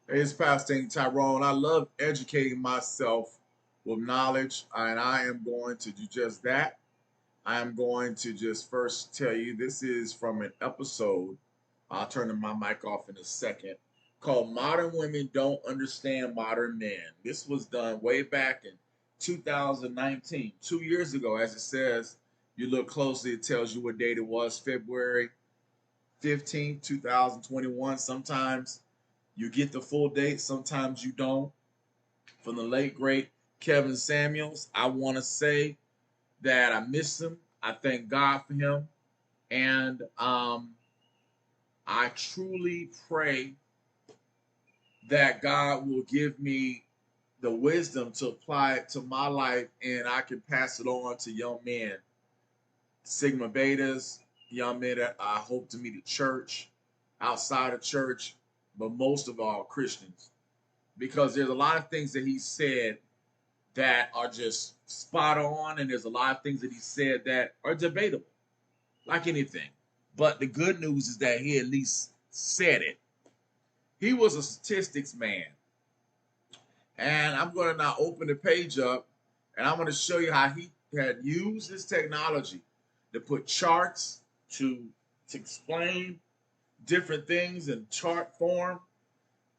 It's Pastor Tyrone. I love educating myself with knowledge, and I am going to do just that. I am going to just first tell you this is from an episode. I'll turn my mic off in a second. Called Modern Women Don't Understand Modern Men. This was done way back in 2019, 2 years ago, as it says. You look closely, it tells you what date it was, February 15th, 2021. Sometimes you get the full date, sometimes you don't. From the late, great Kevin Samuels, I want to say that I miss him. I thank God for him. And I truly pray that God will give me the wisdom to apply it to my life and I can pass it on to young men, Sigma Betas, young men that I hope to meet at church, outside of church, but most of all, Christians. Because there's a lot of things that he said that are just spot on, and there's a lot of things that he said that are debatable, like anything. But the good news is that he at least said it. He was a statistics man. And I'm going to now open the page up, and I'm going to show you how he had used this technology to put charts to explain different things in chart form.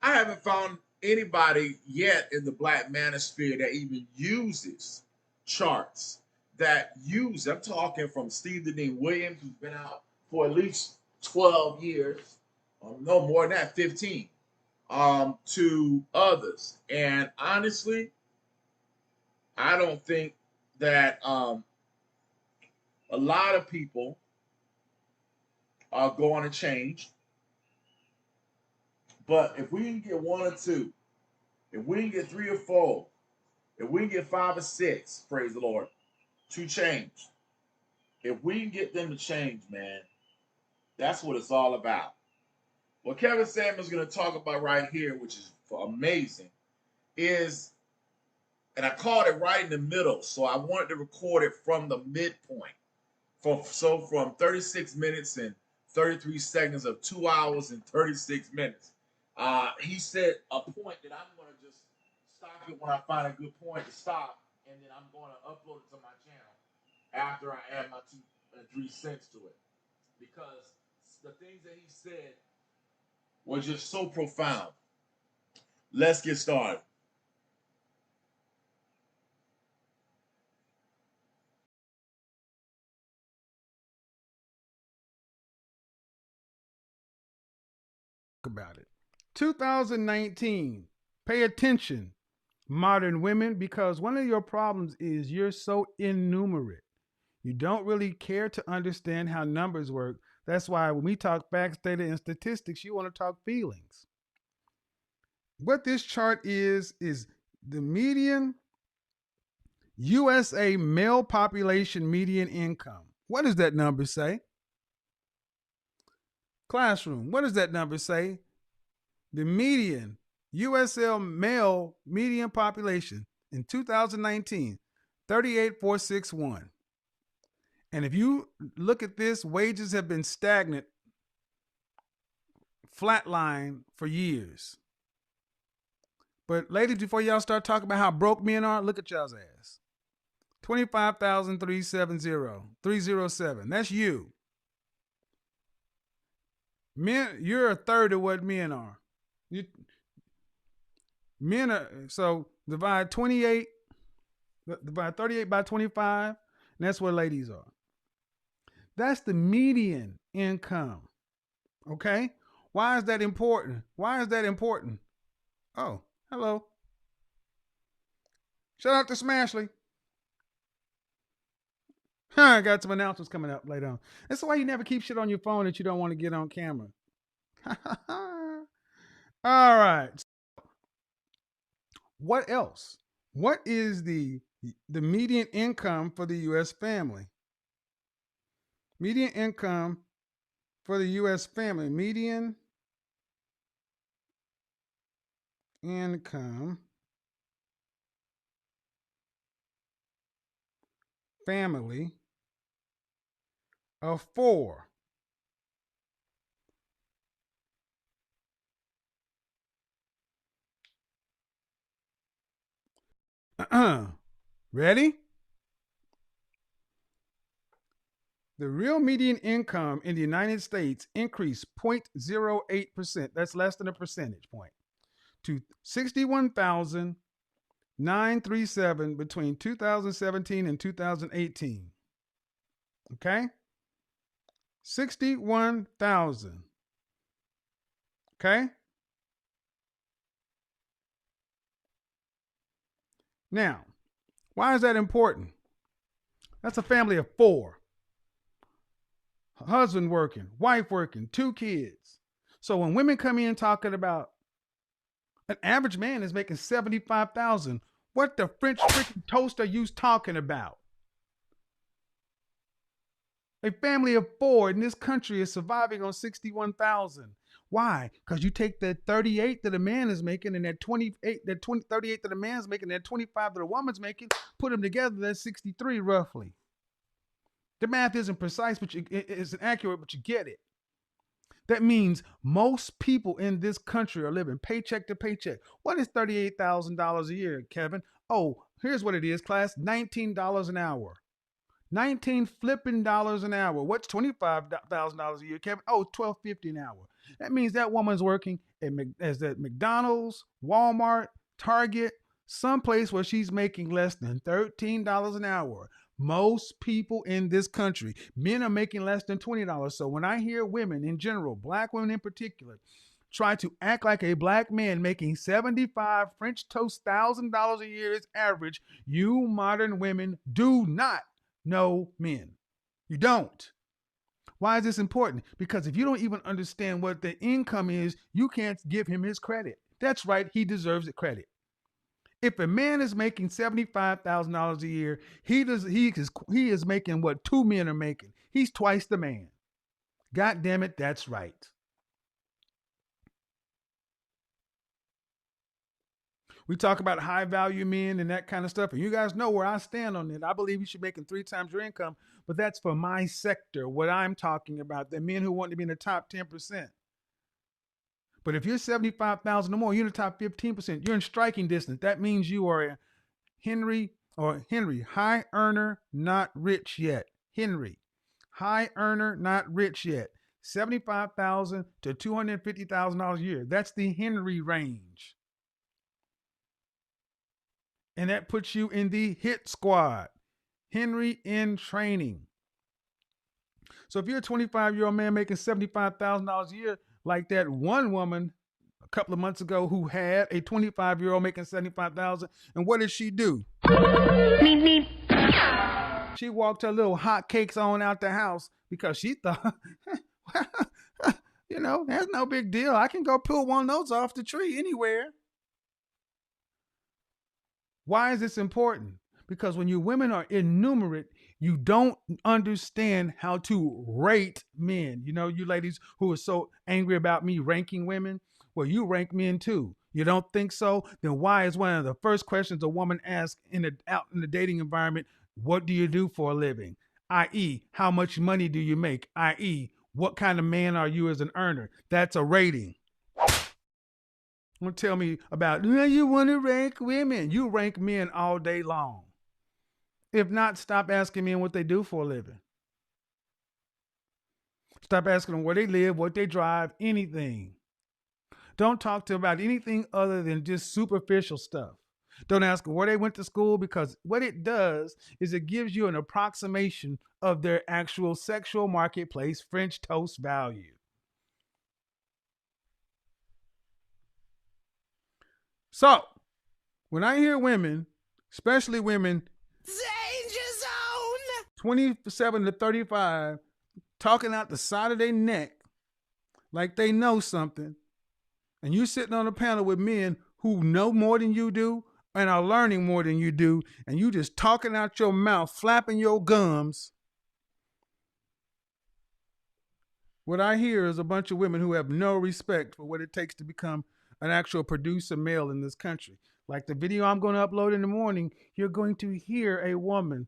I haven't found anybody yet in the black manosphere that even uses charts I'm talking from Steve Dean Williams, who's been out for at least 12 years, or no more than that, 15, to others. And honestly, I don't think that a lot of people are going to change. But if we can get one or two, if we can get three or four, if we can get five or six, praise the Lord, to change. If we can get them to change, man, that's what it's all about. What Kevin Samuels is going to talk about right here, which is amazing, is, and I called it right in the middle, so I wanted to record it from the midpoint. From 36 minutes and 33 seconds of 2 hours and 36 minutes. He said a point that I'm going to just stop it when I find a good point to stop, and then I'm going to upload it to my channel after I add my 2 3 cents to it. Because the things that he said were just so profound. Let's get started. About it. 2019. Pay attention, modern women, because one of your problems is you're so innumerate. You don't really care to understand how numbers work. That's why when we talk facts, data, and statistics, you want to talk feelings. What this chart is the median USA male population median income. What does that number say? Classroom, what does that number say? The median USL male median population in 2019, 38,461. And if you look at this, wages have been stagnant, flatline for years. But ladies, before y'all start talking about how broke men are, look at y'all's ass. 25,307. That's you. Men, you're a third of what men are. You, men are, so divide 38 by 25, and that's where ladies are. That's the median income. Okay? Why is that important? Why is that important? Oh, hello. Shout out to Smashley. I got some announcements coming up later on. That's why you never keep shit on your phone that you don't want to get on camera. All right. What else? What is the median income for the US family? Median income for the US family. Median income family of four. Ready? The real median income in the United States increased 0.08%. That's less than a percentage point to 61,937 between 2017 and 2018. Okay? 61,000. Okay? Now, why is that important? That's a family of four. Husband working, wife working, two kids. So when women come in talking about an average man is making 75,000, what the French freaking toast are you talking about? A family of four in this country is surviving on 61,000. Why? Because you take that 38 that a man is making and that 38 that a man's making, that 25 that a woman's making, put them together, that's 63 roughly. The math isn't precise, but it isn't accurate, but you get it. That means most people in this country are living paycheck to paycheck. What is $38,000 a year, Kevin? Oh, here's what it is, class: $19 an hour. 19 flipping dollars an hour. What's $25,000 a year, Kevin? Oh, $12.50 an hour. That means that woman's working at McDonald's, Walmart, Target, someplace where she's making less than $13 an hour. Most people in this country, men are making less than $20. So when I hear women in general, black women in particular, try to act like a black man making 75 French toast $1,000 a year is average, you modern women do not know men. You don't. Why is this important? Because if you don't even understand what the income is, you can't give him his credit. That's right, he deserves the credit. If a man is making $75,000 a year, he is making what two men are making. He's twice the man. God damn it, that's right. We talk about high value men and that kind of stuff, and you guys know where I stand on it. I believe you should be making 3 times your income, but that's for my sector. What I'm talking about, the men who want to be in the top 10%. But if you're 75,000 or more, you're in the top 15%. You're in striking distance. That means you are a Henry, high earner, not rich yet. Henry, high earner, not rich yet. $75,000 to $250,000 a year. That's the Henry range. And that puts you in the hit squad. Henry in training. So if you're a 25-year-old man making $75,000 a year, like that one woman a couple of months ago who had a 25-year-old making $75,000, and what did she do? She walked her little hot cakes on out the house because she thought, that's no big deal. I can go pull one of those off the tree anywhere. Why is this important? Because when you women are innumerate, you don't understand how to rate men. You ladies who are so angry about me ranking women, well, you rank men too. You don't think so? Then why is one of the first questions a woman asks out in the dating environment, what do you do for a living? I.e., how much money do you make? I.e., what kind of man are you as an earner? That's a rating. Don't tell me about, you want to rank women. You rank men all day long. If not, stop asking men what they do for a living. Stop asking them where they live, what they drive, anything. Don't talk to them about anything other than just superficial stuff. Don't ask them where they went to school, because what it does is it gives you an approximation of their actual sexual marketplace French toast value. So, when I hear women, especially women, danger zone, 27 to 35, talking out the side of their neck like they know something, and you sitting on a panel with men who know more than you do and are learning more than you do, and you just talking out your mouth, flapping your gums, what I hear is a bunch of women who have no respect for what it takes to become an actual producer male in this country. Like the video I'm going to upload in the morning, you're going to hear a woman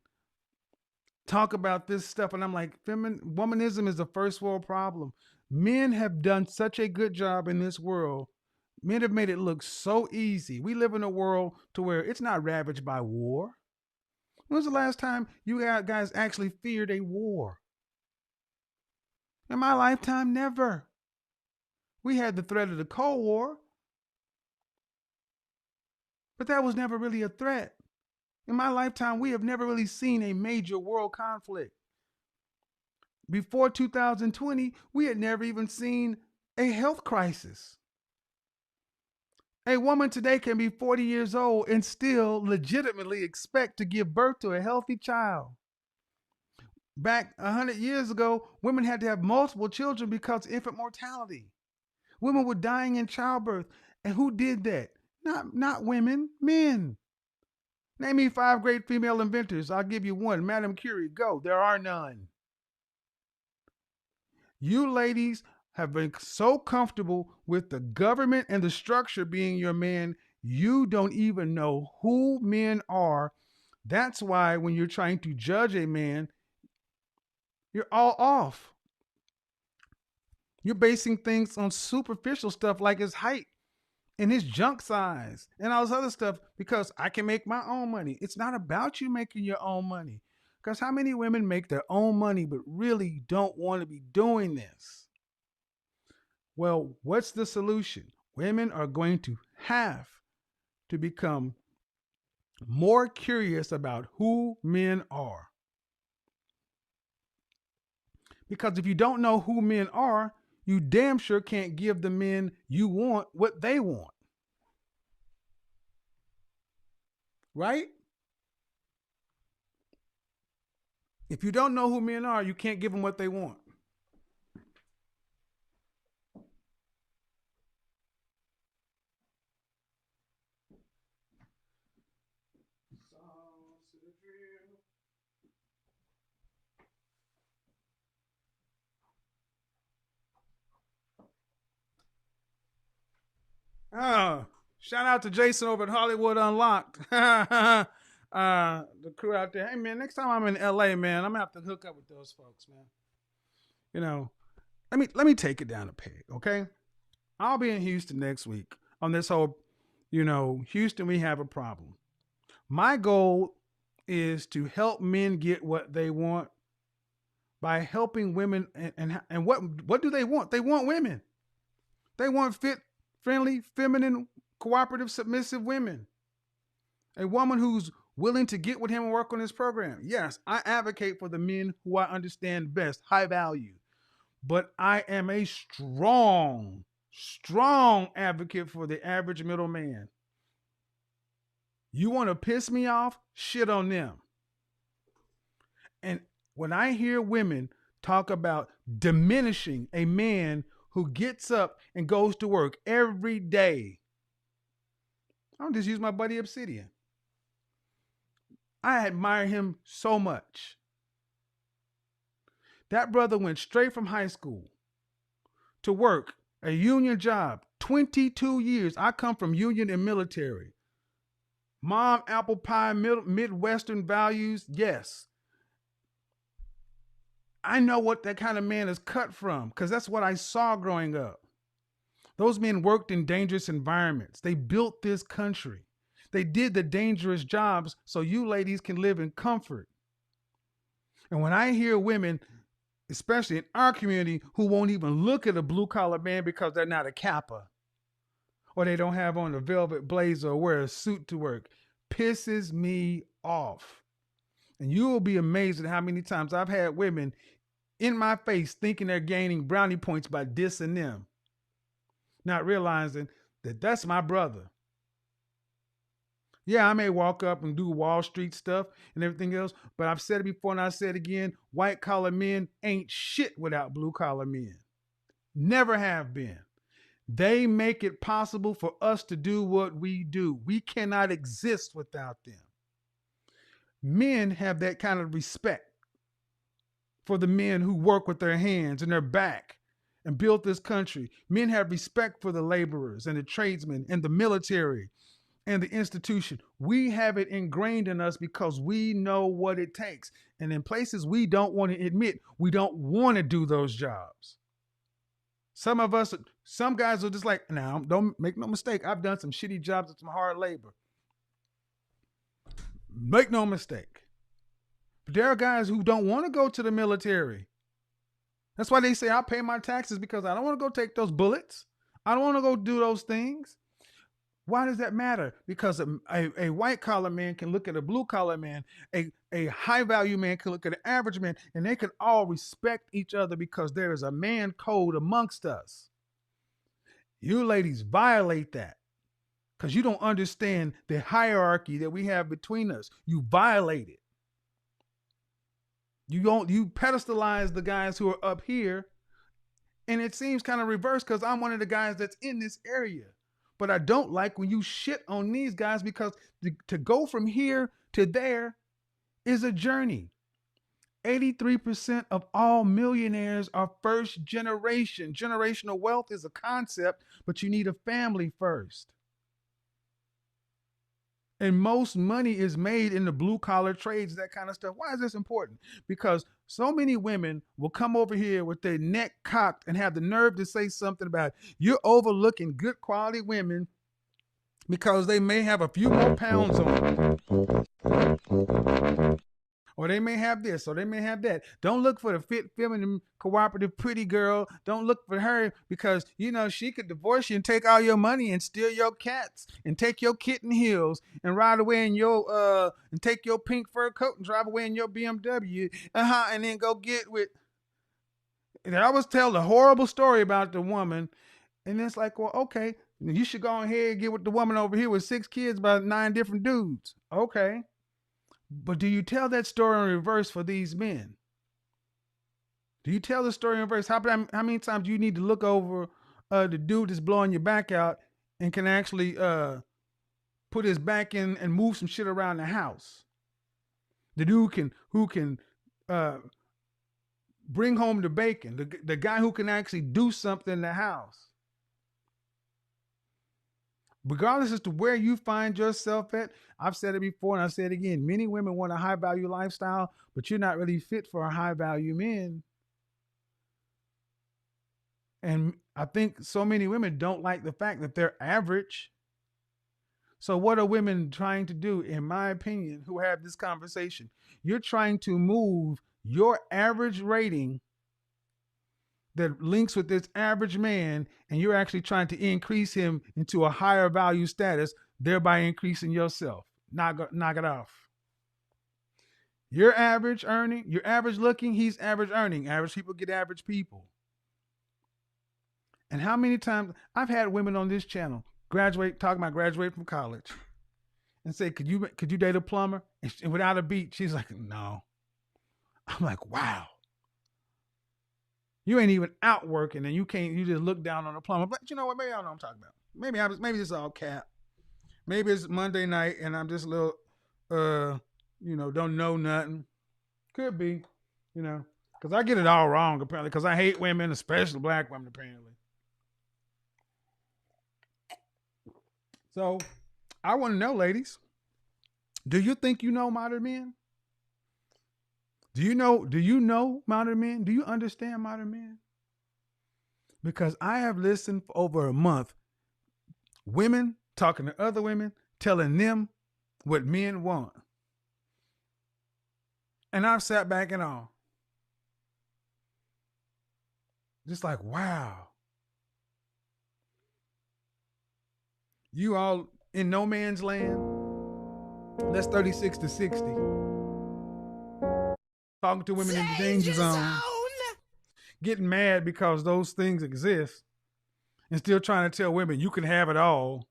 talk about this stuff. And I'm like, womanism is a first world problem. Men have done such a good job in this world Men have made it look so easy. We live in a world to where it's not ravaged by war. When was the last time you guys actually feared a war? In my lifetime, never. We had the threat of the Cold War, but that was never really a threat. In my lifetime, we have never really seen a major world conflict. Before 2020, we had never even seen a health crisis. A woman today can be 40 years old and still legitimately expect to give birth to a healthy child. Back 100 years ago, women had to have multiple children because of infant mortality. Women were dying in childbirth. And who did that? Not women, men. Name me 5 great female inventors. I'll give you one. Madame Curie, go. There are none. You ladies have been so comfortable with the government and the structure being your man, you don't even know who men are. That's why when you're trying to judge a man, you're all off. You're basing things on superficial stuff like his height and his junk size and all this other stuff because I can make my own money. It's not about you making your own money. Because how many women make their own money but really don't want to be doing this? Well, what's the solution? Women are going to have to become more curious about who men are. Because if you don't know who men are, you damn sure can't give the men you want what they want. Right? If you don't know who men are, you can't give them what they want. Oh, shout out to Jason over at Hollywood Unlocked. The crew out there. Hey man, next time I'm in LA, man, I'm gonna have to hook up with those folks, man. You know, let me take it down a peg, okay? I'll be in Houston next week on this whole, Houston, we have a problem. My goal is to help men get what they want by helping women and what do they want? They want women. They want fit, friendly, feminine, cooperative, submissive women. A woman who's willing to get with him and work on his program. Yes, I advocate for the men who I understand best, high value. But I am a strong advocate for the average middle man. You want to piss me off? Shit on them. And when I hear women talk about diminishing a man who gets up and goes to work every day, I'll just use my buddy Obsidian. I admire him so much. That brother went straight from high school to work a union job, 22 years. I come from union and military. Mom, apple pie, Midwestern values, yes. I know what that kind of man is cut from because that's what I saw growing up. Those men worked in dangerous environments. They built this country. They did the dangerous jobs so you ladies can live in comfort. And when I hear women, especially in our community, who won't even look at a blue collar man because they're not a Kappa or they don't have on a velvet blazer or wear a suit to work, pisses me off. And you will be amazed at how many times I've had women in my face thinking they're gaining brownie points by dissing them, not realizing that that's my brother. Yeah, I may walk up and do Wall Street stuff and everything else, but I've said it before and I said it again, white collar men ain't shit without blue collar men. Never have been. They make it possible for us to do what we do. We cannot exist without them. Men have that kind of respect for the men who work with their hands and their back and built this country. Men have respect for the laborers and the tradesmen and the military and the institution. We have it ingrained in us because we know what it takes. And in places we don't want to admit, we don't want to do those jobs. Some guys are just like, now, don't make no mistake. I've done some shitty jobs and some hard labor. Make no mistake. But there are guys who don't want to go to the military. That's why they say I pay my taxes, because I don't want to go take those bullets. I don't want to go do those things. Why does that matter? Because a white collar man can look at a blue collar man, a high value man can look at an average man, and they can all respect each other because there is a man code amongst us. You ladies violate that because you don't understand the hierarchy that we have between us. You violate it. You pedestalize the guys who are up here, and it seems kind of reverse because I'm one of the guys that's in this area. But I don't like when you shit on these guys, because to go from here to there is a journey. 83% of all millionaires are first generation. Generational wealth is a concept, but you need a family first. And most money is made in the blue collar trades, that kind of stuff. Why is this important? Because so many women will come over here with their neck cocked and have the nerve to say something about you're overlooking good quality women because they may have a few more pounds on them. Or they may have this, or they may have that. Don't look for the fit, feminine, cooperative, pretty girl. Don't look for her because, she could divorce you and take all your money and steal your cats and take your kitten heels and ride away in your, and take your pink fur coat and drive away in your BMW, and then go get with. And I always tell a horrible story about the woman, and it's like, well, okay, you should go ahead and get with the woman over here with 6 kids by 9 different dudes. Okay. But do you tell that story in reverse for these men? Do you tell the story in reverse? How many times do you need to look over the dude that's blowing your back out and can actually put his back in and move some shit around the house? The dude who can bring home the bacon. The guy who can actually do something in the house. Regardless as to where you find yourself at, I've said it before and I say it again. Many women want a high value lifestyle, but you're not really fit for a high value man. And I think so many women don't like the fact that they're average. So what are women trying to do, in my opinion, who have this conversation? You're trying to move your average rating that links with this average man, and you're actually trying to increase him into a higher value status, thereby increasing yourself. Knock it off. You're average earning, you're average looking, he's average earning. Average people get average people. And how many times I've had women on this channel talking about graduate from college and say, could you date a plumber? And without a beat, she's like, no. I'm like, wow. You ain't even out working, and you just look down on the plumber. But you know what? Maybe I don't know what I'm talking about. Maybe this is all cap. Maybe it's Monday night and I'm just a little, don't know nothing. Could be, because I get it all wrong apparently. Because I hate women, especially black women apparently. So I want to know, ladies, do you think you know modern men? Do you know modern men? Do you understand modern men? Because I have listened for over a month, women talking to other women, telling them what men want. And I've sat back and all. Just like, wow. You all in no man's land? That's 36 to 60. Talking to women in the danger zone. Getting mad because those things exist. And still trying to tell women you can have it all.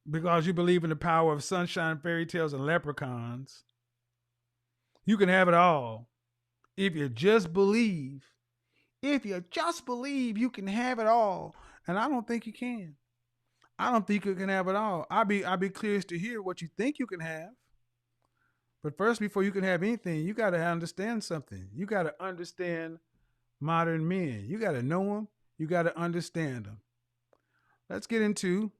Because you believe in the power of sunshine, fairy tales, and leprechauns. You can have it all. If you just believe. If you just believe you can have it all. And I don't think you can. I don't think you can have it all. I'd be curious to hear what you think you can have. But first, before you can have anything, you got to understand something. You got to understand modern men. You got to know them. You got to understand them. Let's get into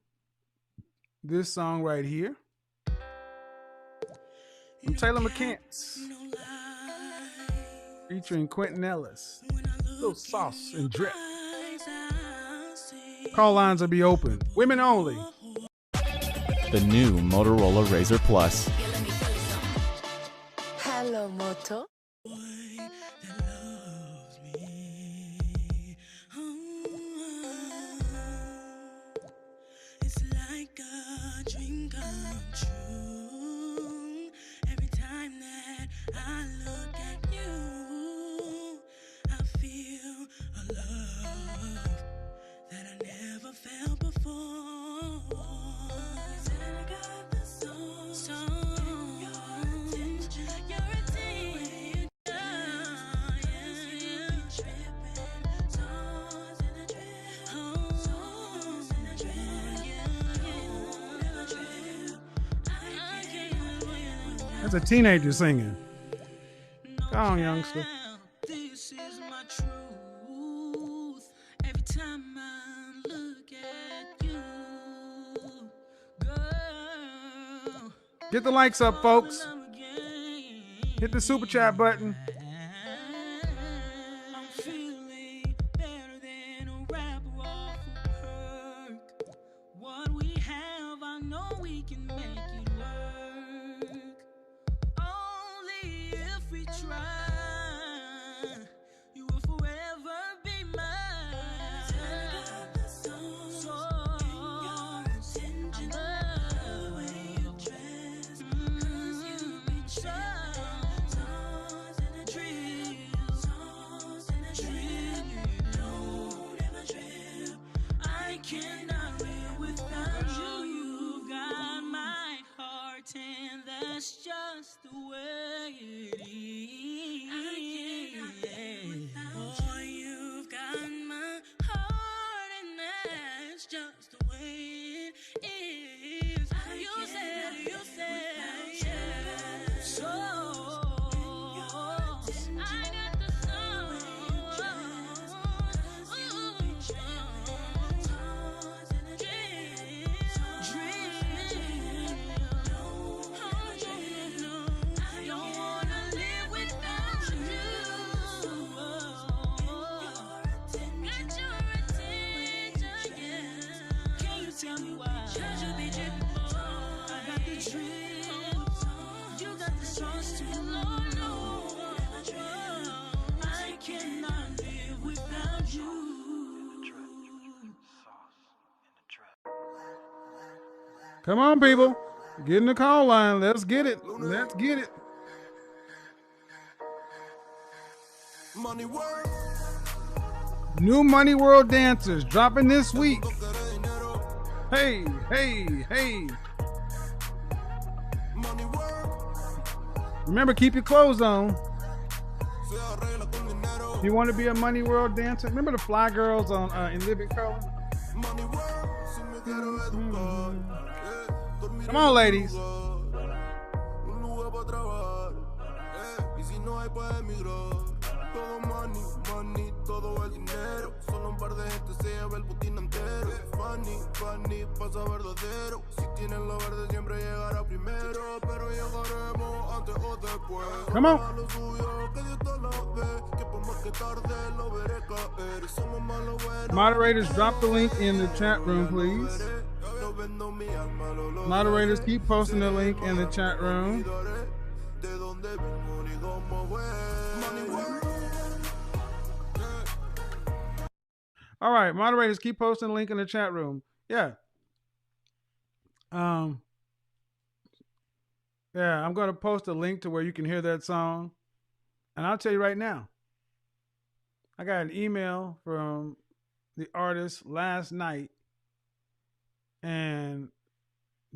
this song right here from Taylor McCants, featuring Quentin Ellis. A little sauce and drip. Call lines will be open. Women only. The new Motorola Razr Plus. Hello, Moto. It's like a dream come true. Every time that I look at you, I feel a love that I never felt before. Said I got the song, your attention, yeah. Tripping, songs in a drip, songs in a drip, yeah. Never trip. I can't win. That's a teenager singing. Come on, youngster. This is my truth. Every time I look at you, girl. Get the likes up, folks. I'm again. Hit the super chat button. I'm feeling better than a rapper off a perk. What we have, I know we can make it work. Only if we try, you will forever be mine. So, the way you dress, 'cause you be songs in a drill, songs in a drill. Don't ever trip. I cannot live without you. You've got my heart, and that's just the way it is. I cannot live without you. Boy, you've got my heart, and that's just the way it is. You said, yeah. So I got the song. Don't wanna live without you. Got your attention, yeah. Can you tell me why? Should be dripping more. I got the drip. You got the sauce too. Lord, no. I cannot live without you. Come on, people. Get in the call line. Let's get it. Let's get it. Money work, New Money World dancers dropping this week. Hey, hey, hey. money work. Remember, keep your clothes on. Se arregla con dinero. If you want to be a Money World dancer, remember the Fly Girls on in Living Color? Money work, si me quiero educar. Dormir Come on, ladies. Un lugar para trabajar. Y si no hay para emigrar. Todo money, money, todo el dinero. Solo un par de gente se lleva el botín entero. Funny, funny, pasa verdadero. Si tienen lo verde siempre llegará primero. Pero llegaremos antes o después. Come on. A lo suyo, que Dios te lo ve. Que por más que tarde lo veré caer. Y somos malos buenos. Moderators, drop the link in the chat room, please. No vendo mi alma, lo lograré. Moderators, keep posting the link in the chat room. De donde vengo ni cómo fue. Money work. All right, moderators, keep posting the link in the chat room. Yeah. Yeah, I'm going to post a link to where you can hear that song. And I'll tell you right now, I got an email from the artist last night and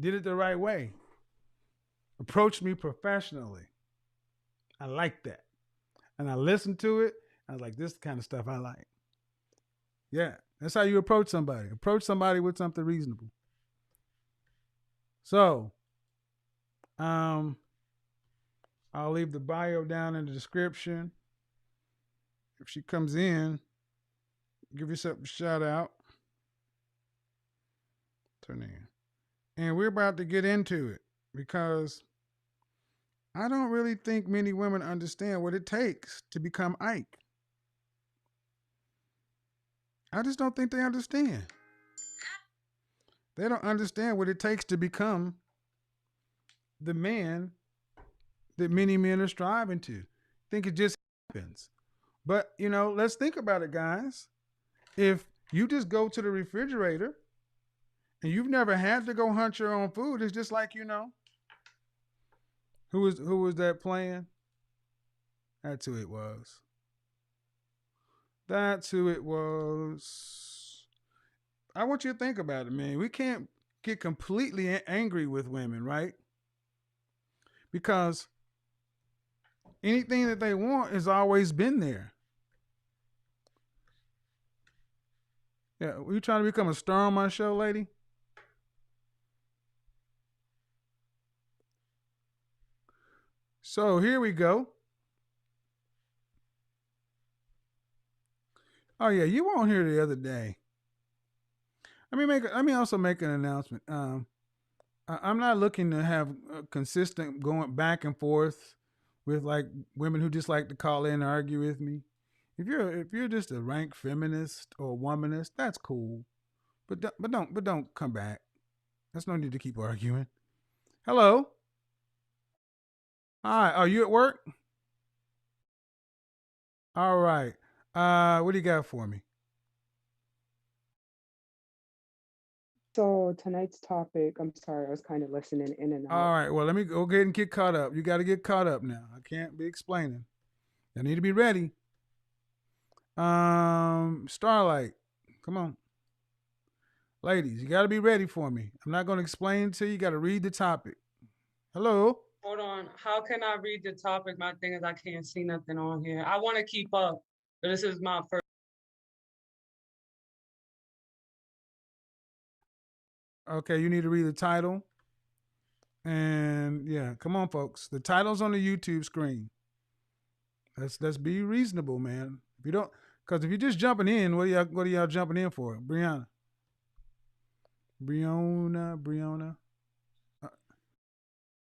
did it the right way. Approached me professionally. I like that. And I listened to it. I was like, this is the kind of stuff I like. Yeah, that's how you approach somebody. Approach somebody with something reasonable. So, I'll leave the bio down in the description. If she comes in, give yourself a shout out. Turn in. And we're about to get into it because I don't really think many women understand what it takes to become Ike. I just don't think they understand. They don't understand what it takes to become the man that many men are striving to. Think it just happens. But, let's think about it, guys. If you just go to the refrigerator and you've never had to go hunt your own food, it's just like, who was that playing? That's who it was. That's who it was. I want you to think about it, man. We can't get completely angry with women, right? Because anything that they want has always been there. Yeah, were you trying to become a star on my show, lady? So here we go. Oh yeah, you weren't here the other day. Let me also make an announcement. I'm not looking to have a consistent going back and forth with like women who just like to call in and argue with me. If you're just a rank feminist or womanist, that's cool. But don't come back. There's no need to keep arguing. Hello. Hi. Are you at work? All right. What do you got for me? So tonight's topic, I'm sorry, I was kind of listening in and All out. right. Well, let me go ahead and get caught up. You got to get caught up now. I can't be explaining. I need to be ready. Starlight, come on, ladies, you got to be ready for me. I'm not going to explain to you. You got to read the topic. Hello. Hold on. How can I read the topic? My thing is I can't see nothing on here. I want to keep up, but this is my first. Okay, you need to read the title. And yeah, come on, folks. The title's on the YouTube screen. Let's be reasonable, man. If you don't, because if you're just jumping in, what are y'all jumping in for, Brianna? Brianna.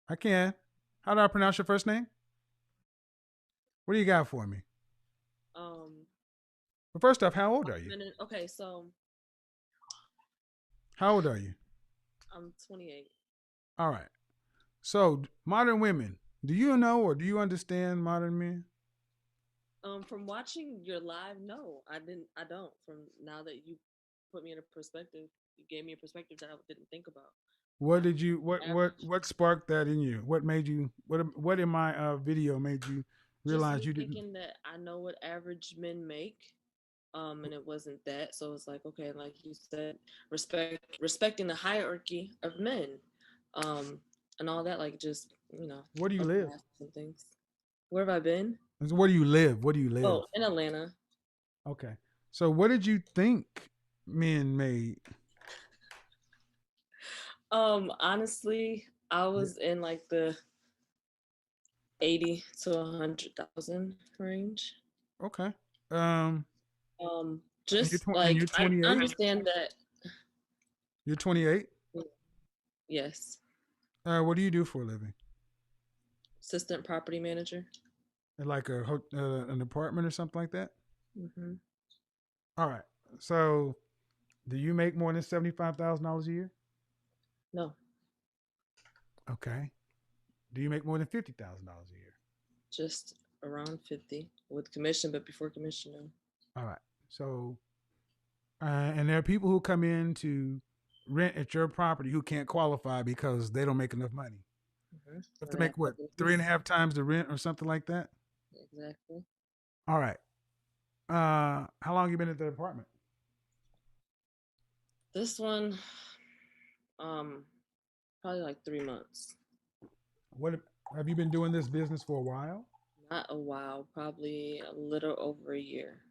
I can. How do I pronounce your first name? What do you got for me? Well, first off, how old are you? Okay, so How old are you? I'm 28. All right. So, modern women, do you know or do you understand modern men? From watching your live, no, I don't. From now that you put me in a perspective, you gave me a perspective that I didn't think about. What did you what sparked that in you? What made you what in my video made you realize Just you me didn't? thinking that I know what average men make, and it wasn't that. So it's like, okay, like you said, respecting the hierarchy of men, and all that. Like just Where do you live? some things. Where have I been? Where do you live? Where do you live? Oh, in Atlanta. Okay. So what did you think men made? Honestly, I was in like the 80 to 100,000 range. Okay. Just and like you're I 28. understand that. You're 28. Yes. What do you do for a living? Assistant property manager. Like an apartment or something like that. Mm-hmm. All right. So, do you make more than $75,000 a year? No. Okay. Do you make more than $50,000 a year? Just around 50 with commission, but before commission, no. All right. So, and there are people who come in to rent at your property who can't qualify because they don't make enough money. Mm-hmm. You have to make what, 3.5 times the rent or something like that? Exactly. All right. How long you been at the apartment? This one, probably like 3 months. What have you been doing this business for a while? Not a while, probably a little over a year.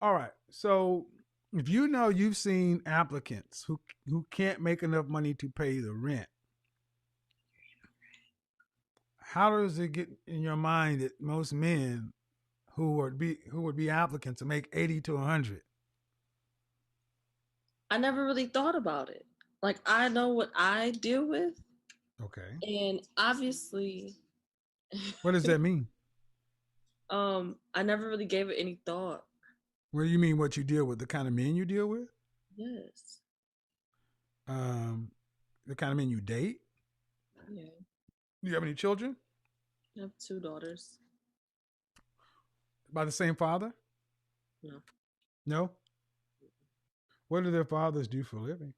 All right. So if you know you've seen applicants who can't make enough money to pay the rent, how does it get in your mind that most men who would be applicants to make 80 to 100? I never really thought about it. Like I know what I deal with. Okay. And obviously What does that mean? I never really gave it any thought. What do you mean what you deal with? The kind of men you deal with? Yes. The kind of men you date? Yeah. Do you have any children? I have 2 daughters. By the same father? No. No? What do their fathers do for a living?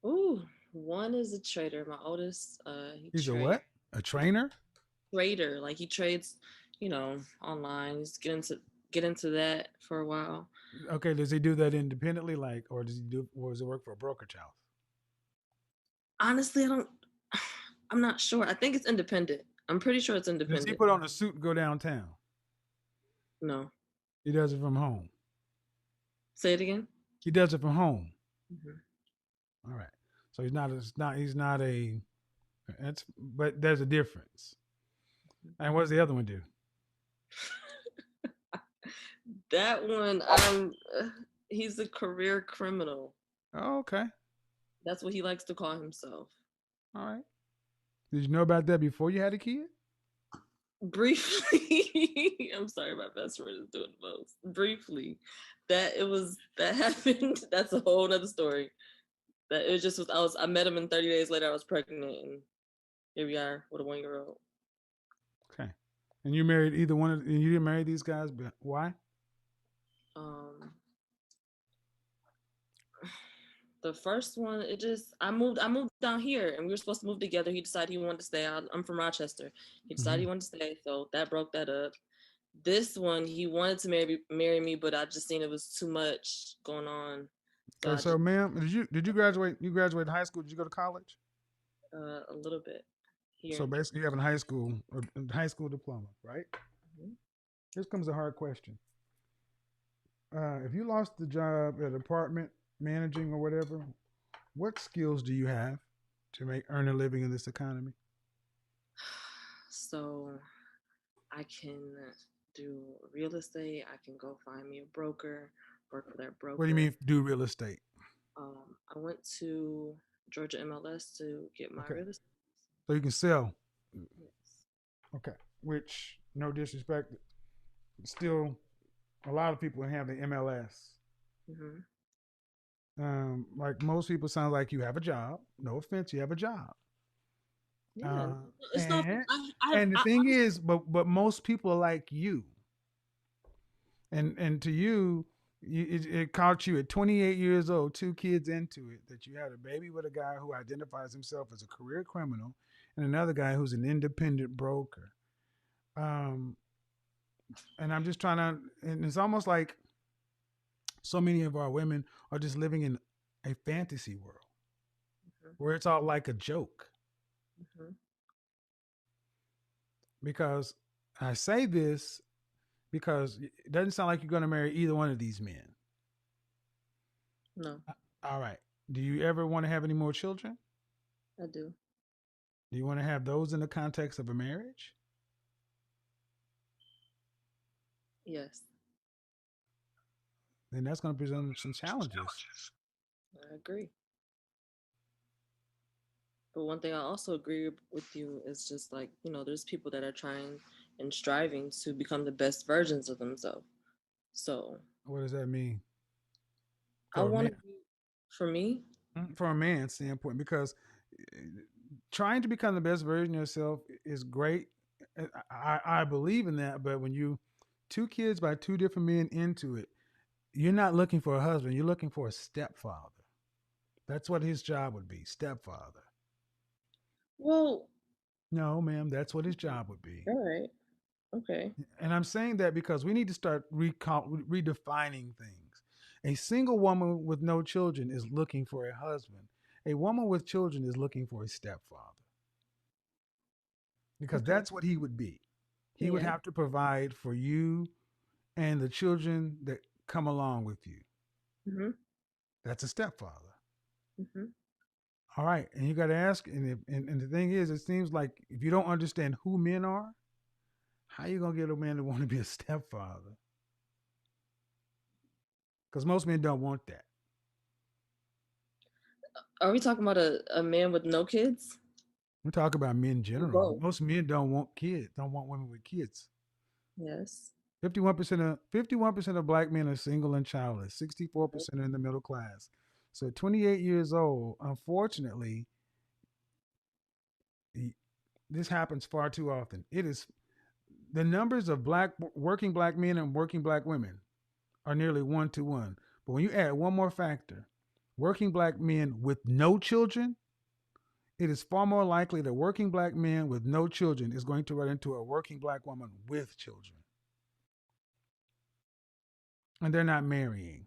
Ooh, one is a trader. My oldest, he He's a trades. what? A trainer? Trader, like he trades, online. He's get into that for a while. Okay, does he do that independently, or does he work for a brokerage house? Honestly, I'm not sure. I think it's independent. I'm pretty sure it's Does he independent. put on a suit and go downtown? No. He does it from home. Say it again. He does it from home. Mm-hmm. All right. So but there's a difference. And what does the other one do? That one, he's a career criminal. Oh, okay. That's what he likes to call himself. All right. Did you know about that before you had a kid? Briefly. I'm sorry, my best friend is doing the most. Briefly. That happened. That's a whole nother story. That it just was, I met him, and 30 days later I was pregnant, and here we are with a 1-year-old. Okay. And you married either one of, and you didn't marry these guys, but why? The first one, I moved down here, and we were supposed to move together. He decided he wanted to stay. I'm from Rochester. He decided he wanted to stay, so that broke that up. This one, he wanted to marry me, but I just seen it was too much going on. Okay, so ma'am, did you graduate? You graduated high school? Did you go to college? A little bit. Here. So basically, you have a high school diploma, right? Mm-hmm. Here comes a hard question. If you lost the job at apartment managing or whatever, what skills do you have to earn a living in this economy? So I can do real estate. I can go find me a broker, work for that broker. What do you mean do real estate? I went to Georgia MLS to get my real estate. So you can sell? Yes. Okay. Which, no disrespect, still a lot of people have the MLS. Mm-hmm. Like most people, sound like you have a job. No offense, you have a job. Yeah, and the thing is, but most people are like you. And to you, it caught you at 28 years old, 2 kids into it, that you had a baby with a guy who identifies himself as a career criminal and another guy who's an independent broker. And I'm just trying to, and it's almost like so many of our women are just living in a fantasy world where it's all like a joke. Mm-hmm. Because I say this because it doesn't sound like you're going to marry either one of these men. No. All right. Do you ever want to have any more children? I do. Do you want to have those in the context of a marriage? Yes. Then that's going to present some challenges. I agree. But one thing I also agree with you is just like, there's people that are trying and striving to become the best versions of themselves. So what does that mean? I want to be, for me? From a man's standpoint, because trying to become the best version of yourself is great. I believe in that, but when you 2 kids by 2 different men into it, you're not looking for a husband. You're looking for a stepfather. That's what his job would be, stepfather. Well, no, ma'am, that's what his job would be. All right. Okay. And I'm saying that because we need to start redefining things. A single woman with no children is looking for a husband. A woman with children is looking for a stepfather. Because that's what he would be. He would have to provide for you and the children that come along with you. Mm-hmm. That's a stepfather. Mm-hmm. All right. And you got to ask, and the thing is, it seems like if you don't understand who men are, how are you going to get a man to want to be a stepfather? Because most men don't want that. Are we talking about a man with no kids? We talk about men in general. Most men don't want kids, don't want women with kids. Yes. 51% of black men are single and childless. 64% are in the middle class. So at 28 years old, unfortunately, this happens far too often. It is the numbers of working black men and working black women are nearly 1 to 1. But when you add one more factor, working black men with no children, it is far more likely that working black man with no children is going to run into a working black woman with children. And they're not marrying.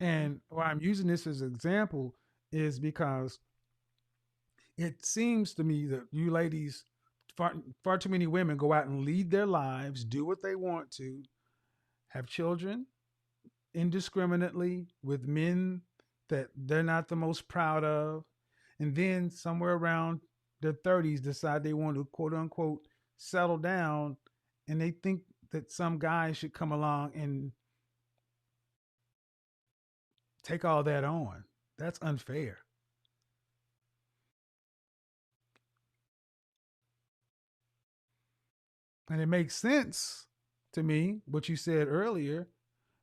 And why I'm using this as an example is because it seems to me that you ladies, far too many women go out and lead their lives, do what they want to, have children indiscriminately with men that they're not the most proud of, and then somewhere around their 30s decide they want to quote unquote settle down, and they think that some guy should come along and take all that on. That's unfair. And it makes sense to me what you said earlier,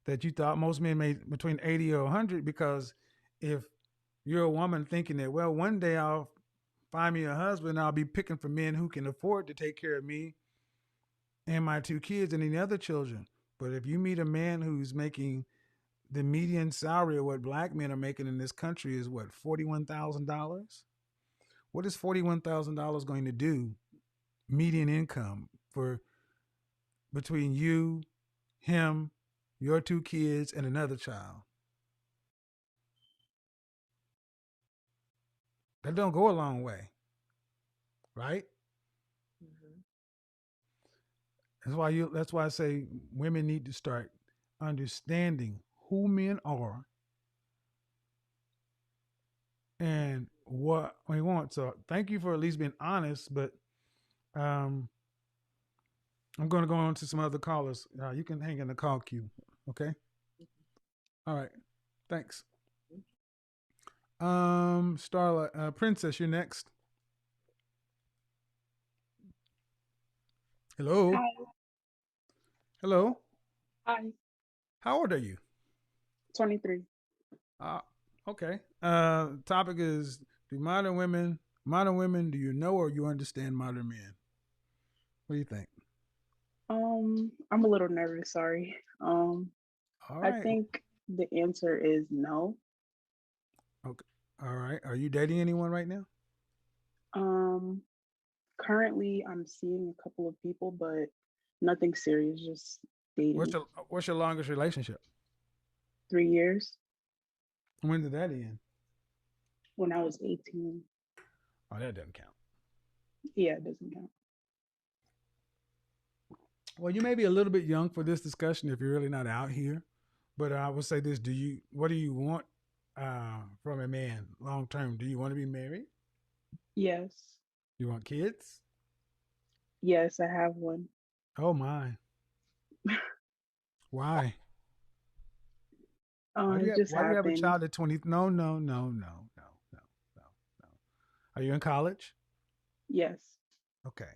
that you thought most men made between 80 or 100, because if you're a woman thinking that, well, one day I'll find me a husband, I'll be picking for men who can afford to take care of me and my 2 kids and any other children. But if you meet a man who's making the median salary of what black men are making in this country is what, $41,000? What is $41,000 going to do, median income, for between you, him, your 2 kids, and another child? That don't go a long way, right? Mm-hmm. That's why I say women need to start understanding who men are and what we want. So thank you for at least being honest, but I'm going to go on to some other callers. You can hang in the call queue, okay? All right, thanks. Starla, Princess, you're next. Hello. Hi. Hello. Hi. How old are you? 23. Okay. Topic is, do modern women, do you know or you understand modern men? What do you think? I'm a little nervous, sorry. All I right. think the answer is no. Okay. All right. Are you dating anyone right now? Currently I'm seeing a couple of people, but nothing serious, just dating. What's your longest relationship? 3 years When did that end? when I was 18. Oh, that doesn't count. Yeah, it doesn't count. Well, you may be a little bit young for this discussion if you're really not out here. But I would say this: what do you want from a man long term? Do you want to be married? Yes. You want kids? Yes, I have one. Oh my! Why? It just Why do you have a happened. child at 20? No, no, no, no, no, no, no, no. Are you in college? Yes. Okay.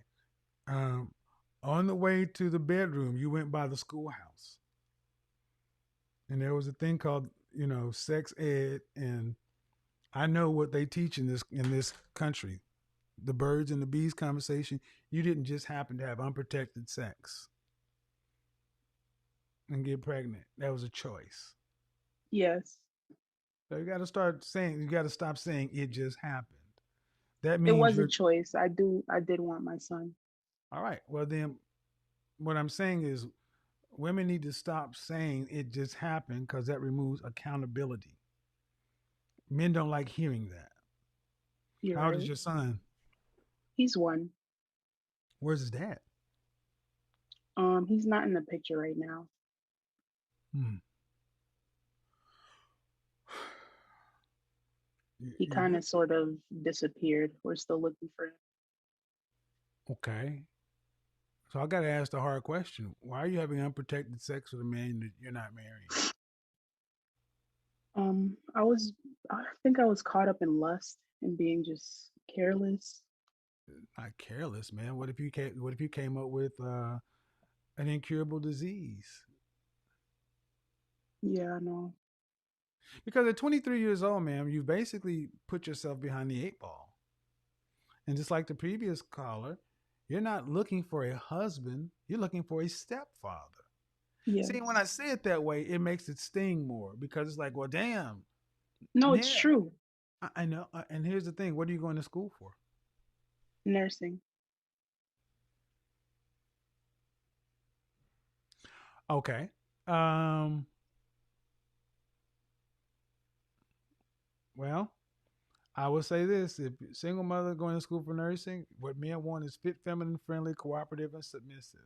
On the way to the bedroom, you went by the schoolhouse, and there was a thing called, sex ed, and I know what they teach in this country, the birds and the bees conversation. You didn't just happen to have unprotected sex and get pregnant. That was a choice. Yes. So you got to stop saying it just happened. That It means was a you're choice. I did want my son. all right. Well, then what I'm saying is women need to stop saying it just happened, because that removes accountability. Men don't like hearing that. You're How old is right. your son? He's 1. Where's his dad? He's not in the picture right now. He kind of sort of disappeared. We're still looking for him. Okay. So I got to ask the hard question. Why are you having unprotected sex with a man that you're not marrying? I think I was caught up in lust and being just careless. Not careless, man. What if you came up with an incurable disease? Yeah, I know. Because at 23 years old, ma'am, you basically put yourself behind the eight ball. And just like the previous caller, you're not looking for a husband, you're looking for a stepfather. See, when Yes. I say it that way, it makes it sting more because it's like, well, damn. No, it's Yeah, true. I know. And here's the thing, what are you going to school for? Nursing. Okay. Um, well, I would say this: if single mother going to school for nursing, what men want is fit, feminine, friendly, cooperative, and submissive.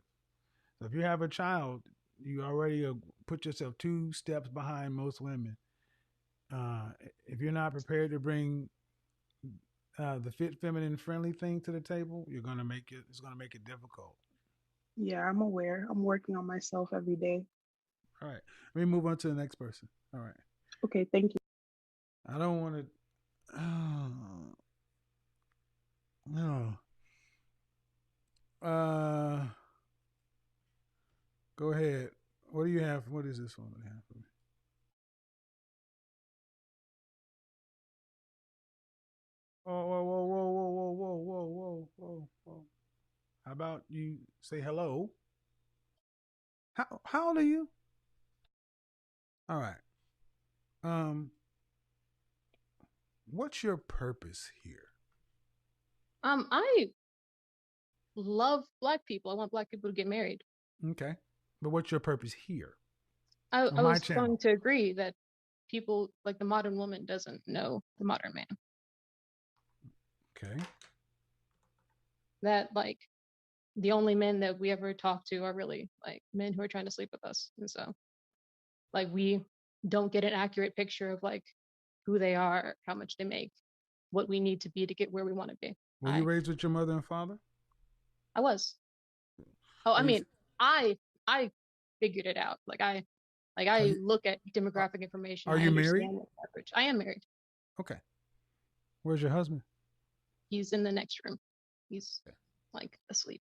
So if you have a child, you already put yourself two steps behind most women. Uh, if you're not prepared to bring the fit, feminine, friendly thing to the table, you're gonna make it. It's gonna make it difficult. Yeah, I'm aware. I'm working on myself every day. All right. Let me move on to the next person. All right. Okay, thank you. I don't want to. Oh, no. Uh, Go ahead. What do you have? What is this one that have for me? Oh, whoa, whoa, whoa, whoa, whoa, whoa, whoa, whoa, whoa, whoa. How about you say hello? How old are you? All right. Um, what's your purpose here? I love Black people. I want Black people to get married. Okay. But what's your purpose here I on my was going channel? to agree that people like the modern woman doesn't know the modern man. Okay. That like the only men that we ever talk to are really like men who are trying to sleep with us. And so like we don't get an accurate picture of like who they are, how much they make, what we need to be to get where we want to be. Were you raised with your mother and father? I was. Oh, I Are you mean, I figured it out. Like are I you look at are, demographic information. are I you married? understand what's average. I am married. Okay. Where's your husband? He's in the next room. He's like asleep.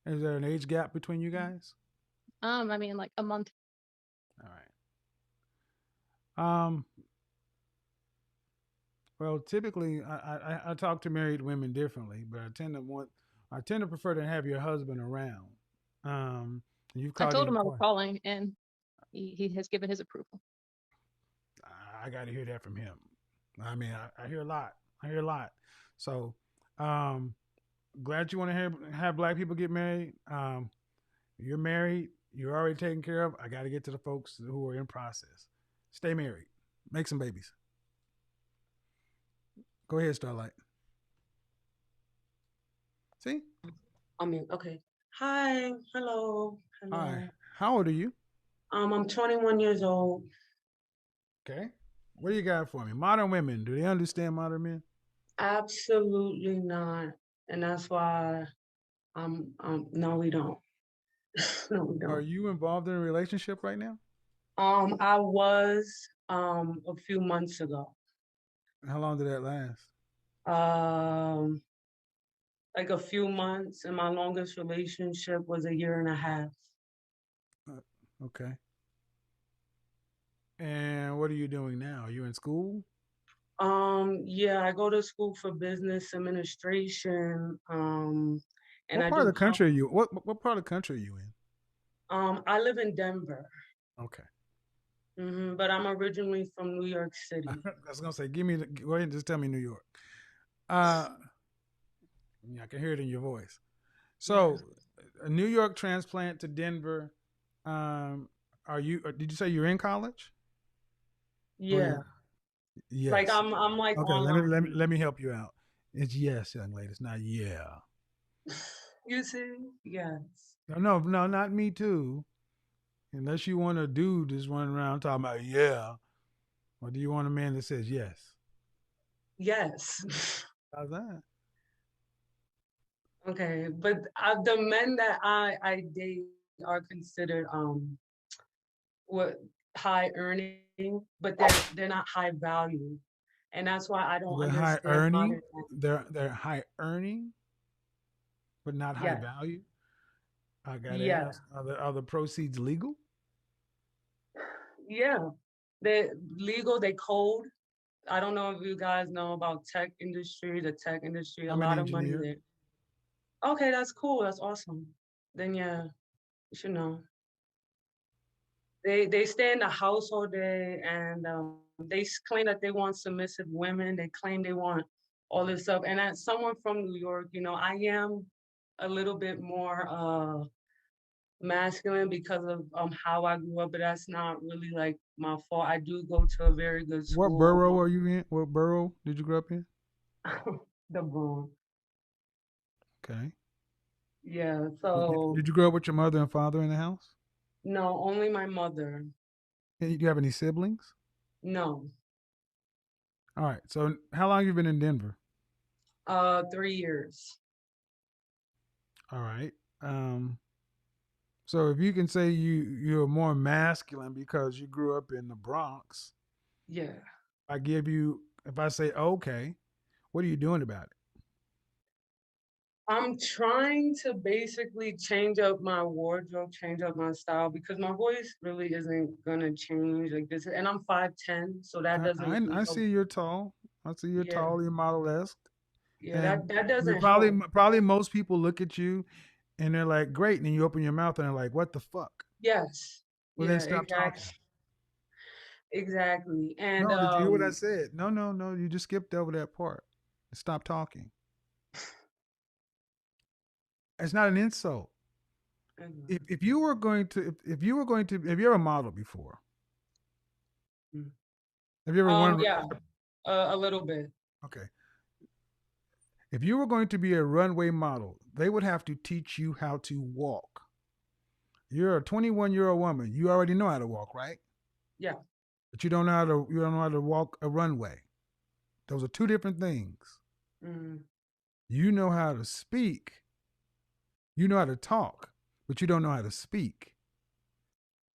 Is there an age gap between you guys? I mean like a month. All right. Well, typically I talk to married women differently, but I tend to prefer to have your husband around. You've I called told in him I was twice. calling and he has given his approval. I got to hear that from him. I mean, I hear a lot. I hear a lot. So, glad you want to have Black people get married. You're married. You're already taken care of. I got to get to the folks who are in process. Stay married. Make some babies. Go ahead, Starlight. See? I mean, okay. Hi, hello, Hi. hello. How old are you? I'm 21 years old. Okay. What do you got for me? Modern women. Do they understand modern men? Absolutely not. And that's why no, we don't. No, we Are don't. you involved in a relationship right now? I was a few months ago. How long did that last? Um, like a few months, and my longest relationship was a year and a half. Okay. And what are you doing now? Are you in school? Yeah, I go to school for business administration. And What I part of do the country are you? What part of the country are you in? I live in Denver. Okay. But I'm originally from New York I City. was gonna say, go ahead and just tell me New York. Uh, yeah, I can hear it in your voice. Yeah. So, a New York transplant to Denver. Um, did you say you're in college? Or Yeah. you're, Like yes. I'm like Okay. online. Let me help you out. It's yes, young lady. It's not yeah. You see? Yes. No, not me too. Unless you want a dude that's running around talking about yeah, or do you want a man that says yes? Yes. How's that? Okay. But the men that I date are considered what high earning, but they're not high value. And that's why I don't They're high understand earning. modern men. They're high earning, but not high Yes. value. I gotta Yeah. ask: are the proceeds legal? Yeah, they legal, they code. I don't know if you guys know about tech industry, the tech industry, a I'm an lot of money engineer. there. Okay, that's cool. That's awesome. Then yeah, you should know. They stay in the house all day and they claim that they want submissive women. They claim they want all this stuff. And as someone from New York, I am a little bit more masculine because of how I grew up, but that's not really like my fault. I do go to a very good What school. borough are you in? What borough did you grow up in? The Bronx. Okay. Yeah. Did, So did you grow up with your mother and father in the house? no, only my mother. Do you have any siblings? No. All right. So how long have you been in Denver? 3 years. All right. Um, so if you can say you're more masculine because you grew up in the Bronx, Yeah. if I say okay, what are you doing about it? I'm trying to basically change up my wardrobe, change up my style because my voice really isn't gonna change like this. And I'm 5'10", so that I doesn't I, really I help. see you're tall. I see you're Yeah, tall. You're model-esque, yeah, and that I mean, doesn't probably help. probably most people look at you and they're like, "Great," and then you open your mouth and they're like, "What the fuck?" Yes, Well, then yeah, stop exactly, talking. exactly. And No, did you hear what I said? No, no, no. You just skipped over that part. Stop talking. It's not an insult. If you were going to if you were going to have you ever modeled before? Have you ever won? yeah, a little bit. Okay. If you were going to be a runway model, they would have to teach you how to walk. You're a 21-year-old woman. You already know how to walk, right? Yeah. But you don't know how to walk a runway. Those are two different things. Mm, You know how to speak. You know how to talk, but you don't know how to speak.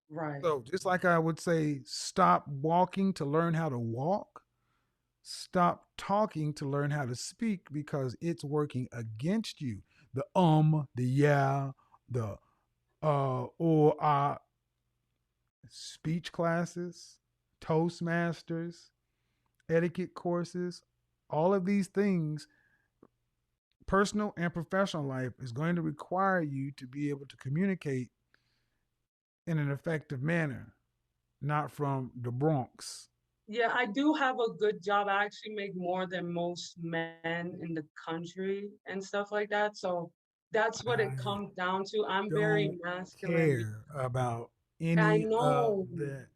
right. So just like I would say, stop walking to learn how to walk, stop talking to learn how to speak because it's working against you. The yeah, the or speech classes, Toastmasters, etiquette courses, all of these things, personal and professional life is going to require you to be able to communicate in an effective manner, not from the Bronx. Yeah, I do have a good job. I actually make more than most men in the country and stuff like that. So that's what it I comes down to. I'm very don't masculine. care about I any of know. that.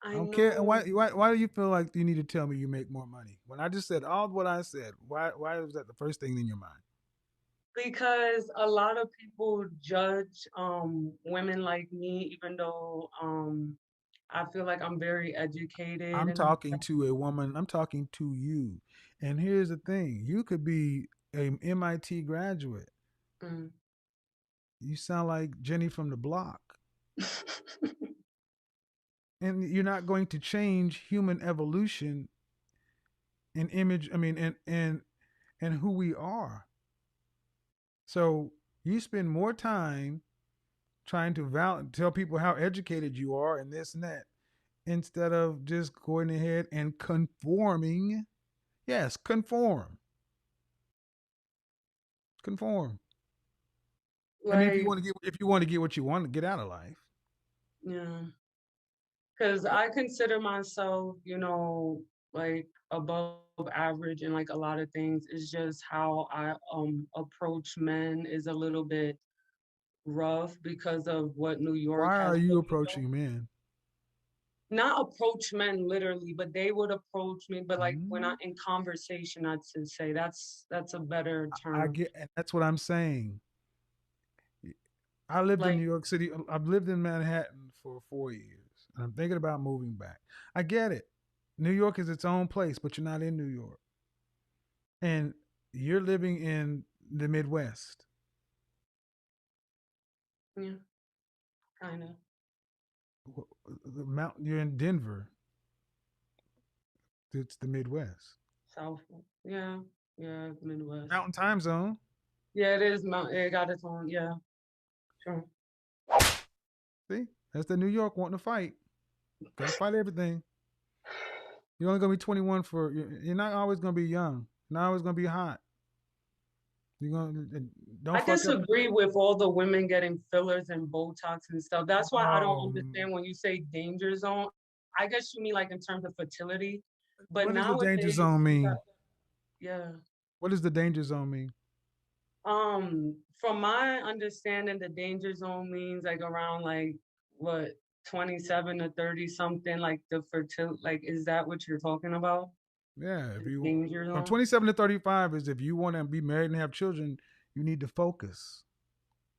I I don't care. And know. why do you feel like you need to tell me you make more money? When I just said all of what I said, why was that the first thing in your mind? Because a lot of people judge women like me, even though I feel like I'm very educated I'm and talking to a woman. I'm talking to you. And here's the thing: you could be a MIT graduate. mm. You sound like Jenny from the block, and you're not going to change human evolution and image. I mean, and who we are. So you spend more time trying to tell people how educated you are and this and that instead of just going ahead and conforming. Yes, conform. I mean, Like, if you want to get what you want to get out of life. yeah. Because I consider myself, like above average in like a lot of things. It's just how I approach men is a little bit rough because of what New York Why has are you put me through. approaching men? Not approach men literally, but they would approach me. But like when I Mm, in conversation, I'd say that's a better I term. get, and that's what I'm saying. I lived in Like, New York City. I've lived in Manhattan for 4 years, and I'm thinking about moving back. I get it. New York is its own place, but you're not in New York, and you're living in the Midwest. yeah, kind of The mountain. You're in Denver. It's the Midwest. South. Yeah, yeah, Midwest. Mountain time zone. Yeah, it is. It got its own. Yeah, sure. See, that's the New York wanting to fight. Gotta fight everything. You're only gonna be 21 for. You're not always gonna be young. Not always gonna be hot. You're gonna I don't fuck up. disagree with all the women getting fillers and Botox and stuff. That's why I don't Um, understand when you say danger zone. I guess you mean like in terms of fertility, but what does the danger nowadays, zone mean? yeah. What does the danger zone mean? From my understanding, the danger zone means like around like what 27 to 30 something, like the fertility. Like, is that what you're talking about? Yeah, if you Danger from zone. 27 to 35 is if you want to be married and have children, you need to focus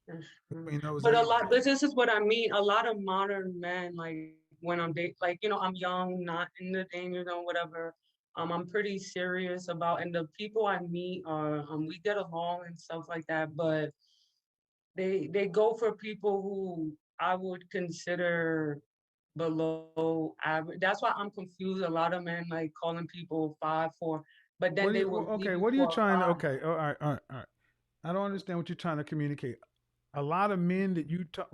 That's true. between those But a ages. lot, but this is what I mean. A lot of modern men, like when I'm like, I'm young, not in the danger zone, whatever. I'm pretty serious about, and the people I meet are, we get along and stuff like that. But they go for people who I would consider below average. That's why I'm confused. A lot of men like calling people 5'4", but then What do they you will leave okay? you What are you for a trying to? 5. Okay, all right, all right, all right. I don't understand what you're trying to communicate. A lot of men that you talk.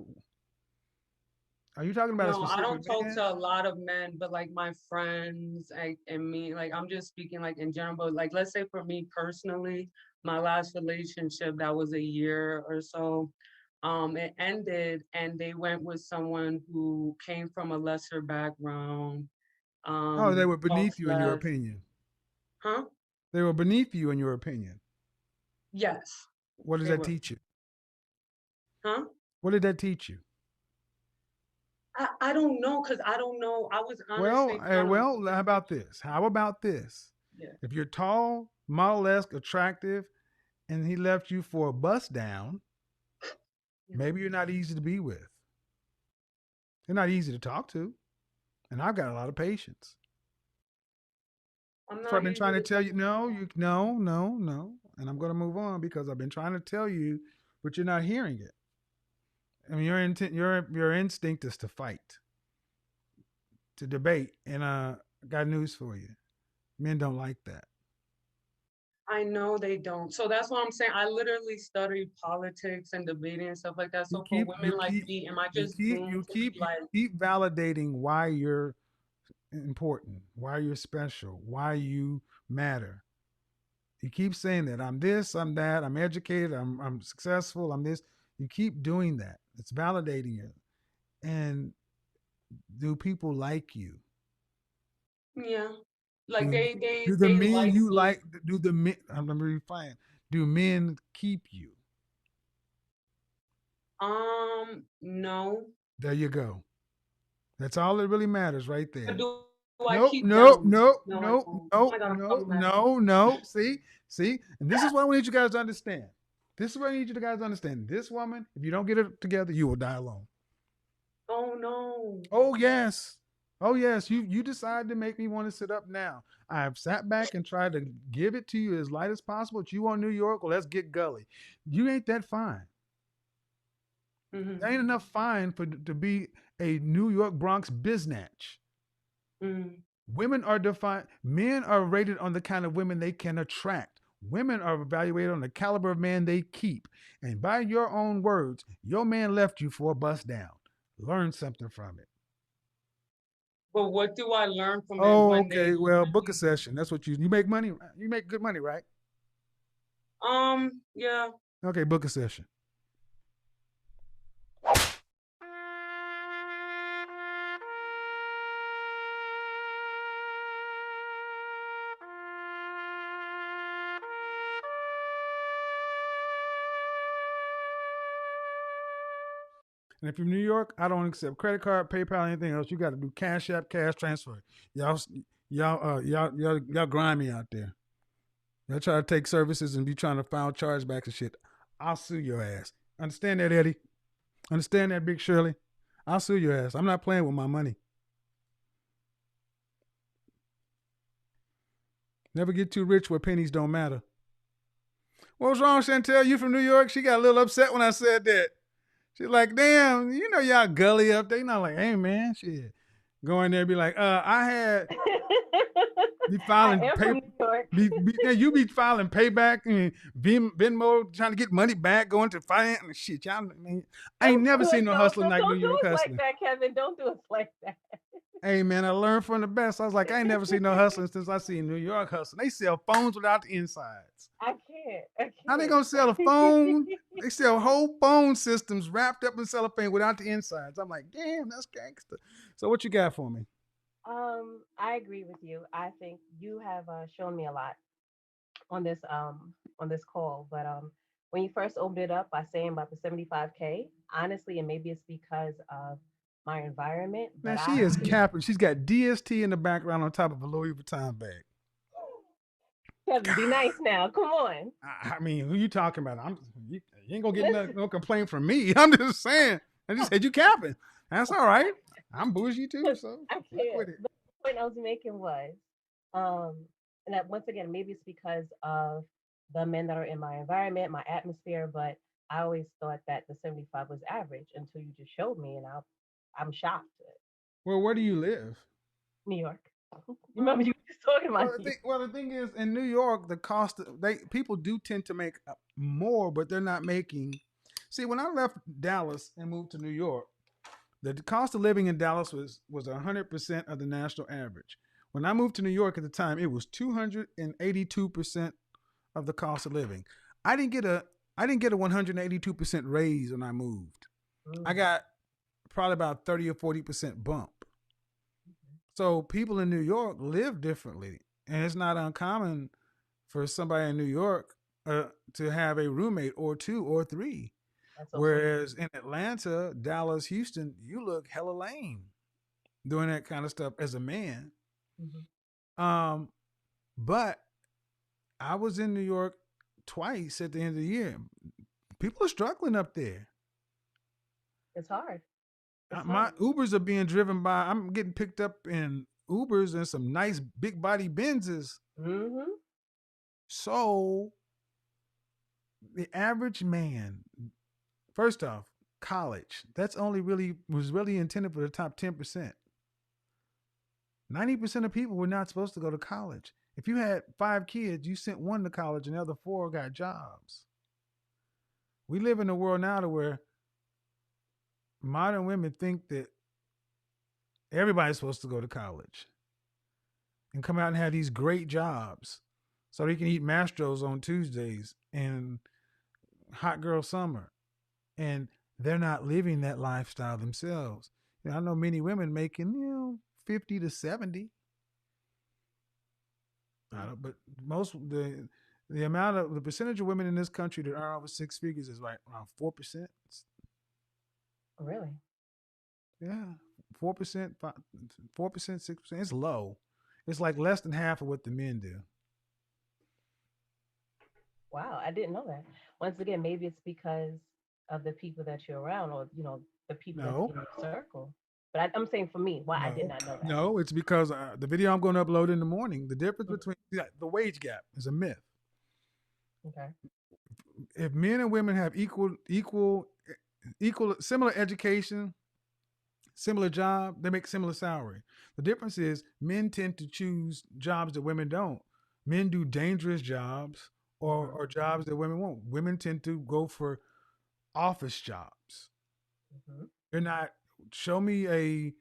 Are you talking about a No, I don't specific talk man? to a lot of men, but like my friends and me, like I'm just speaking like in general. But like, let's say for me personally, my last relationship that was a year or so, it ended, and they went with someone who came from a lesser background, Oh, they were talks beneath you in your less, opinion. huh? They were beneath you in your opinion. Yes, What does they that were, teach you? huh? What did that teach you? I don't know, because I don't know. I was Well, honestly kind of, how about this? How about this? yeah. If you're tall, model-esque, attractive, and he left you for a bust down, Yeah. maybe you're not easy to be with. You're not easy to talk to. And I've got a lot of patience. I'm So I've not been easy trying to to tell talk you, no, no. And I'm going to move on because I've been trying to tell you, but you're not hearing it. I mean, your instinct is to fight, to debate. And I got news for you. Men don't like that. I know they don't. So that's what I'm saying. I literally studied politics and debating and stuff like that. You So for keep, you women like keep, me, am I you just keep, doomed you to keep, be you like, keep validating why you're important, why you're special, why you matter. You keep saying that I'm this, I'm that, I'm educated, I'm successful, I'm this. You keep doing that. It's validating it. And do people like you? yeah, like Do, they they do the they men like you me. like? Do the men? I'm gonna refine. Do men keep you? No. There you go. That's all that really matters, right But there. do I Nope, keep nope, them? nope, No, I nope, don't. Oh nope, my God, I'm no, coming back. no, no. See, and this is what I need you guys to understand. This is what I need you guys to understand. This woman, if you don't get it together, you will die alone. Oh no. Oh yes. Oh yes. You decided to make me want to sit up now. I have sat back and tried to give it to you as light as possible. But you want New York? Well, let's get gully. You ain't that fine. Mm-hmm. There ain't enough fine for to be a New York Bronx biznatch. Mm-hmm. Women are defined. Men are rated on the kind of women they can attract. Women are evaluated on the caliber of man they keep. And by your own words, your man left you for a bust down. Learn something from it. But what do I learn from it Oh, when they okay. Well, book a literally, session. That's what you make money. You make good money, right? yeah. Okay, book a session. And if you're in New York, I don't accept credit card, PayPal, anything else. You got to do Cash App, cash transfer. Y'all, y'all grimy out there. Y'all try to take services and be trying to file chargebacks and shit. I'll sue your ass. Understand that, Eddie? Understand that, Big Shirley? I'll sue your ass. I'm not playing with my money. Never get too rich where pennies don't matter. What was wrong, Chantel? You from New York? She got a little upset when I said that. She's like, damn, you know y'all gully up there. You know, like, hey man, shit. Go in there and be like, I had be I filing am pay from New York. you be filing payback and Venmo trying to get money back, going to finance and shit. Y'all, I mean, I ain't Don't never do seen it. no Don't hustling like New don't do York us like hustling. that, Kevin. Don't do us like that. Hey man, I learned from the best. I was like, I ain't never seen no hustling since I seen New York hustling. They sell phones without the insides. I can't. I How they can't. gonna sell a phone? They sell whole phone systems wrapped up in cellophane without the insides. I'm like, damn, that's gangster. So what you got for me? I agree with you. I think you have shown me a lot on this call. But when you first opened it up by saying about the 75K, honestly, and maybe it's because of my environment, but Man, she I is see capping. She's got DST in the background on top of a Louis Vuitton bag. Kevin, be nice now. Come on. I mean, who you talking about? You ain't gonna get Listen, no complaint from me. I'm just saying. I just said you capping. That's all right. I'm bougie too, so I fuck can't. with it. The point I was making was, um, and that once again, maybe it's because of the men that are in my environment, my atmosphere, but I always thought that the 75 was average until you just showed me, and I'm shocked. Well, where do you live? New York. You Well, remember you was talking about well, the thing is, in New York, the cost people do tend to make more, but they're not making. See, when I left Dallas and moved to New York, the cost of living in Dallas was 100% of the national average. When I moved to New York at the time, it was 282% of the cost of living. I didn't get a 182% raise when I moved. I got probably about 30 or 40% bump. So people in New York live differently, and it's not uncommon for somebody in New York to have a roommate or two or three. Whereas in Atlanta, Dallas, Houston, you look hella lame doing that kind of stuff as a man. But I was in New York twice at the end of the year. People are struggling up there. It's hard. My Ubers are being driven by. I'm getting picked up in Ubers and some nice big body Benzes. So the average man, first off, college. That's only was really intended for the top 10%. 90% of people were not supposed to go to college. If you had 5 kids, you sent one to college and the other 4 got jobs. We live in a world now to where modern women think that everybody's supposed to go to college and come out and have these great jobs so they can eat Mastros on Tuesdays and hot girl summer. And they're not living that lifestyle themselves. I know many women making, 50 to 70. But the percentage of women in this country that earn over 6 figures is like around 4%. Really? Yeah, 4%, 4%, 6%. It's low. It's like less than half of what the men do. Wow, I didn't know that. Once again, maybe it's because of the people that you're around, or the people that's in your circle. But I'm saying for me, why I did not know that. No, it's because the video I'm going to upload in the morning. The difference between the wage gap is a myth. Okay. If men and women have similar education, similar job, they make similar salary. The difference is men tend to choose jobs that women don't. Men do dangerous jobs or jobs that women won't. Women tend to go for office jobs. They're not. Show me a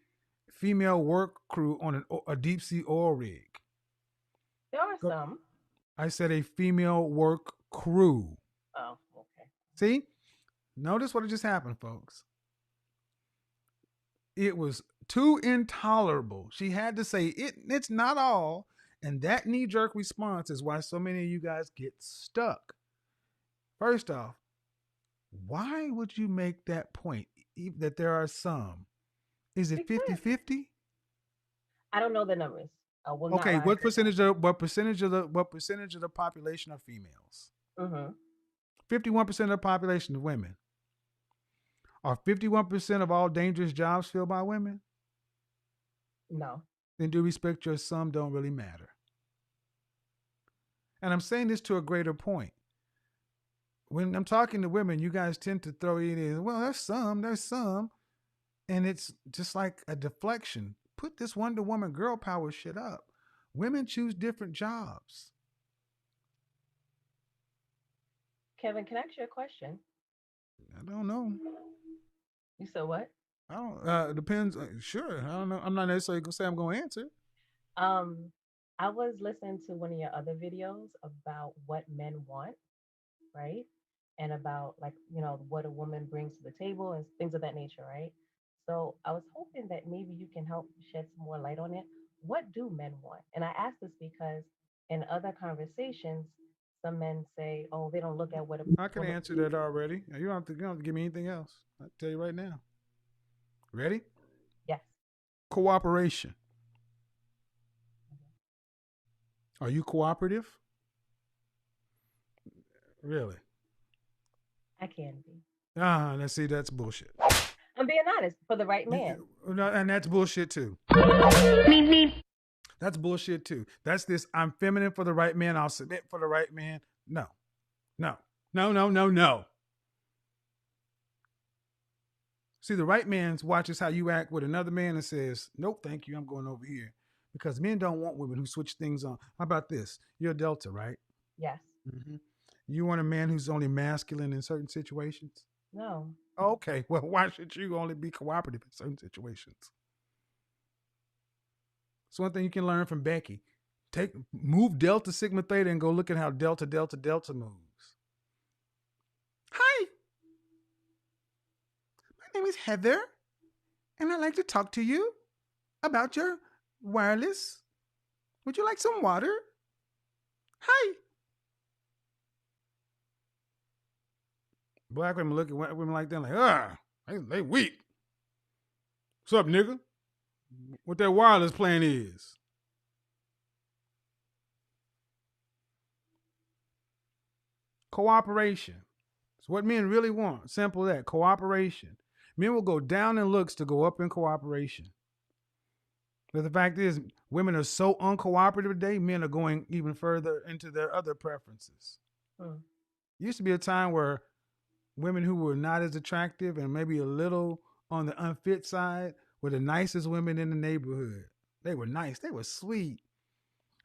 female work crew on a deep sea oil rig. There are some. I said a female work crew. Oh, okay. See? Notice what just happened, folks. It was too intolerable. She had to say it's not all. And that knee-jerk response is why so many of you guys get stuck. First off, why would you make that point that there are some? Is it 50-50? I don't know the numbers. Okay, what percentage of the population are females? 51% of the population of women. Are 51% of all dangerous jobs filled by women? No. Then due respect, your some don't really matter. And I'm saying this to a greater point. When I'm talking to women, you guys tend to throw it in, well, there's some. And it's just like a deflection. Put this Wonder Woman girl power shit up. Women choose different jobs. Kevin, can I ask you a question? I don't know. You said what? I don't. Depends. Sure. I don't know. I'm not necessarily gonna say I'm gonna answer. Um, I was listening to one of your other videos about what men want, right? And about like, what a woman brings to the table and things of that nature, right? So I was hoping that maybe you can help shed some more light on it. What do men want? And I ask this because in other conversations, some men say, "Oh, they don't look at what a I can woman." answer that already. You don't have to give me anything else. I'll tell you right now. Ready? Yes, Cooperation. Are you cooperative? Really? I can be. Let's see, that's bullshit. I'm being honest for the right man. No, and that's bullshit too. That's bullshit too. That's this. I'm feminine for the right man. I'll submit for the right man. No, no, no, no, no, no. See, the right man watches how you act with another man and says, "Nope, thank you. I'm going over here." Because men don't want women who switch things on. How about this? You're a Delta, right? Yes. Mm-hmm. You want a man who's only masculine in certain situations? No. Okay, well, why should you only be cooperative in certain situations? It's one thing you can learn from Becky. Move Delta Sigma Theta and go look at how Delta Delta Delta moves. Hi, my name is Heather, and I'd like to talk to you about your wireless. Would you like some water? Hi. Black women look at women like that, like, they weak. What's up, nigga? What that wireless plan is? Cooperation. It's what men really want. Simple as that. Cooperation. Men will go down in looks to go up in cooperation. But the fact is, women are so uncooperative today, men are going even further into their other preferences. Used to be a time where women who were not as attractive and maybe a little on the unfit side were the nicest women in the neighborhood. They were nice. They were sweet.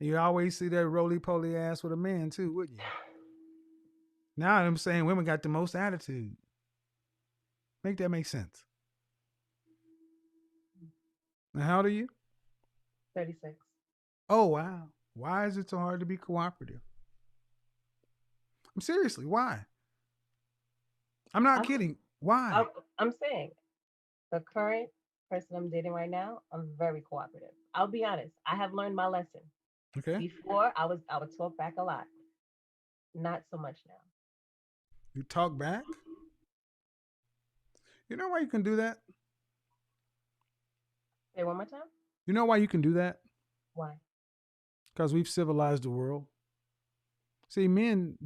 You always see that roly-poly ass with a man too, wouldn't you? Now I'm saying women got the most attitude. Make that make sense. Now, how old are you? 36. Oh, wow. Why is it so hard to be cooperative? Seriously, why? I'm not kidding. Why? I'm saying the current person I'm dating right now, I'm very cooperative. I'll be honest. I have learned my lesson. Okay. Before I would talk back a lot. Not so much now. You talk back? You know why you can do that? Say one more time. You know why you can do that? Why? Because we've civilized the world. See, men,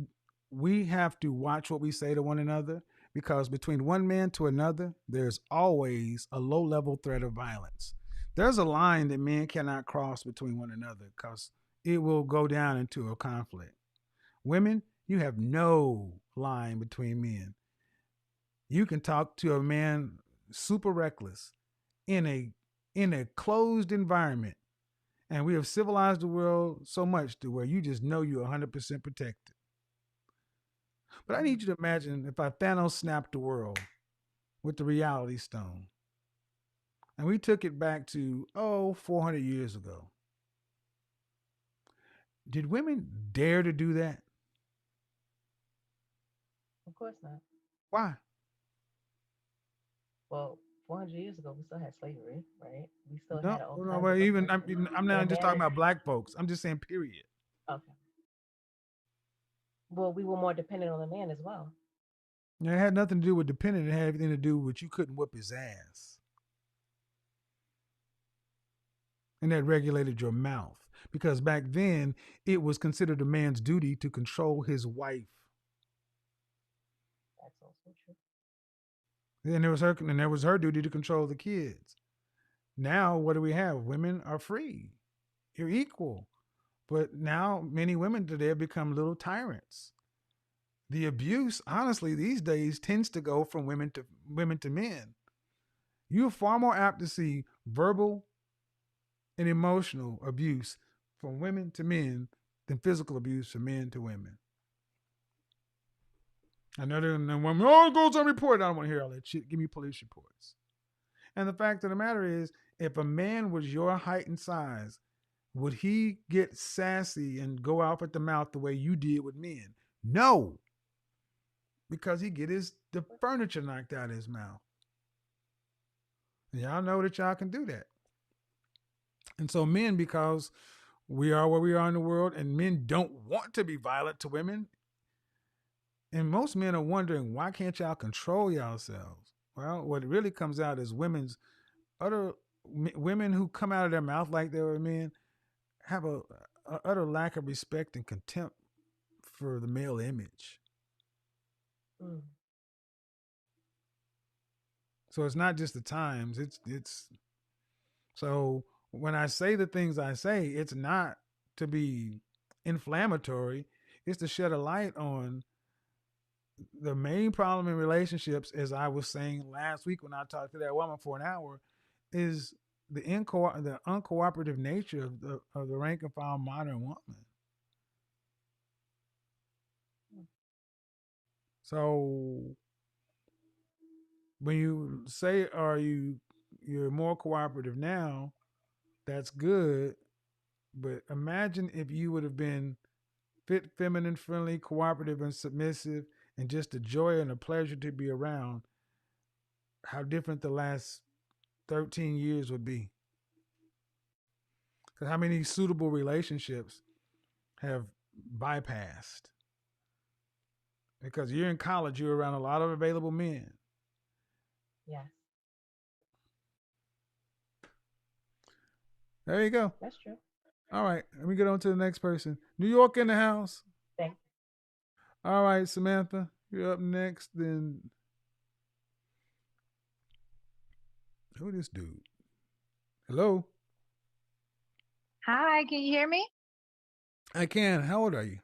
we have to watch what we say to one another because between one man to another, there's always a low-level threat of violence. There's a line that men cannot cross between one another because it will go down into a conflict. Women, you have no line between men. You can talk to a man super reckless in a closed environment. And we have civilized the world so much to where you just know you're 100% protected. But I need you to imagine if I Thanos snapped the world with the reality stone and we took it back to, 400 years ago. Did women dare to do that? Of course not. Why? Well, 400 years ago, we still had slavery, right? We still No, had all no, kinds well, of even oppression. I'm not just talking about black folks. I'm just saying, period. Okay. Well, we were more dependent on the man as well. It had nothing to do with dependent. It had everything to do with you couldn't whip his ass. And that regulated your mouth. Because back then, it was considered a man's duty to control his wife. That's also true. And there was her duty to control the kids. Now, what do we have? Women are free. You're equal. But now, many women today have become little tyrants. The abuse, honestly, these days tends to go from women to men. You're far more apt to see verbal and emotional abuse from women to men than physical abuse from men to women. I know they're women, it goes on report. I don't want to hear all that shit. Give me police reports. And the fact of the matter is, if a man was your height and size, would he get sassy and go off at the mouth the way you did with men? No, because he get the furniture knocked out of his mouth. And y'all know that y'all can do that. And so men, because we are where we are in the world, and men don't want to be violent to women, and most men are wondering, why can't y'all control yourselves? Well, what it really comes out is women who come out of their mouth like they were men have a utter lack of respect and contempt for the male image. Mm. So it's not just the times. It's so when I say the things I say, it's not to be inflammatory. It's to shed a light on the main problem in relationships, as I was saying last week when I talked to that woman for an hour, is the uncooperative nature of the rank and file modern woman. So when you say you're more cooperative now, that's good. But imagine if you would have been fit, feminine, friendly, cooperative, and submissive, and just a joy and a pleasure to be around, how different the last 13 years would be. Because how many suitable relationships have bypassed? Because you're in college, you're around a lot of available men. Yes. There you go. That's true. All right, let me get on to the next person. New York in the house. Thanks. All right, Samantha, you're up next. Then who this dude? Hello. Hi, can you hear me? I can. How old are you?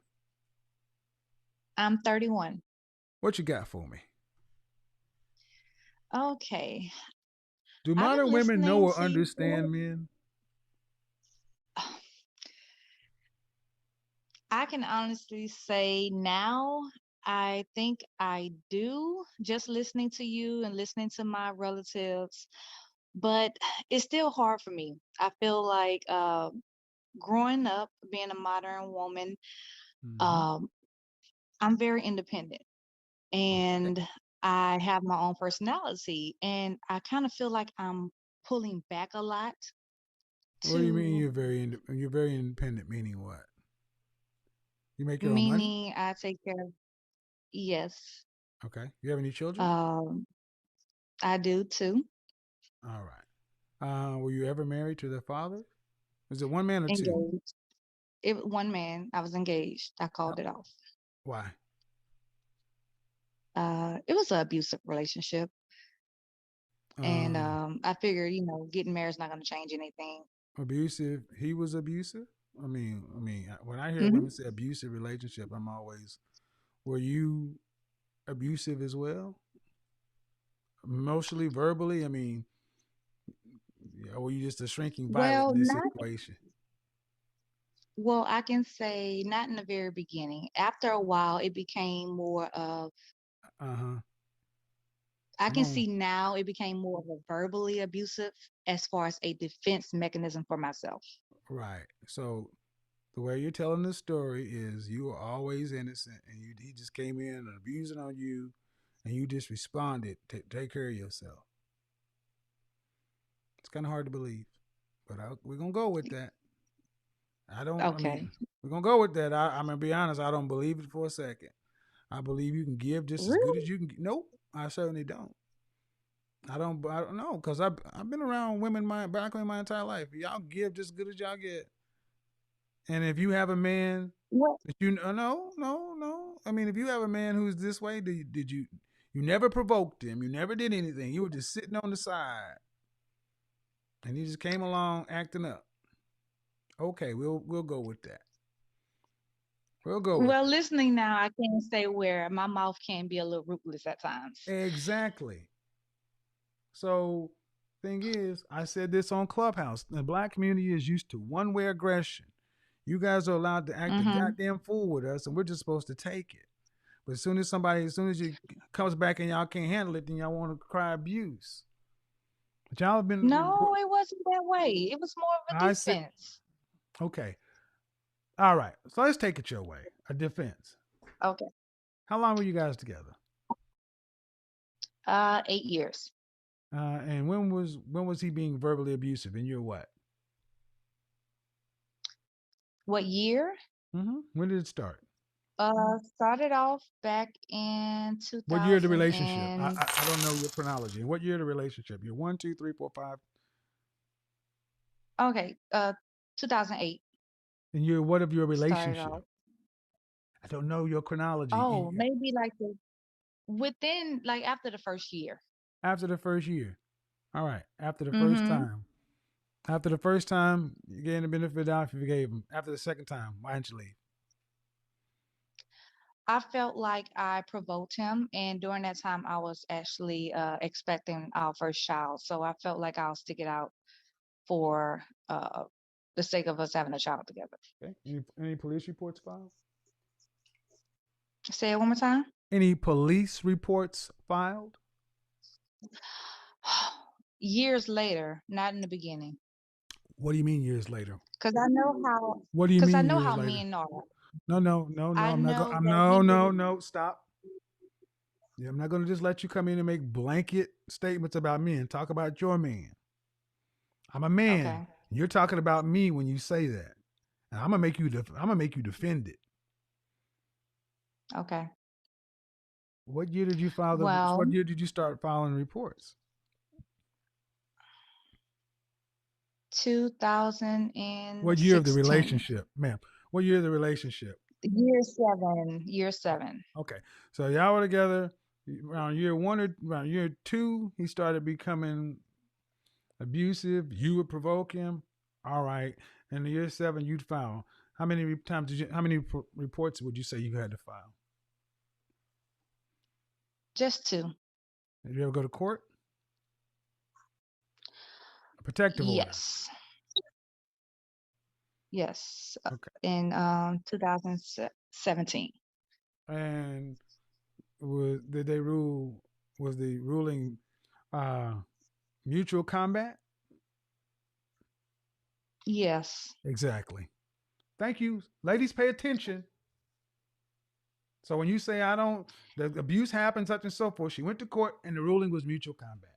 I'm 31. What you got for me? Okay. Do I've been modern women know listening or to you. understand men? I can honestly say now, I think I do, just listening to you and listening to my relatives, but it's still hard for me. I feel like growing up, being a modern woman, um, I'm very independent and I have my own personality, and I kind of feel like I'm pulling back a lot What do you mean to you're very independent? Meaning what? You make your own money? meaning I take care of, yes. Okay. You have any children? Um, I do too. All right. Were you ever married to their father? Is it one man or two? Engaged. One man, I was engaged. I Oh, called it off. why? It was an abusive relationship. And I figured, getting married is not going to change anything. Abusive. He was abusive. I mean, when I hear Hmm. women say abusive relationship, I'm always, were you abusive as well? Emotionally, verbally? I mean, or were you just a shrinking violet Well, in this not situation? well, I can say not in the very beginning. After a while, it became more of, Uh-huh. I Come can on. see now it became more of a verbally abusive as far as a defense mechanism for myself. Right. So the way you're telling the story is you were always innocent, and he just came in and abusing on you, and you just responded to take care of yourself. It's kind of hard to believe, but we're gonna go with that. I mean, Okay. we're gonna go with that. I'm gonna be honest. I don't believe it for a second. I believe you can give just as good Really? as you can. Nope, I certainly don't. I don't know, because I've been around women back in my entire life. Y'all give just as good as y'all get. And if you have a man What? that no. I mean, if you have a man who's this way, did you never provoked him? You never did anything. You were just sitting on the side, and he just came along acting up. Okay, we'll go with that. We'll go with Well, listening now, I can say where my mouth can be a little ruthless at times. that. Exactly. So, thing is, I said this on Clubhouse. The black community is used to one-way aggression. You guys are allowed to act a Mm-hmm. goddamn fool with us, and we're just supposed to take it. But as soon as you comes back and y'all can't handle it, then y'all want to cry abuse. But y'all have been. No, it wasn't that way. It was more of a I said, defense. okay. All right. So let's take it your way. A defense. Okay. How long were you guys together? 8 years. And when was he being verbally abusive? And you're what? What year? When did it start? Started off back in What year of the 2000 relationship? and I don't know your chronology. What year of the relationship? You're 1, 2, 3, 4, 5. okay, 2008 And you're what of your started relationship? off. I don't know your chronology. Oh, maybe like within like after the first year. After the first year. All right. After the first Mm-hmm. time. After the first time, you gave him the benefit of the doubt if you forgave him. After the second time, why didn't you leave? I felt like I provoked him, and during that time, I was actually expecting our first child. So I felt like I'll stick it out for the sake of us having a child together. Okay. Any police reports filed? Say it one more time. Any police reports filed? Years later, not in the beginning, What do you mean years later? because I know how. What do you Because I mean know years how later? men are. No. I I'm not going. know I'm that he was. no. Stop. Yeah, I'm not going to just let you come in and make blanket statements about men. Talk about your man. I'm a man. Okay. You're talking about me when you say that, and I'm gonna make you. I'm gonna make you defend it. Okay. What year did you file the? Well, What year did you start filing reports? 2016. What year of the relationship, ma'am? What year of the relationship? Year 7. Year 7. Okay, so y'all were together around year 1 or around year 2. He started becoming abusive. You would provoke him. All right, and in year 7, you'd file. How many times did you? How many reports would you say you had to file? Just 2. Did you ever go to court? A protective order. Yes. Yes. Okay. In 2017. And did they rule? Was the ruling mutual combat? Yes. Exactly. Thank you. Ladies, pay attention. So when you say the abuse happened, such and so forth, she went to court and the ruling was mutual combat.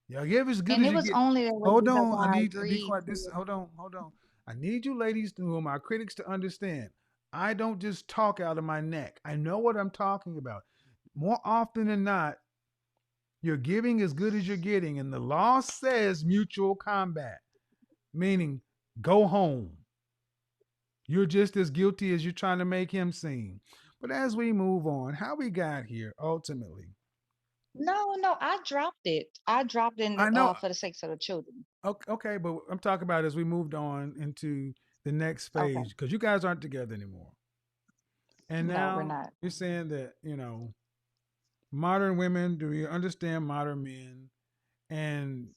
Yeah, give as good And as it you was get. only that way Hold because on. I I need to be agreed quiet. to. Hold on. I need you ladies to whom are critics to understand. I don't just talk out of my neck. I know what I'm talking about. More often than not, you're giving as good as you're getting. And the law says mutual combat, meaning go home. You're just as guilty as you're trying to make him seem. But as we move on, how we got here ultimately. No, I dropped it. I dropped it I know. for the sake of the children. Okay, but I'm talking about as we moved on into the next Okay. phase, because you guys aren't together anymore. And No, we're now not. you're saying that, modern women, do you understand modern men? And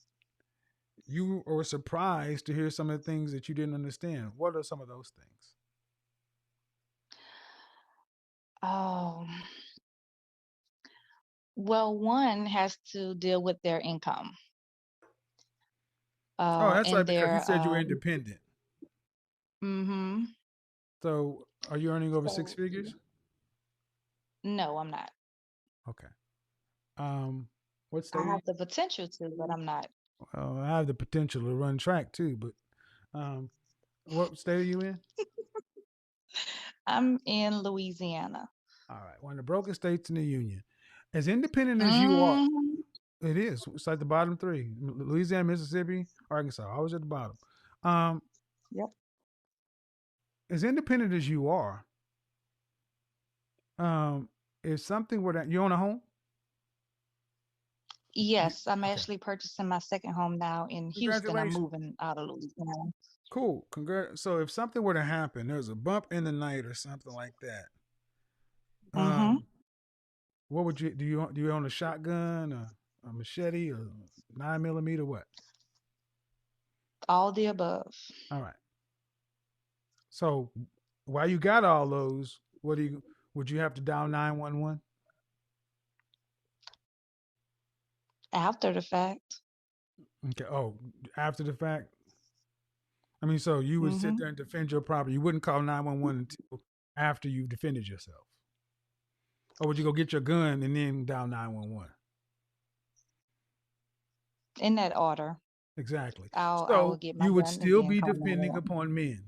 you were surprised to hear some of the things that you didn't understand. What are some of those things? Oh, well, one has to deal with their income. Oh, that's right, And because you their said you were independent. mm-hmm. So are you earning over 6 So figures? no, I'm not. Okay. What state I are you? have the potential to, but I'm not. Well, I have the potential to run track too, but what state are you in? I'm in Louisiana. All right, one of the broken states in the union. As independent as you are, Hmm. it is. It's like the bottom 3: Louisiana, Mississippi, Arkansas. Always at the bottom. Um, Yep. as independent as you are, if something were that you own a home. Yes, I'm Okay. actually purchasing my second home now in Houston. I'm Congratulations. moving out of Louisiana. Cool. Congrats. So if something were to happen, there's a bump in the night or something like that. Mm-hmm. What would you do? You own a shotgun, a machete, or 9mm? What? All the above. All right. So while you got all those, would you have to dial 911? After the fact. Okay. Oh, after the fact. I mean, so you would sit Mm-hmm. there and defend your property. You wouldn't call 911 until after you've defended yourself, or would you go get your gun and then dial 911? In that order. Exactly. I will So get my you would gun and still then be call depending 911. upon men.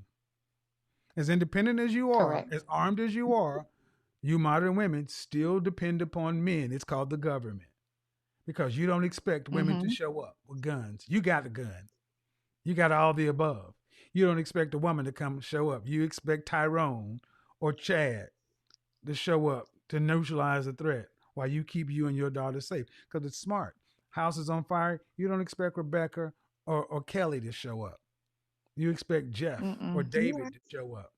As independent as you are, Correct. as armed as you are, you modern women still depend upon men. It's called the government because you don't expect women to Mm-hmm. show up with guns. You got a gun. You got all the above. You don't expect a woman to come show up. You expect Tyrone or Chad to show up to neutralize the threat while you keep you and your daughter safe because it's smart. House is on fire. You don't expect Rebecca or Kelly to show up. You expect Jeff or Mm-mm. You're David right. to show up.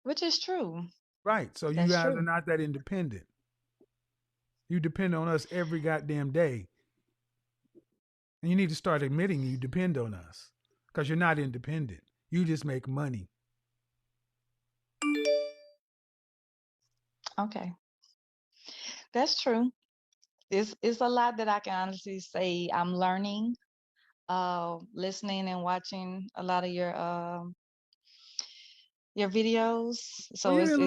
Which is true. Right. So you That's guys are true. not that independent. You depend on us every goddamn day. And you need to start admitting you depend on us because you're not independent. You just make money. Okay. That's true. It's a lot that I can honestly say I'm learning, listening and watching a lot of your videos. Well, So you're in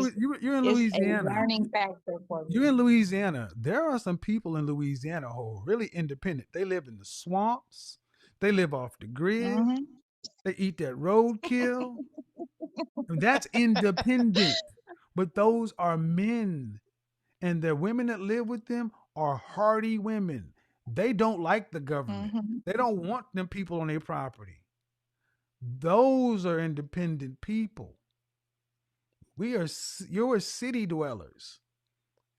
it's a Louisiana. learning factor for You're me. in Louisiana. There are some people in Louisiana who are really independent. They live in the swamps. They live off the grid. Mm-hmm. They eat that roadkill. And that's independent. But those are men. And the women that live with them are hardy women. They don't like the government. Mm-hmm. They don't want them people on their property. Those are independent people. You're city dwellers.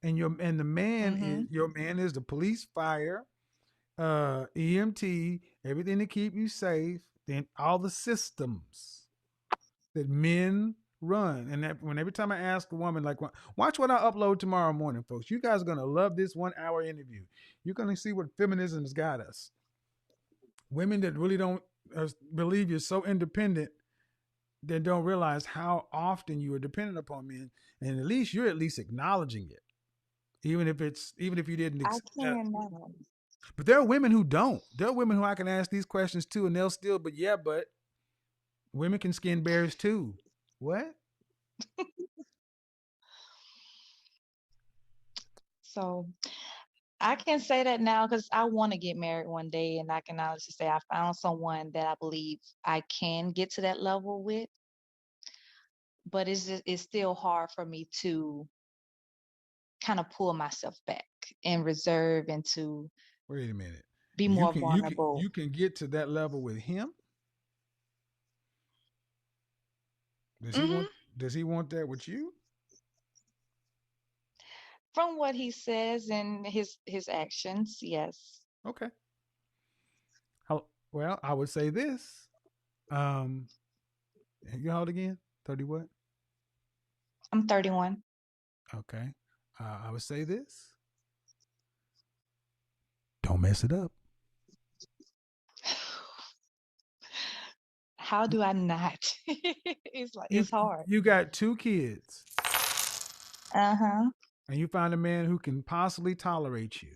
And the man is Mm-hmm. your man is the police, fire, EMT, everything to keep you safe, then all the systems that men run. And that when every time I ask a woman, like, watch what I upload tomorrow morning, folks. You guys are gonna love this 1 hour interview. You're gonna see what feminism has got us. Women that really don't believe you're so independent, they don't realize how often you are dependent upon men, and at least you're at least acknowledging it, even if you didn't. I can now. But there are women who don't. There are women who I can ask these questions to, and they'll still. But women can skin bears too. What? So I can say that now because I want to get married one day, and I can honestly say I found someone that I believe I can get to that level with. But it's still hard for me to kind of pull myself back and reserve and to Wait a minute. be You more can you can vulnerable. you can get to that level with him. Does he Hmm. want? Does he want that with you? From what he says and his actions, yes. Okay. Well, I would say this. Um, you how old again? 30 what? I'm 31. Okay. I would say this. Don't mess it up. How do I not? It's like You it's hard. you got 2 kids, Uh-huh. and you find a man who can possibly tolerate you.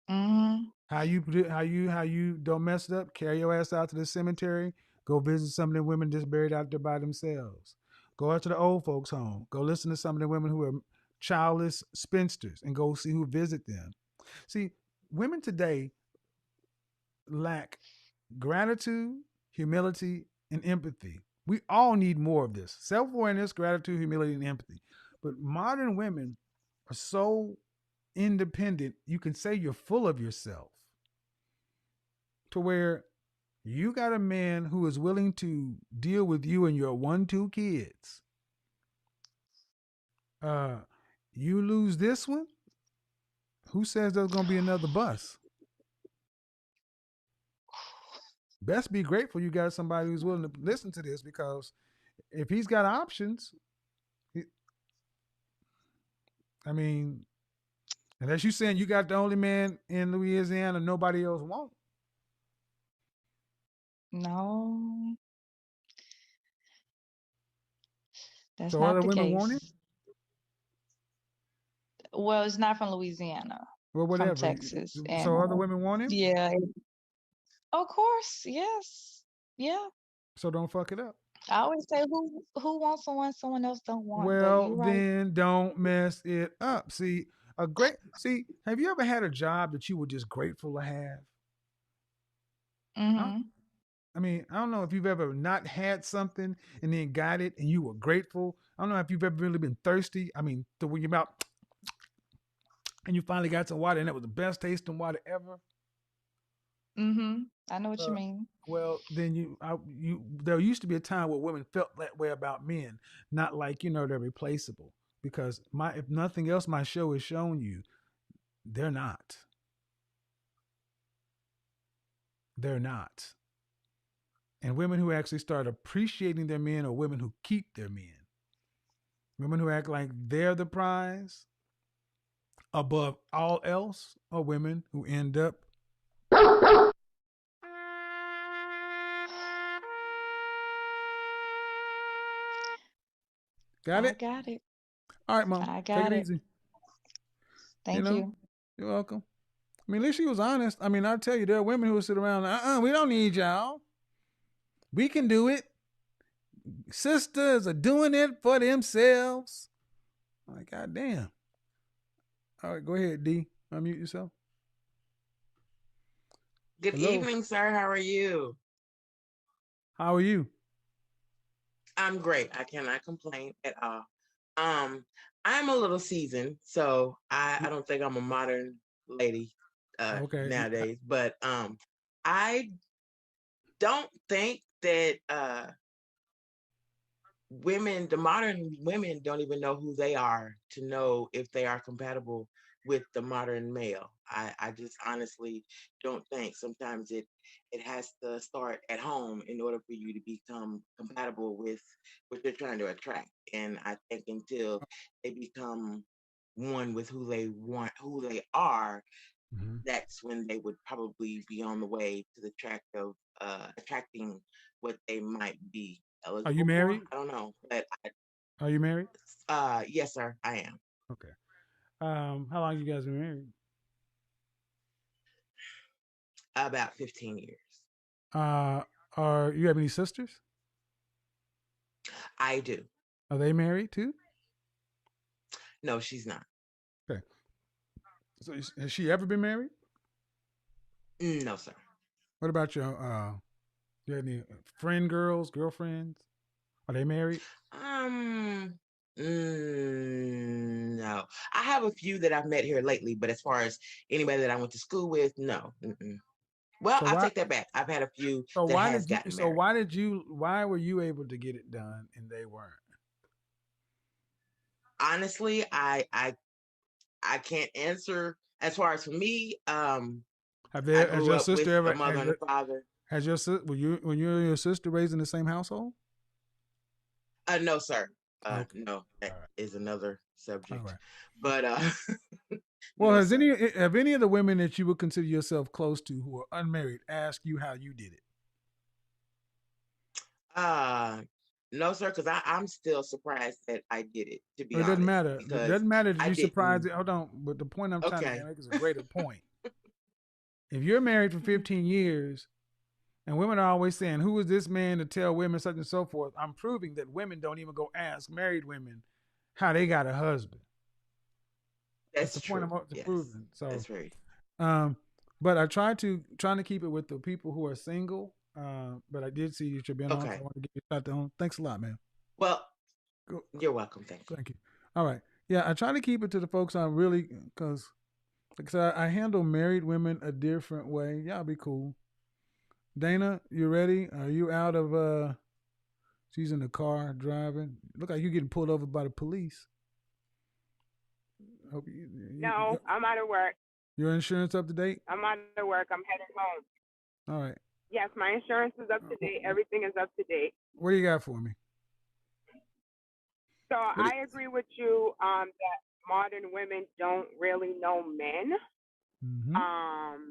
Hmm. How you don't mess it up? Carry your ass out to the cemetery. Go visit some of the women just buried out there by themselves. Go out to the old folks' home. Go listen to some of the women who are childless spinsters and go see who visit them. See, women today lack gratitude, humility, and empathy. We all need more of this self awareness, gratitude, humility, and empathy. But modern women are so independent, you can say you're full of yourself to where you got a man who is willing to deal with you and your 1, 2 kids. Uh, you lose this one. Who says there's gonna be another bus? Best be grateful you got somebody who's willing to listen to this because if he's got options, he, I mean, unless you saying you got the only man in Louisiana, nobody else won't. No, that's So not other the women want him. case. Well, it's not from Louisiana. Well, from whatever. Texas, and So other women want him. yeah, of course, yes, yeah. So don't fuck it up. I always say who wants someone else don't want, but Well, you're right. then don't mess it up. See, have you ever had a job that you were just grateful to have? I, Mm-hmm. I mean, I don't know if you've ever not had something and then got it and you were grateful. I don't know if you've ever really been thirsty. I mean, to when you're about and you finally got some water and that was the best tasting water ever. Mm-hmm. I know what you Uh, mean. well, then there used to be a time where women felt that way about men, not like they're replaceable. Because if nothing else, my show has shown you they're not. They're not. And women who actually start appreciating their men are women who keep their men. Women who act like they're the prize above all else are women who end up. Got I it? got it. All right, mom. I Take got it it. easy. You Thank know, you. you're welcome. I mean, at least she was honest. I mean, I'll tell you, there are women who will sit around, we don't need y'all. We can do it. Sisters are doing it for themselves. I'm like, God damn. All right, go ahead, D. Unmute yourself. Good Hello. evening, sir. How are you? How are you? I'm great. I cannot complain at all. I'm a little seasoned, so I don't think I'm a modern lady Okay. nowadays, but I don't think that the modern women don't even know who they are to know if they are compatible with the modern male. I just honestly don't think. Sometimes it has to start at home in order for you to become compatible with what you're trying to attract. And I think until they become one with who they want, who they are, Mm-hmm. that's when they would probably be on the way to the track of attracting what they might be Are you eligible for. married? I don't know, but Are you married? yes, sir, I am. Okay. How long you guys been married? About 15 years. Uh, are you have any sisters? I do. Are they married too? No, she's not. Okay. So has she ever been married? No, sir. What about you have any friend girls, girlfriends? Are they married? Um, no. I have a few that I've met here lately, but as far as anybody that I went to school with, no. Mm-mm. Well, So I'll why take that back. I've had a few so that why has did you gotten so married. why were you able to get it done and they weren't? Honestly, I can't answer. As far as for me, I Has grew your up with sister a ever mother and a father. has your were you and your sister raised in the same household? No, sir. Okay. No, that All right. is another All subject. right. But Well, no, sir. have any of the women that you would consider yourself close to who are unmarried asked you how you did it? Uh, no, sir, because I'm still surprised that I did it, to be It doesn't honest, matter. It because doesn't matter if I you surprised didn't. it. Hold on. But the point I'm trying to Okay. make is a greater point. If you're married for 15 years and women are always saying, who is this man to tell women such and so forth? I'm proving that women don't even go ask married women how they got a husband. That's That's the point true. I'm up to Yes, proving. So, that's very true. um, but I trying to keep it with the people who are single. But I did see that you've been on, so I Okay. want to give you a shout out. Thanks a lot, man. Well, Go, you're welcome. Thank you. thank you. All right. Yeah, I try to keep it to the folks I'm really because like I said, I handle married women a different way. Y'all be cool. Dana, you ready? Are you out of she's in the car driving. Look like you getting pulled over by the police. Hope No, I'm out of work. your insurance up to date? I'm out of work. I'm heading home. All right. Yes, my insurance is up to date. Everything is up to date. What do you got for me? So I agree with you that modern women don't really know men. Mm-hmm.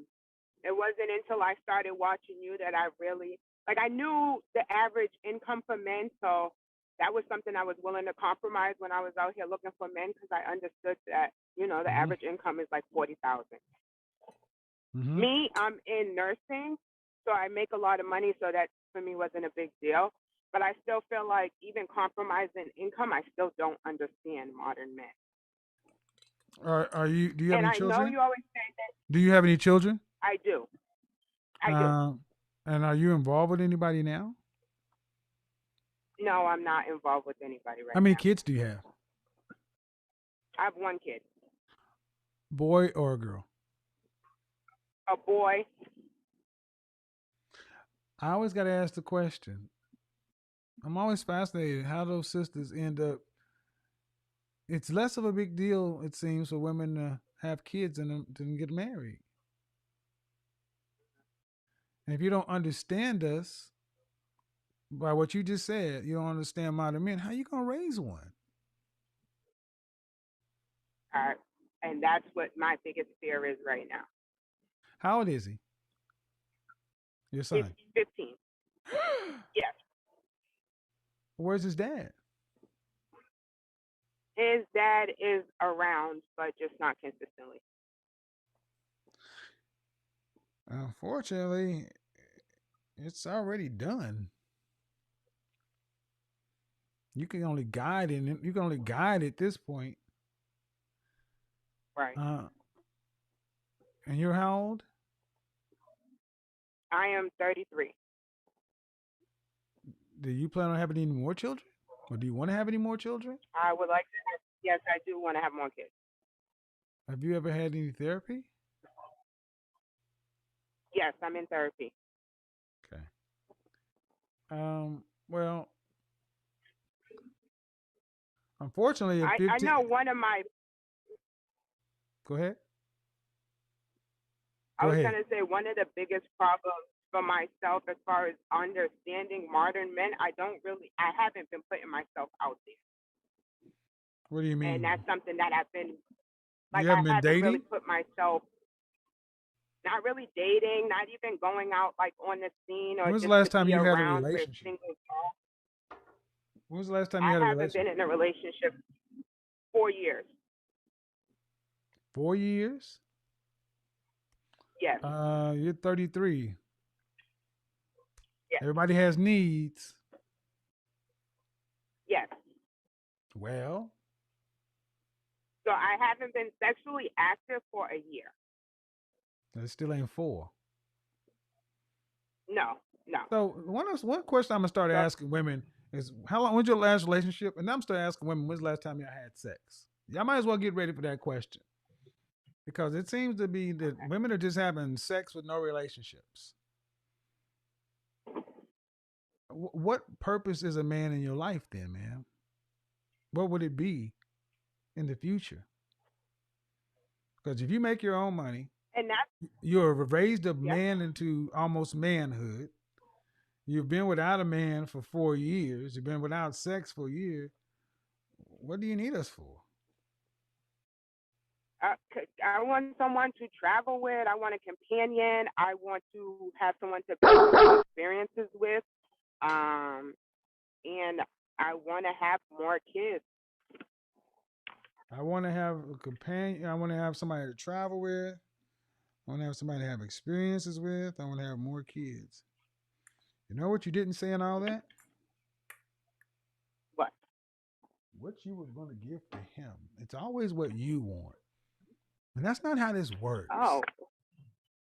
It wasn't until I started watching you that I really I knew the average income for men. So that was something I was willing to compromise when I was out here looking for men because I understood that, the Mm-hmm. average income is like 40,000. Mm-hmm. Me, I'm in nursing, so I make a lot of money, so that for me wasn't a big deal. But I still feel like even compromising income, I still don't understand modern men. Are you? Do you have And any I know children? you always say that Do you have any children? I do. I do. And are you involved with anybody now? No, I'm not involved with anybody How right many now. kids do you have? I have one kid, Boy or a girl? a boy. I always got to ask the question. I'm always fascinated how those sisters end up. It's less of a big deal, it seems, for women to have kids and get married. And if you don't understand us by what you just said, you don't understand modern men, how you going to raise one? And that's what my biggest fear is right now. How old is he? Your son? He's 15. Yes. Where's his dad? His dad is around, but just not consistently. Unfortunately, it's already done. You can only guide it. You can only guide at this point. Right. And you're how old? I am 33. Do you plan on having any more children? Or do you want to have any more children? I would like to have, yes, I do want to have more kids. Have you ever had any therapy? Yes, I'm in therapy. Okay. Well, unfortunately, I know one of my. Go ahead. I was going to say one of the biggest problems for myself as far as understanding modern men, I haven't been putting myself out there. What do you mean? And that's something that I've been, you haven't been dating? really put myself, not really dating, not even going out like on the scene or When's just the last to time be you had a around with relationship? single. When was the last time you had a I haven't relationship? been in a relationship 4 years. 4 years? Yes. You're 33. Yes. Everybody has needs. Yes. Well. So I haven't been sexually active for a year. That still ain't 4. No. So one question I'm gonna start asking women is, how long? When's your last relationship? And I'm start asking women, when's the last time y'all had sex? Y'all might as well get ready for that question, because it seems to be that women are just having sex with no relationships. What purpose is a man in your life then, man? What would it be in the future? Because if you make your own money, and you're raised a man into almost manhood. You've been without a man for 4 years. You've been without sex for a year. What do you need us for? I want someone to travel with. I want a companion. I want to have someone to build experiences with. And I want to have more kids. I want to have a companion. I want to have somebody to travel with. I want to have somebody to have experiences with. I want to have more kids. You know what you didn't say in all that? What? What you were going to give to him. It's always what you want. And that's not how this works. Oh.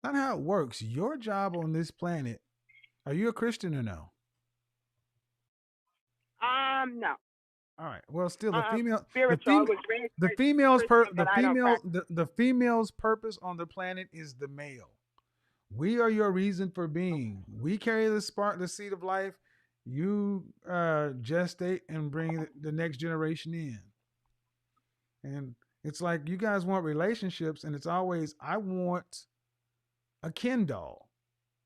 Not how it works. Your job on this planet, are you a Christian or no? No. All right. Well, still the female's purpose on the planet is the male. We are your reason for being. We carry the seed of life. You gestate and bring the next generation in. And it's like you guys want relationships, and it's always, I want a Ken doll.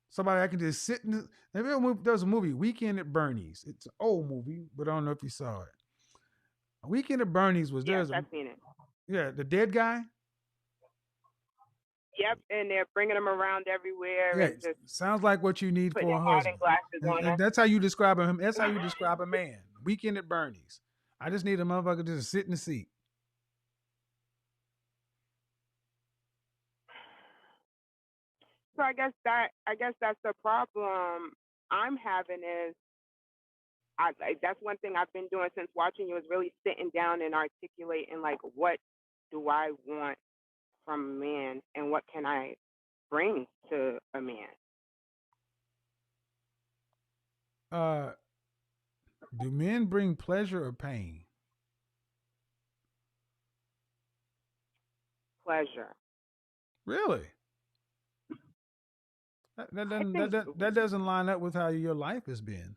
Somebody I can just sit in. There's a movie, Weekend at Bernie's. It's an old movie, but I don't know if you saw it. Weekend at Bernie's was I've seen it. Yeah, the dead guy. Yep, and they're bringing them around everywhere. Yeah, and just sounds like what you need for a husband. glasses on And that's how you describe him. That's how you describe a man. Weekend at Bernie's. I just need a motherfucker to just sit in the seat. So I guess that's the problem I'm having is that's one thing I've been doing since watching you is really sitting down and articulating like what do I want from a man and what can I bring to a man. Do men bring pleasure or pain? Pleasure. Really? That doesn't line up with how your life has been.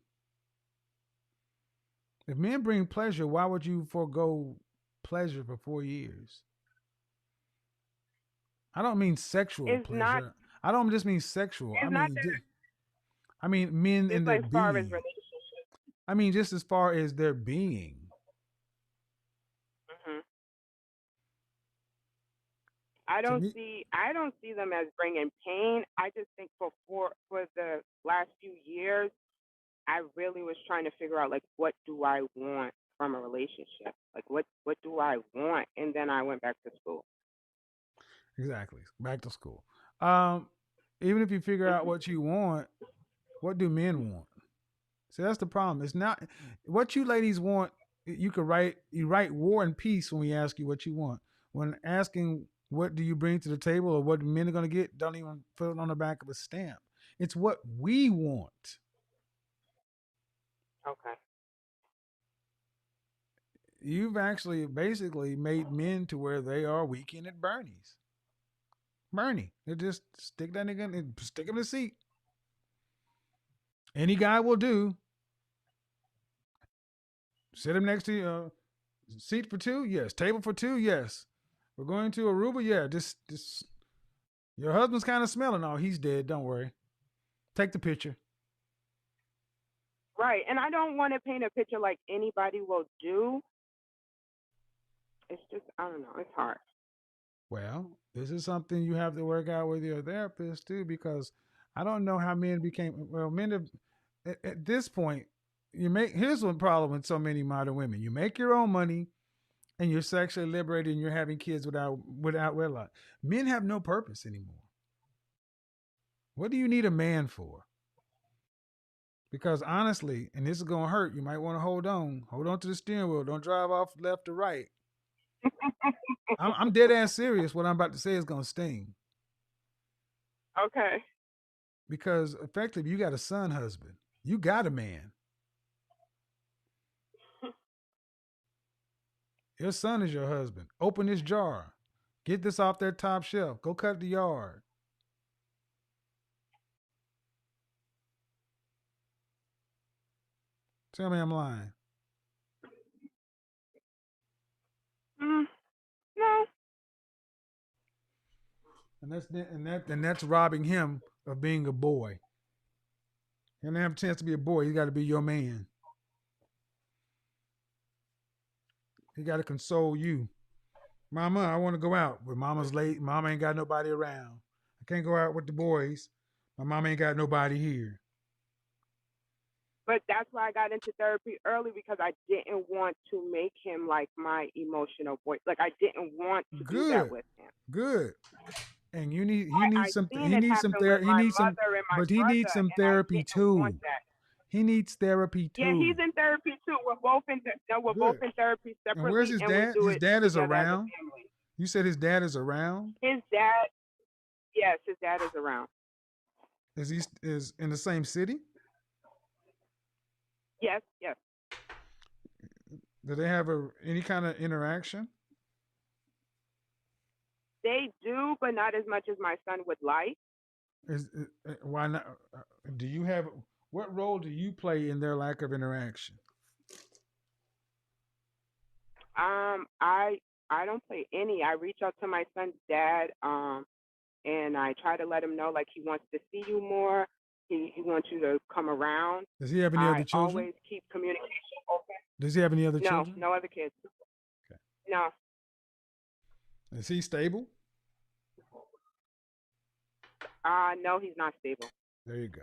If men bring pleasure, why would you forego pleasure for 4 years? I don't mean sexual It's pleasure. not. I don't just mean sexual. It's not that. I mean men in It's their like far as being. relationships. I mean just as far as their being. Mm-hmm. I don't see them as bringing pain. I just think for the last few years, I really was trying to figure out like what do I want from a relationship? Like what do I want? And then I went back to school. Exactly. Back to school. Even if you figure out what you want, what do men want? See, that's the problem. It's not what you ladies want. You write War and Peace when we ask you what you want. When asking what do you bring to the table or what men are going to get, don't even put it on the back of a stamp. It's what we want. Okay. You've actually basically made men to where they are weekend at Bernie's. Bernie, they just stick that nigga and stick him in the seat. Any guy will do. Sit him next to you. Seat for two? Yes. Table for two? Yes. We're going to Aruba? Yeah. Just your husband's kind of smelling. Oh, he's dead. Don't worry. Take the picture. Right. And I don't want to paint a picture like anybody will do. It's just, I don't know. It's hard. Well, this is something you have to work out with your therapist too, because I don't know how men became, men have, at this point, here's one problem with so many modern women. You make your own money and you're sexually liberated and you're having kids without wedlock. Men have no purpose anymore. What do you need a man for? Because honestly, and this is going to hurt, you might want to hold on to the steering wheel. Don't drive off left or right. I'm dead ass serious. What I'm about to say is going to sting. Okay. Because effectively, you got a son husband. You got a man. Your son is your husband. Open this jar. Get this off that top shelf. Go cut the yard. Tell me I'm lying. No. And that's robbing him of being a boy. He doesn't have a chance to be a boy. He got to be your man. He got to console you. Mama, I want to go out, but mama's late. Mama ain't got nobody around. I can't go out with the boys. My mama ain't got nobody here. But that's why I got into therapy early, because I didn't want to make him like my emotional boy. Like I didn't want to do that with him. Good. And he needs some therapy. But he needs some therapy too. He needs therapy too. Yeah, he's in therapy too. We're both in therapy separately. And where's his dad? His dad is around. You said his dad is around? His dad, yes, his dad is around. Is he in the same city? Yes. Do they have any kind of interaction? They do, but not as much as my son would like. Why not? What role do you play in their lack of interaction? I don't play any. I reach out to my son's dad, and I try to let him know like he wants to see you more. He wants you to come around. Does he have any other children? I always keep communication open. Does he have any other children? No other kids. Okay. No. Is he stable? No, he's not stable. There you go.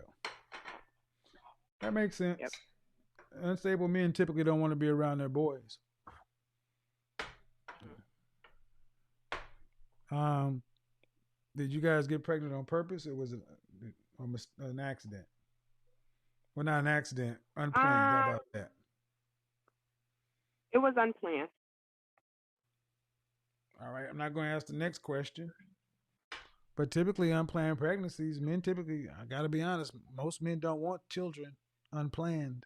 That makes sense. Yep. unstable men typically don't want to be around their boys. Did you guys get pregnant on purpose, or was it an accident? Well, not an accident, unplanned. How about that? It was unplanned. All right, I'm not going to ask the next question. But typically, unplanned pregnancies, men typically, I got to be honest, most men don't want children unplanned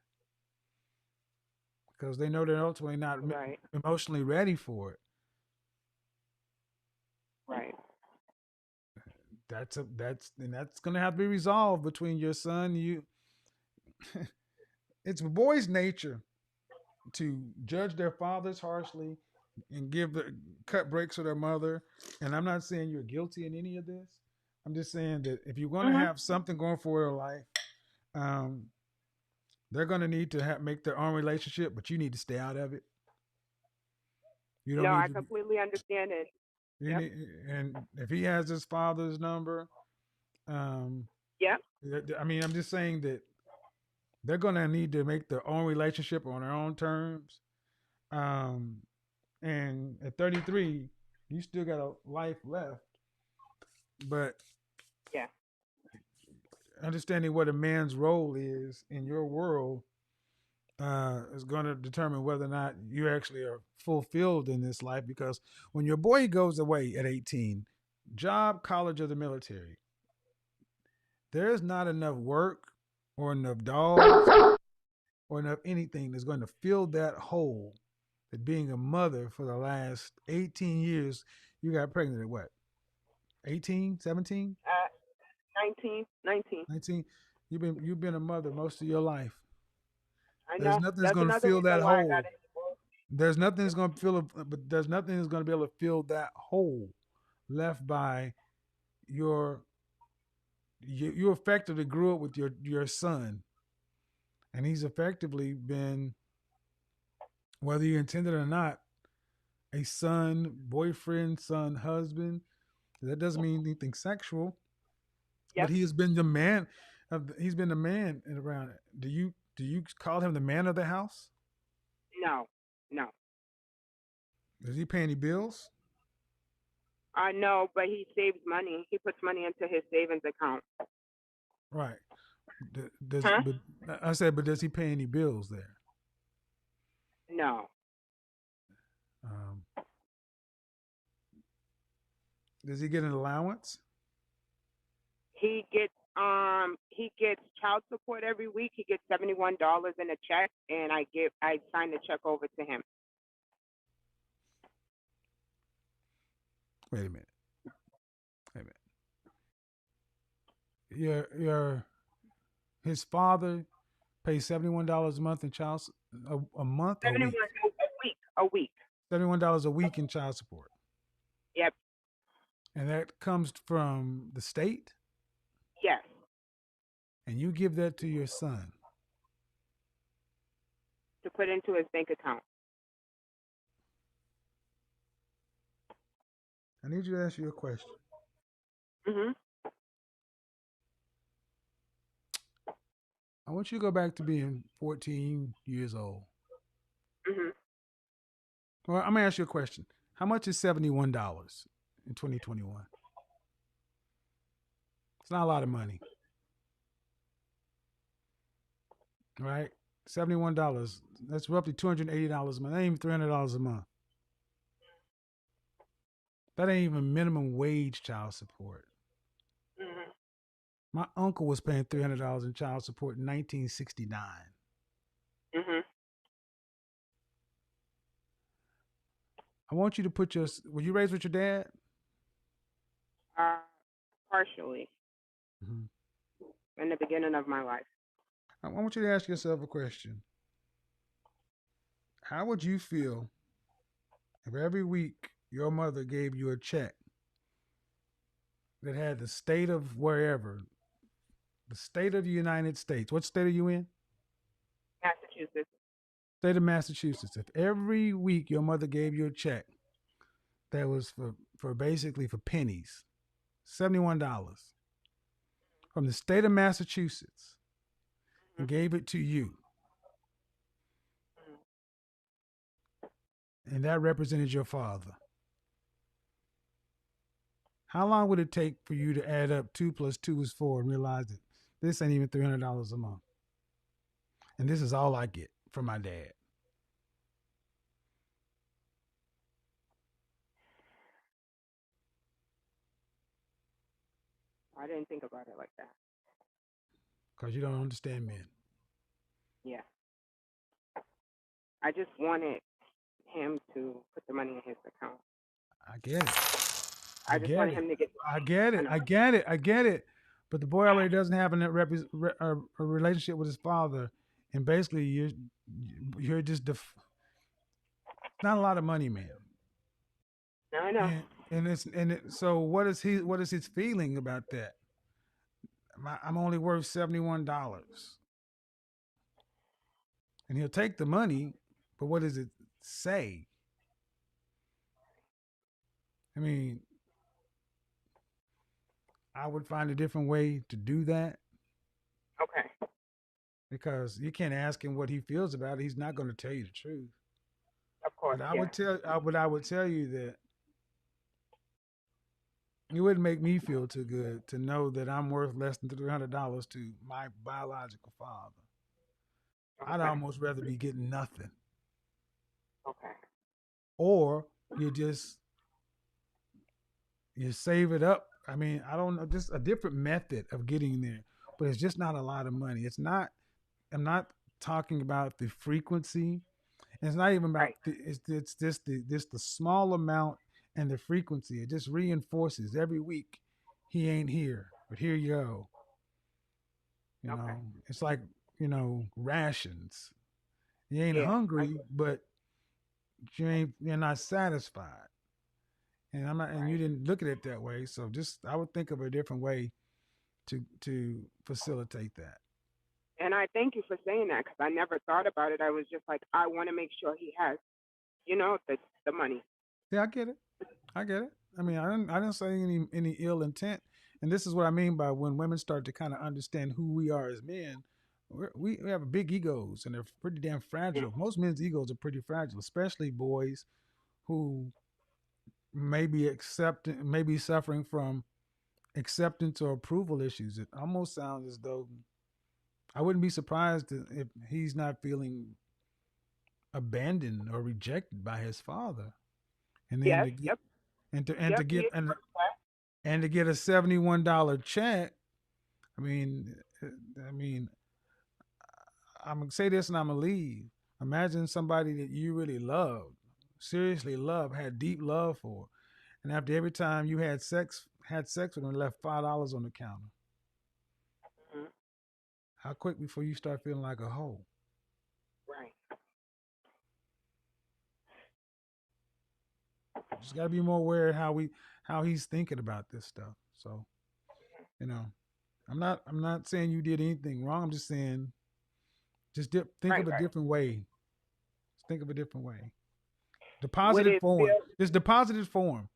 because they know they're ultimately not emotionally ready for it. Right. That's going to have to be resolved between your son, you. It's a boy's nature to judge their fathers harshly and give the cut breaks to their mother. And I'm not saying you're guilty in any of this. I'm just saying that if you're going to have something going for your life, they're going to need to make their own relationship, but you need to stay out of it. You don't. I completely understand it. And if he has his father's number, yeah. I mean, I'm just saying that they're going to need to make their own relationship on their own terms. And at 33, you still got a life left. But yeah, understanding what a man's role is in your world is going to determine whether or not you actually are fulfilled in this life. Because when your boy goes away at 18, job, college, or the military, there's not enough work or enough dogs or enough anything that's going to fill that hole that being a mother for the last 18 years, you got pregnant at what? 18, 17? 19. You've been a mother most of your life. I know. There's nothing that's going to fill that hole. There's nothing that's going to fill but there's nothing that's going to be able to fill that hole left by you effectively grew up with your son. And he's effectively been, whether you intended it or not, a son, boyfriend, son, husband. That doesn't mean anything sexual. Yep. But he has been the man. He's been the man around it. Do you call him the man of the house? No. Does he pay any bills? No, but he saves money. He puts money into his savings account. Right. But I said, but does he pay any bills there? No. Does he get an allowance? He gets child support every week. He gets $71 in a check, and I sign the check over to him. Wait a minute. His father pays $71 a month in child a month or a week. $71 a week in child support. Yep. And that comes from the state? Yes. And you give that to your son? To put into his bank account. I need you to ask you a question. I want you to go back to being 14 years old. Well, I'm going to ask you a question. How much is $71 in 2021? It's not a lot of money. Right? $71. That's roughly $280 a month. That ain't even $300 a month. That ain't even minimum wage child support. My uncle was paying $300 in child support in 1969. I want you to put were you raised with your dad? Partially. In the beginning of my life. I want you to ask yourself a question. How would you feel if every week your mother gave you a check that had the state of wherever, the state of the United States? What state are you in? Massachusetts. State of Massachusetts. If every week your mother gave you a check that was for basically for pennies, $71 from the state of Massachusetts, and gave it to you, and that represented your father, how long would it take for you to add up 2 plus 2 is 4 and realize that this ain't even $300 a month? And this is all I get from my dad. I didn't think about it like that. Because you don't understand men. Yeah. I just wanted him to put the money in his account. I get it. I just wanted him to get. I get it. I get it. But the boy already doesn't have a relationship with his father, and basically you're just not a lot of money, man. I know. So what is his feeling about that? I'm only worth $71, and he'll take the money, but what does it say? I mean, I would find a different way to do that. Okay. Because you can't ask him what he feels about it. He's not going to tell you the truth. Of course. But I would tell you that it wouldn't make me feel too good to know that I'm worth less than $300 to my biological father. Okay. I'd almost rather be getting nothing. Okay. Or you save it up. I mean, I don't know, just a different method of getting there, but it's just not a lot of money. It's not. I'm not talking about the frequency. It's not even about it's just the small amount and the frequency. It just reinforces every week. He ain't here, but here you go. You know, it's like, rations. You ain't hungry, but you're not satisfied. And I'm not, and you didn't look at it that way. So I would think of a different way to facilitate that. And I thank you for saying that, because I never thought about it. I was just like, I want to make sure he has, the money. Yeah, I get it. I mean, I didn't say any ill intent. And this is what I mean by when women start to kind of understand who we are as men. We have big egos, and they're pretty damn fragile. Mm-hmm. Most men's egos are pretty fragile, especially boys who may be suffering from acceptance or approval issues. It almost sounds as though I wouldn't be surprised if he's not feeling abandoned or rejected by his father. And then to get a $71 check. I mean, I'm gonna say this and I'm gonna leave. Imagine somebody that you really loved, seriously loved, had deep love for, and after every time you had sex with them, left $5 on the counter. Mm-hmm. How quick before you start feeling like a hoe? Right. Just gotta be more aware of how he's thinking about this stuff. So, I'm not saying you did anything wrong. I'm just saying, think of a different way. Just think of a different way. Deposited form. Just deposited form.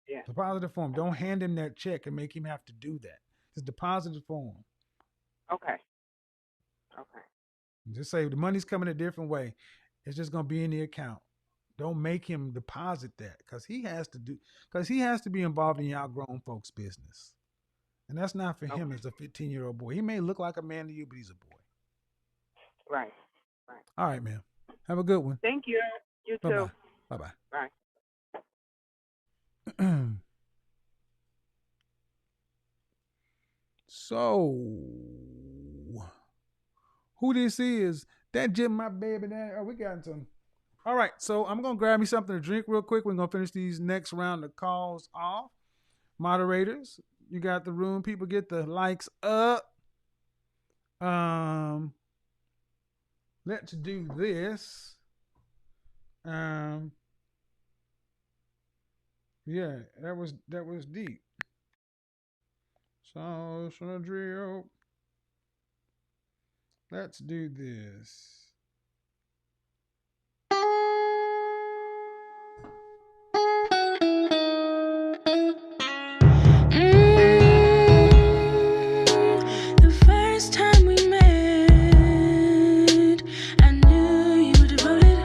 Yeah. Deposited form. Don't hand him that check and make him have to do that. Just deposited form. Okay. Just say the money's coming a different way. It's just gonna be in the account. Don't make him deposit that because he has to be involved in y'all grown folks' business. And that's not for him as a 15-year-old boy. He may look like a man to you, but he's a boy. Right. All right, man. Have a good one. Thank you. You too. Bye-bye. Bye. So, who this is? That Jim, my baby. We got some. All right, so I'm going to grab me something to drink real quick. We're going to finish these next round of calls off. Moderators, you got the room. People get the likes up. Let's do this. Yeah, that was deep. So, drill. Let's do this. The first time we met, I knew you were devoted.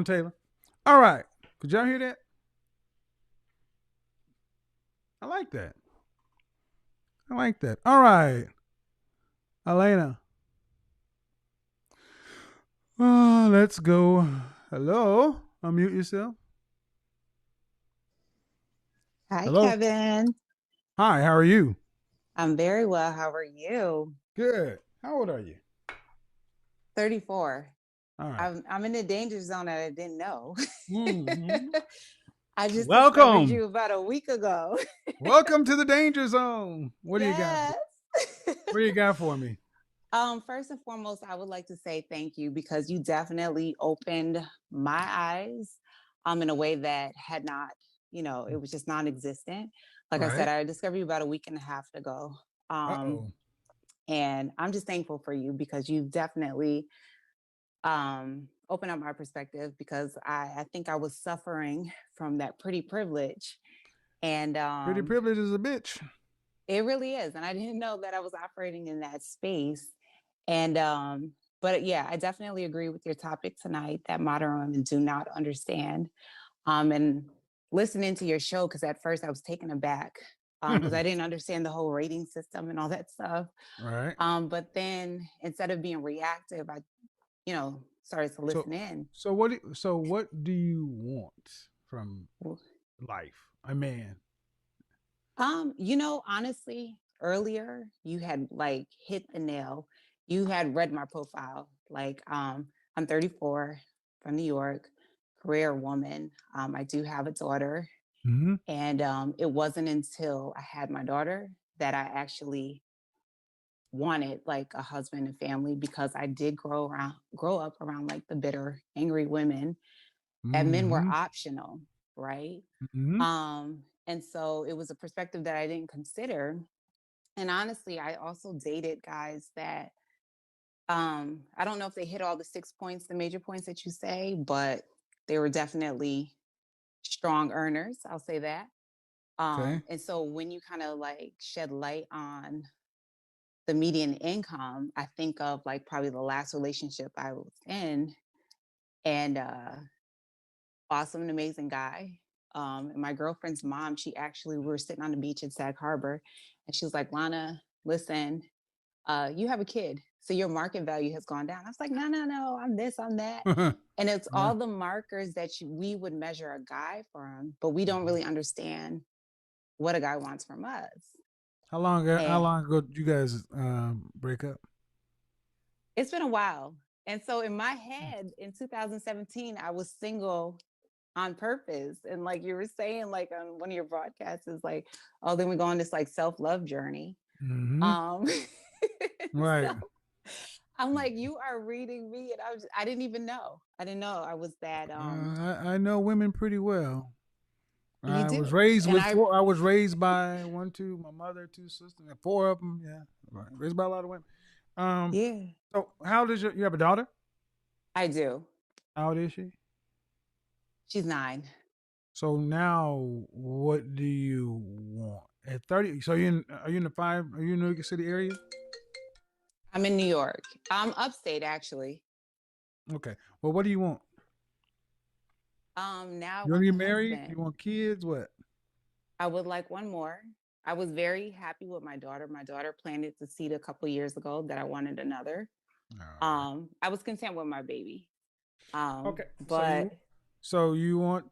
Taylor. All right. Could y'all hear that? I like that. I like that. All right. Elena. Let's go. Hello. Unmute yourself. Hi, Hello. Kevin. Hi, how are you? I'm very well. How are you? Good. How old are you? 34. All right. I'm in the danger zone that I didn't know. Mhm. I just discovered Welcome. you about a week ago. Welcome to the danger zone. What do you got? Yes. What do you got for me? First and foremost, I would like to say thank you because you definitely opened my eyes in a way that had not, it was just non-existent. Like I said, Right. I discovered you about a week and a half ago. Uh-oh. And I'm just thankful for you because you've definitely opened up my perspective because I think I was suffering from that pretty privilege. And Pretty privilege is a bitch. it really is. And I didn't know that I was operating in that space. And but yeah, I definitely agree with your topic tonight that modern women do not understand. And listening to your show, because at first I was taken aback because I didn't understand the whole rating system and all that stuff. Right. But then instead of being reactive, I, started to listen in. So what do you want from life? A man. Honestly, earlier you had like hit the nail. You had read my profile. Like, I'm 34 from New York, career woman. I do have a daughter. Mm-hmm. And it wasn't until I had my daughter that I actually wanted like a husband and family because I did grow up around like the bitter, angry women, and men were Mm-hmm. optional, right? Mm-hmm. And so it was a perspective that I didn't consider. And honestly, I also dated guys that I don't know if they hit all the 6 points, the major points that you say, but they were definitely strong earners. I'll say that. Okay. And so when you kind of like shed light on the median income, I think of like probably the last relationship I was in, and awesome and amazing guy. And my girlfriend's mom, we were sitting on the beach in Sag Harbor, and she was like, Lana, listen, you have a kid, so your market value has gone down. I was like, no, I'm this, I'm that. And it's all the markers that we would measure a guy from, but we don't really understand what a guy wants from us. How long And ago did you guys break up? it's been a while. And so in my head, in 2017, I was single on purpose. And like you were saying, like on one of your broadcasts, is like, oh, then we go on this like self-love journey. Mm-hmm. Right. So I'm like, you are reading me, and I didn't even know. I didn't know I was that. I know women pretty well. You I was do, raised and with four. I was raised by my mother, two sisters, four of them. Yeah, right. Raised by a lot of women. Yeah, So how old is you have a daughter? I do. How old is she? She's 9. So now, what do you want at 30? So are you in the five? Are you in the New York City area? I'm in New York. I'm upstate actually. Okay. Well, what do you want? Now I You want want to the get married? You husband. want kids? What? I would like one more. I was very happy with my daughter. My daughter planted the seed a couple years ago that I wanted another. I was content with my baby. Okay. But So you want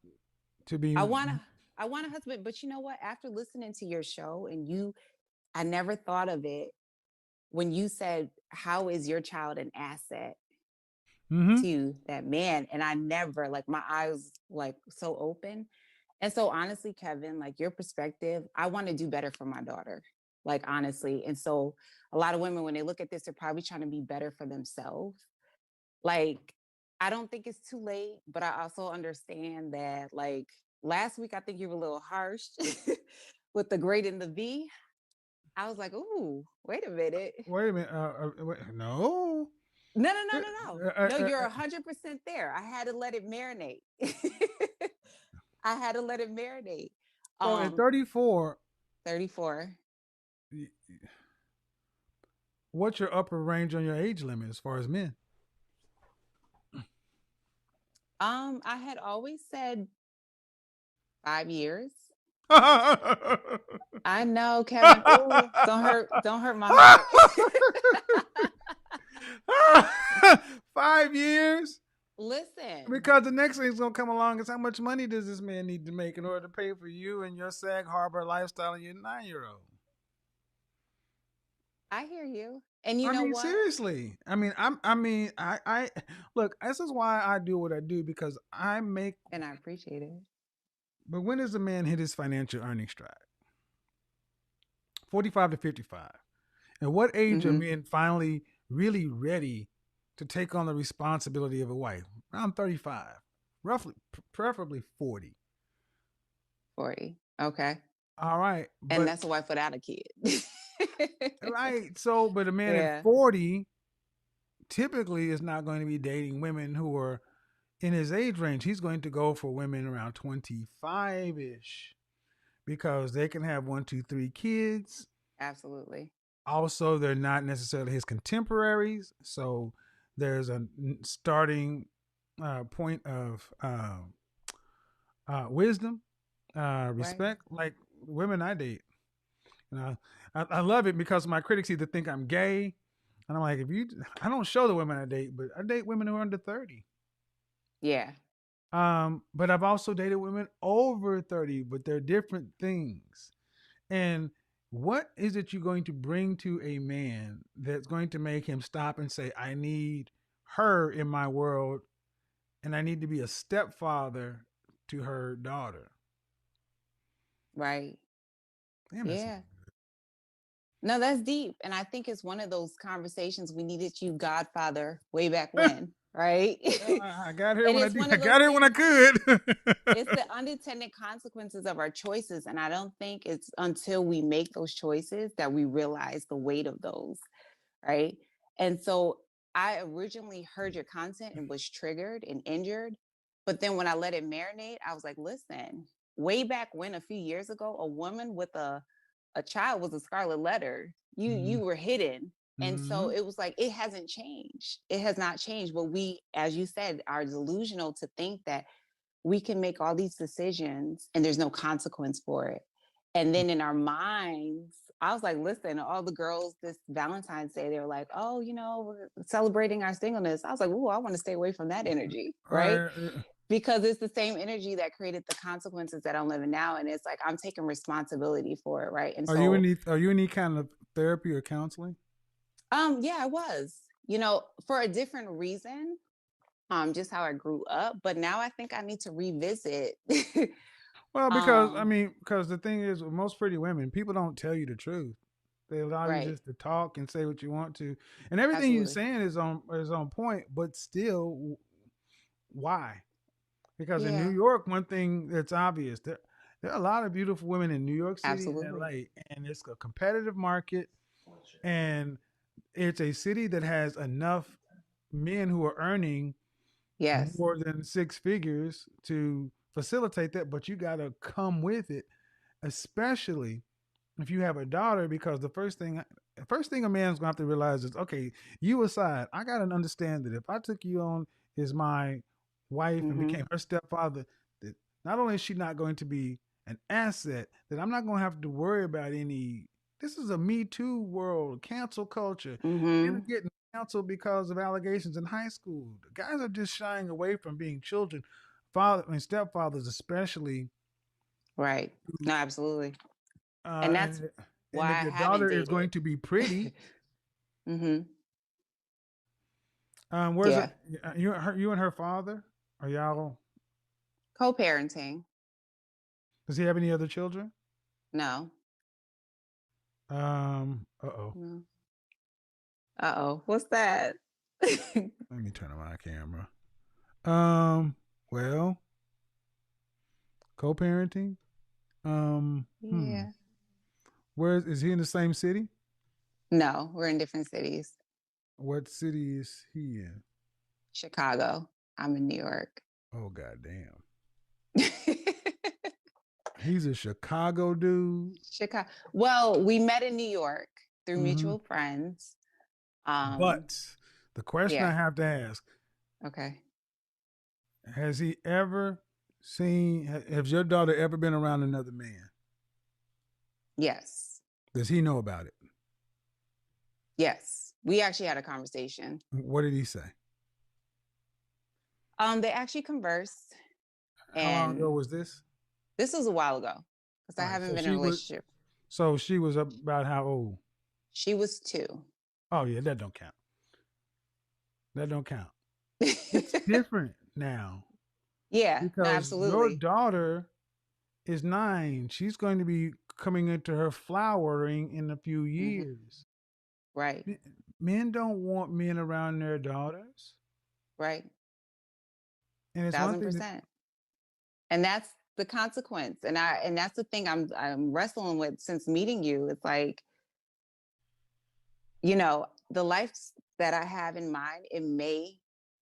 to be? I want a husband. But you know what? After listening to your show and I never thought of it when you said, how is your child an asset Mm-hmm. to that man? And I never, like, my eyes like so open. And so honestly, Kevin, like your perspective, I want to do better for my daughter, like honestly. And so a lot of women, when they look at this, they're probably trying to be better for themselves. Like, I don't think it's too late, but I also understand that like last week, I think you were a little harsh with the great and the V. I was like, ooh, wait a minute. Wait a minute. Wait, no. No, you're 100% there. I had to let it marinate. I had to let it marinate. So at 34, 34. What's your upper range on your age limit as far as men? I had always said 5 years. I know, Kevin. Ooh, don't hurt my heart. 5 years? Listen, Because the next thing's gonna come along is how much money does this man need to make in order to pay for you and your Sag Harbor lifestyle and your 9-year-old? I hear you. And you I know mean, what? seriously. I look. This is why I do what I do because I make. And I appreciate it. But when does a man hit his financial earning stride? 45 to 55. At what age are Mm-hmm. men finally really ready to take on the responsibility of a wife? Around 35, roughly, preferably 40. 40. Okay. All right, And but that's a wife without a kid. right. So, but a man at Yeah. 40 typically is not going to be dating women who are in his age range. He's going to go for women around 25 ish because they can have 1, 2, 3 kids. Absolutely. Also, they're not necessarily his contemporaries. So there's a starting point of wisdom, Right. respect. Like women I date, you know, I love it because my critics either think I'm gay, and I'm like, I don't show the women I date, but I date women who are under 30. Yeah. But I've also dated women over 30, but they're different things. And what is it you're going to bring to a man that's going to make him stop and say, I need her in my world and I need to be a stepfather to her daughter? Right. Damn, that's Yeah. No, that's deep. And I think it's one of those conversations we needed you, Godfather, way back when, right? I got here And when I it's did. one I of those got here when I things, could. it's the unintended consequences of our choices. And I don't think it's until we make those choices that we realize the weight of those, right? And so I originally heard your content and was triggered and injured. But then when I let it marinate, I was like, listen, way back when, a few years ago, a woman with a child was a scarlet letter. You were hidden. And so Mhm. it was like, it hasn't changed. It has not changed. But we, as you said, are delusional to think that we can make all these decisions and there's no consequence for it. And then in our minds, I was like, listen, all the girls this Valentine's Day, they were like, oh, we're celebrating our singleness. I was like, oh, I want to stay away from that energy, right? Because it's the same energy that created the consequences that I'm living now. And it's like, I'm taking responsibility for it, right? And Are you so, any kind of therapy or counseling? yeah, I was, for a different reason, just how I grew up. But now I think I need to revisit. Well, um, because the thing is, with most pretty women, people don't tell you the truth. They allow you right. just to talk and say what you want to, and everything you're Absolutely. saying is on point. But still, why? Because in New Yeah, York, one thing that's obvious there are a lot of beautiful women in New York City and absolutely. LA, and it's a competitive market, and it's a city that has enough men who are earning Yes. more than 6 figures to facilitate that, but you got to come with it, especially if you have a daughter, because the first thing a man's gonna have to realize is, okay, you aside, I gotta understand that if I took you on as my wife and Mm-hmm. became her stepfather, that not only is she not going to be an asset, that I'm not gonna have to worry about any. This is a Me Too world, cancel culture. Men Mm-hmm. are getting canceled because of allegations in high school. The guys are just shying away from being children, father and stepfathers, especially. Right. No, absolutely. Uh, And that's and and why if I your haven't daughter is dated. going to be pretty, Mm-hmm. where's it? Yeah. You and her father? Are y'all? Co-parenting. Does he have any other children? No. Uh oh. No. Uh-oh. What's that? Let me turn on my camera. Well, co-parenting. Um. Hmm. Yeah. Where is he in the same city? No, we're in different cities. What city is he in? Chicago. I'm in New York. Oh goddamn. He's a Chicago dude. Chicago. Well, we met in New York through Hmm. mutual friends. Um, But the question I yeah. have to ask: Okay. Has he ever seen? Has your daughter ever been around another man? Yes. Does he know about it? Yes. We actually had a conversation. What did he say? They actually conversed, How long ago and was this? this was a while ago because All I right. haven't So been in a she was. relationship. So she was about how old? She was 2. Oh yeah, that don't count. That don't count. It's different now Yeah, no, because your absolutely. daughter is 9. She's going to be coming into her flowering in a few Hmm. years. Right, Men don't want men around their daughters, right. and it's one Thousand thing that. percent. And that's the consequence. And that's the thing I'm wrestling with since meeting you. It's like, the life that I have in mind, it may,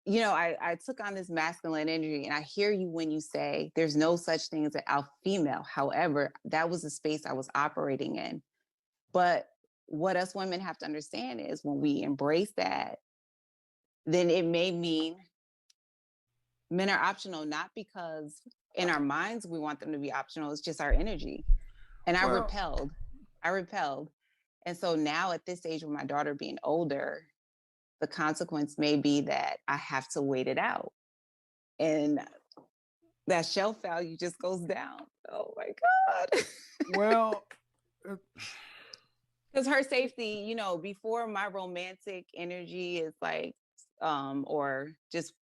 I took on this masculine energy, and I hear you when you say there's no such thing as an alpha female. However, that was the space I was operating in. But what us women have to understand is when we embrace that, then it may mean men are optional, not because in our minds we want them to be optional. It's just our energy. And I Well, repelled. I repelled. And so now at this age with my daughter being older, the consequence may be that I have to wait it out. And that shelf value just goes down. Oh my God. well, Because her safety, before my romantic energy is like, or just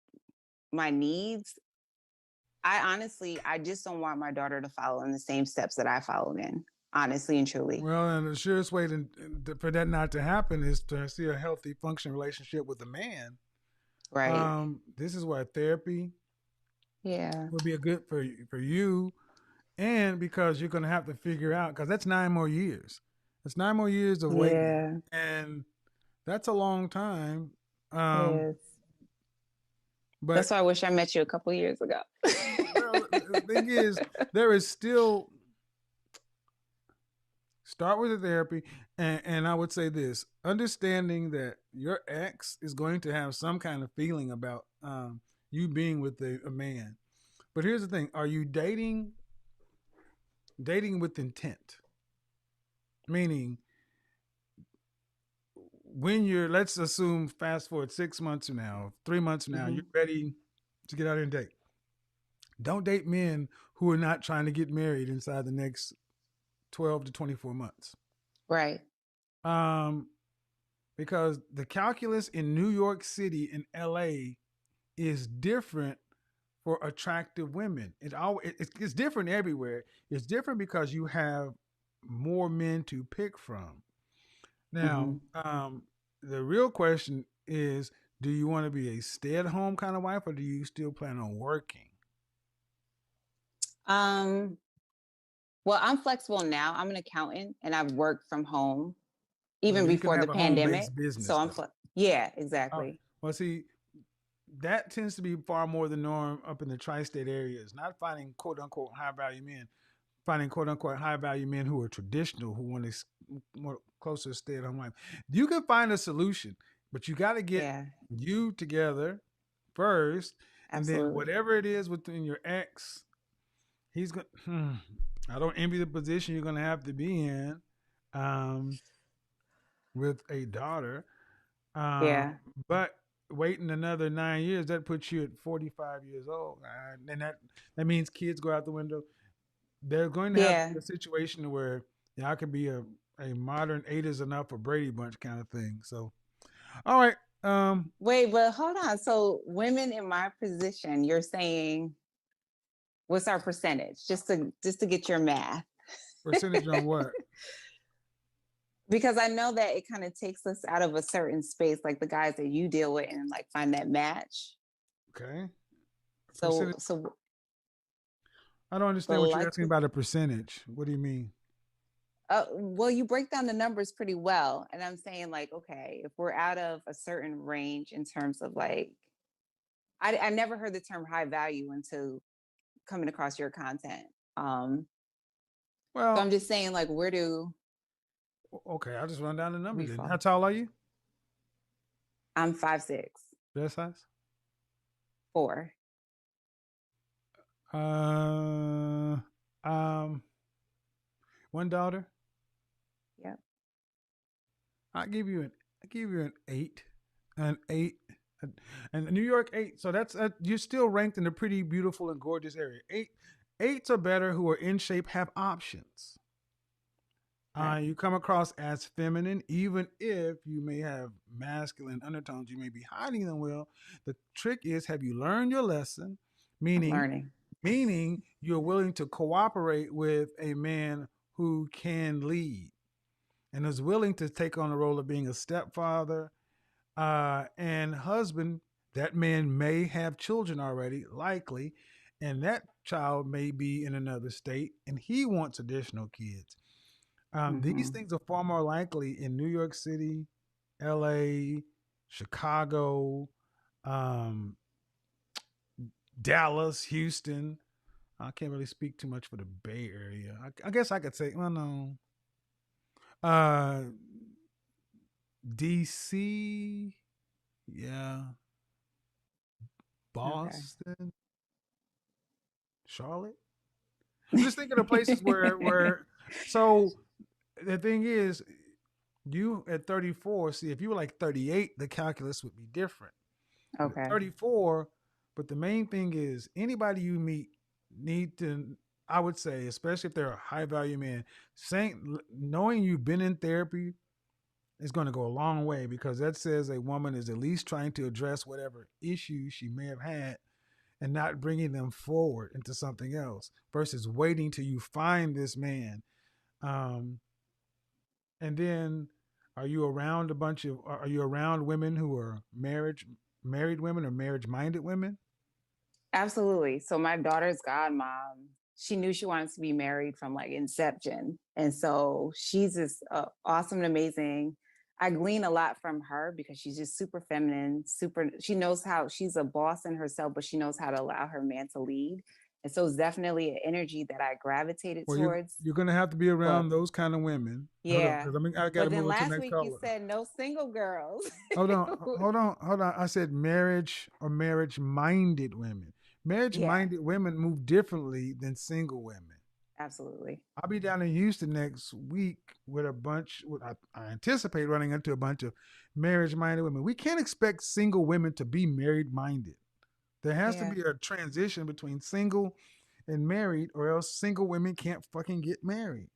my needs, I just don't want my daughter to follow in the same steps that I followed in, honestly and truly. well, and the surest way for that not to happen is to see a healthy, functioning relationship with a man. Right. This is why therapy Yeah. would be a good for you, and because you're going to have to figure out because that's 9 more years. It's 9 more years of waiting, Yeah. and that's a long time. It is. But That's why I wish I met you a couple years ago. well, the thing is, there is still start with the therapy, and I would say this: understanding that your ex is going to have some kind of feeling about you being with a man. But here's the thing: are you dating with intent? Meaning, when you're, let's assume, fast forward 6 months from now, 3 months from now, Mhm. you're ready to get out and date. Don't date men who are not trying to get married inside the next 12 to 24 months. Right. Because the calculus in New York City and LA is different for attractive women. It's different everywhere. It's different because you have more men to pick from. Now, the real question is, do you want to be a stay-at-home kind of wife, or do you still plan on working? Well, I'm flexible now. I'm an accountant and I've worked from home even You can before the have a pandemic. home-based So business, I'm though. yeah, Oh, exactly. well, see, that tends to be far more the norm up in the tri-state areas. Not finding quote unquote high value men, finding quote unquote high value men who are traditional, who want to more closer stay at home life. You can find a solution, but you got to get Yeah, you together first, and then absolutely. whatever it is within your ex, he's going. I don't envy the position you're going to have to be in with a daughter. Yeah. But waiting another 9 years, that puts you at 45 years old. And that means kids go out the window. They're going to have to Yeah. be a situation where I could be a modern 8 is enough for Brady Bunch kind of thing. So, all right. Wait, but hold on. So women in my position, you're saying what's our percentage? Just to get your math. Percentage on what? Because I know that it kind of takes us out of a certain space, like the guys that you deal with and like find that match. Okay. So Percentage. so I don't the understand what you're asking likely about a percentage. What do you mean? well, you break down the numbers pretty well. And I'm saying, like, okay, if we're out of a certain range in terms of like, I never heard the term high value until coming across your content. So I'm Well, just saying, like, where do okay. I'll just run down the we numbers then. How fall? tall are you? I'm 5'6", That size? 4. Uh, um, one daughter. Yep. I give you an 8, and New York 8. So that's you're still ranked in a pretty beautiful and gorgeous area. Eights are better who are in shape, have options. Right. You come across as feminine, even if you may have masculine undertones. You may be hiding them well. The trick is, have you learned your lesson? I'm Meaning, learning. meaning you're willing to cooperate with a man who can lead and is willing to take on the role of being a stepfather and husband. That man may have children already, likely, and that child may be in another state, and he wants additional kids. These Hmm. things are far more likely in New York City, LA, Chicago, um, Dallas, Houston. I can't really speak too much for the Bay Area. I guess I could say, well, no. Uh, DC, yeah, Okay. Boston, Charlotte. I'm just thinking of places where. So the thing is, you at 34. See, if you were like 38, the calculus would be different. But at Okay. 34, but the main thing is anybody you meet need to. I would say, especially if they're a high value man, saying knowing you've been in therapy is going to go a long way because that says a woman is at least trying to address whatever issues she may have had and not bringing them forward into something else versus waiting till you find this man. Um, and then are you around are you around women who are married women or marriage minded women? Absolutely. So my daughter's godmom, she knew she wanted to be married from like inception. And so she's just awesome and amazing. I glean a lot from her because she's just super feminine, super, she knows how she's a boss in herself, but she knows how to allow her man to lead. And so it's definitely an energy that I gravitated Well, towards. you're going to have to be But around those kind of women. Hold on, yeah. because I got to But then move on to the last next week you caller. said no single girls. Hold on. I said marriage or marriage minded women. Marriage Yeah, minded women move differently than single women. absolutely. I'll be down in Houston next week with a bunch. I anticipate running into a bunch of marriage minded women. We can't expect single women to be married minded. There has to Yeah. be a transition between single and married, or else single women can't fucking get married.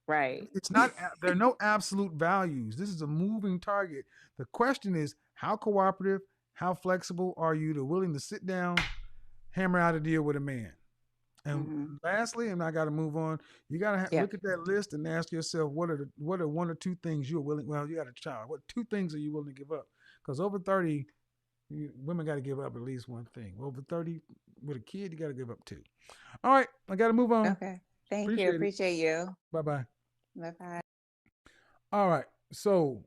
Right. It's not, there are no absolute values. This is a moving target. The question is, how cooperative, how flexible are you to willing to sit down, hammer out a deal with a man? And Hmm. lastly, and I got to move on. You got to Yep. look at that list and ask yourself, what are one or two things you're willing? Well, you got a child. What two things are you willing to give up? Because over 30, women got to give up at least one thing. Over 30, with a kid, you got to give up two. All right, I got to move on. Okay. Thank you. Appreciate it. Appreciate you. Bye bye. Bye bye. All right, so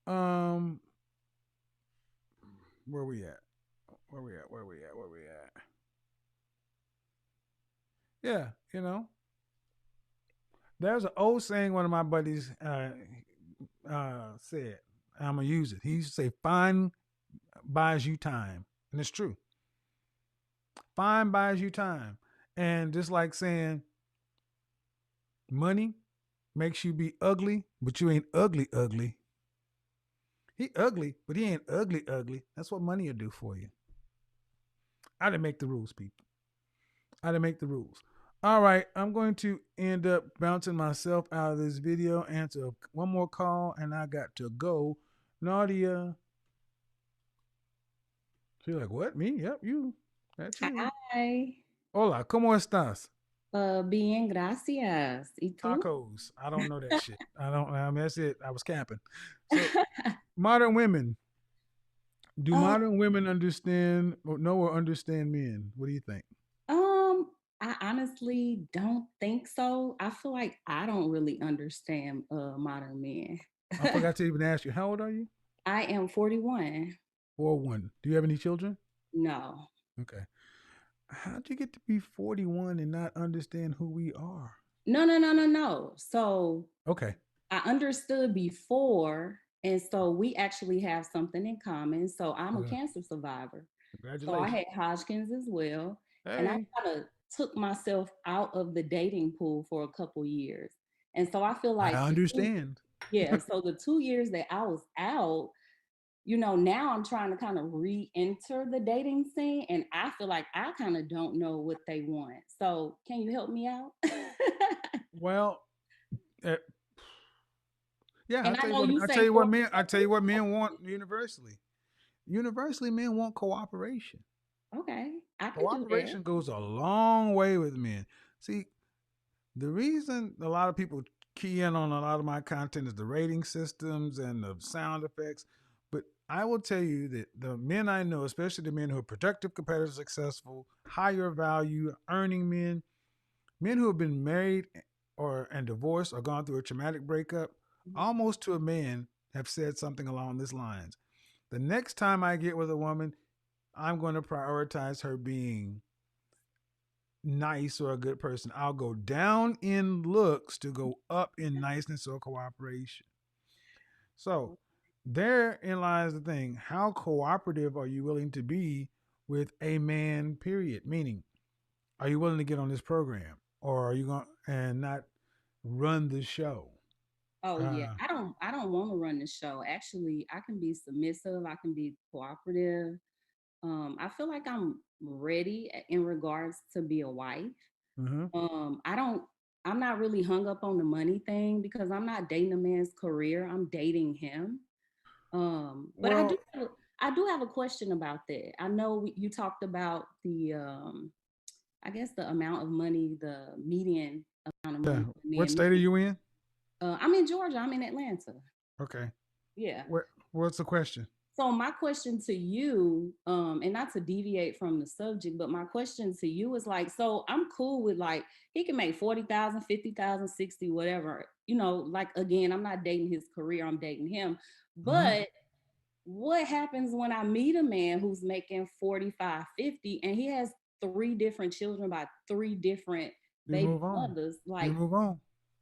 um, where we at? Where we at? Where we at? Where we at? Yeah, there's an old saying one of my buddies said. I'm gonna use it. He used to say, "Fine buys you time," and it's true. Fine buys you time, and just like saying, money makes you be ugly, but you ain't ugly ugly. He ugly, but he ain't ugly ugly. That's what money will do for you. I didn't make the rules, people. I didn't make the rules. All right, I'm going to end up bouncing myself out of this video. Answer one more call, and I got to go. Nadia. She's like, what? Me? Yep, you. That's you. Hi. Hola, ¿cómo estás? Bien, gracias. ¿Y tú? Tacos. I don't know that shit. I mean, that's it. I was capping. So, modern women. Do Um, modern women understand or know or understand men? What do you think? I honestly don't think so. I feel like I don't really understand modern men. I forgot to even ask you. How old are you? I am 41. 41. Do you have any children? No. Okay. How'd you get to be 41 and not understand who we are? No, no, no, no, no. So Okay. I understood before, and so we actually have something in common. So I'm a Okay. cancer survivor. So I Congratulations. had Hodgkin's as well. And I Hey, kind of took myself out of the dating pool for a couple years. And so I feel I like understand. yeah, so the 2 years that I was out, now I'm trying to kind of re-enter the dating scene, and I feel like I kind of don't know what they want. So can you help me out? Well, uh, yeah, And I know you I tell say you what for men I tell you what men want universally. Universally, men want cooperation. okay, I can do that. Cooperation goes a long way with men. See, the reason a lot of people key in on a lot of my content is the rating systems and the sound effects. But I will tell you that the men I know, especially the men who are productive, competitive, successful, higher value, earning men, men who have been married or and divorced or gone through a traumatic breakup, Mhm. almost to a man have said something along these lines. The next time I get with a woman, I'm going to prioritize her being nice or a good person. I'll go down in looks to go up in niceness or cooperation. So therein lies the thing. How cooperative are you willing to be with a man, period? Meaning, are you willing to get on this program? Or are you going and not run the show? Oh yeah, Uh, I don't want to run the show. Actually, I can be submissive. I can be cooperative. I feel like I'm ready in regards to be a wife. mm-hmm. I don't. I'm not really hung up on the money thing because I'm not dating a man's career. I'm dating him. But Well, I do have a question about that. I know you talked about the I guess the amount of money, the median amount of yeah. money the What men state are make. you in? I'm in Georgia. I'm in Atlanta. Okay. Yeah. What's the question? So my question to you, and not to deviate from the subject, but my question to you is like, so I'm cool with like he can make 40,000, 50,000, 60, whatever. Like again, I'm not dating his career, I'm dating him. Mm-hmm. But what happens when I meet a man who's making 45, 50, and he has three different children by three different You baby move on. mothers? You Like, move on.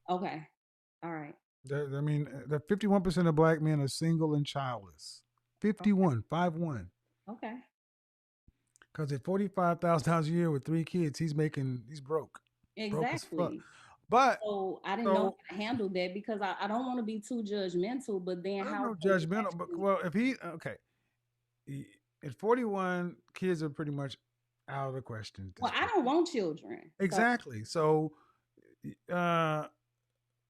okay, all right. I mean, the 51% of black men are single and childless. Okay. 51, 5-1. Okay. Because at $45,000 a year with three kids, he's broke. Broke as fuck. Exactly. But, So I didn't know so, how to handle that because I don't want to be too judgmental, but then I'm how no can you judgmental, but, actually well, if okay. At 41, kids are pretty much out of the question at well, this I point. don't want children. So Exactly. So, uh,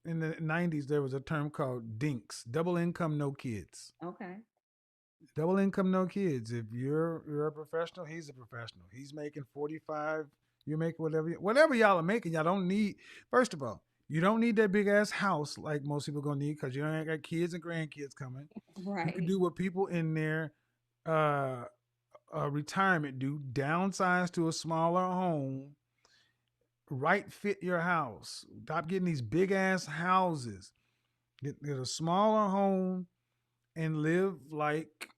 in the 90s, there was a term called DINKS, double income, no kids. okay. Double income, no kids. If you're a professional, he's a professional. He's making 45. You make whatever y'all are making. Y'all don't need. First of all, you don't need that big ass house like most people gonna need because you ain't got kids and grandkids coming. You can Right. do what people in their uh, retirement do: downsize to a smaller home, right fit your house. Stop getting these big ass houses. Get a smaller home and live like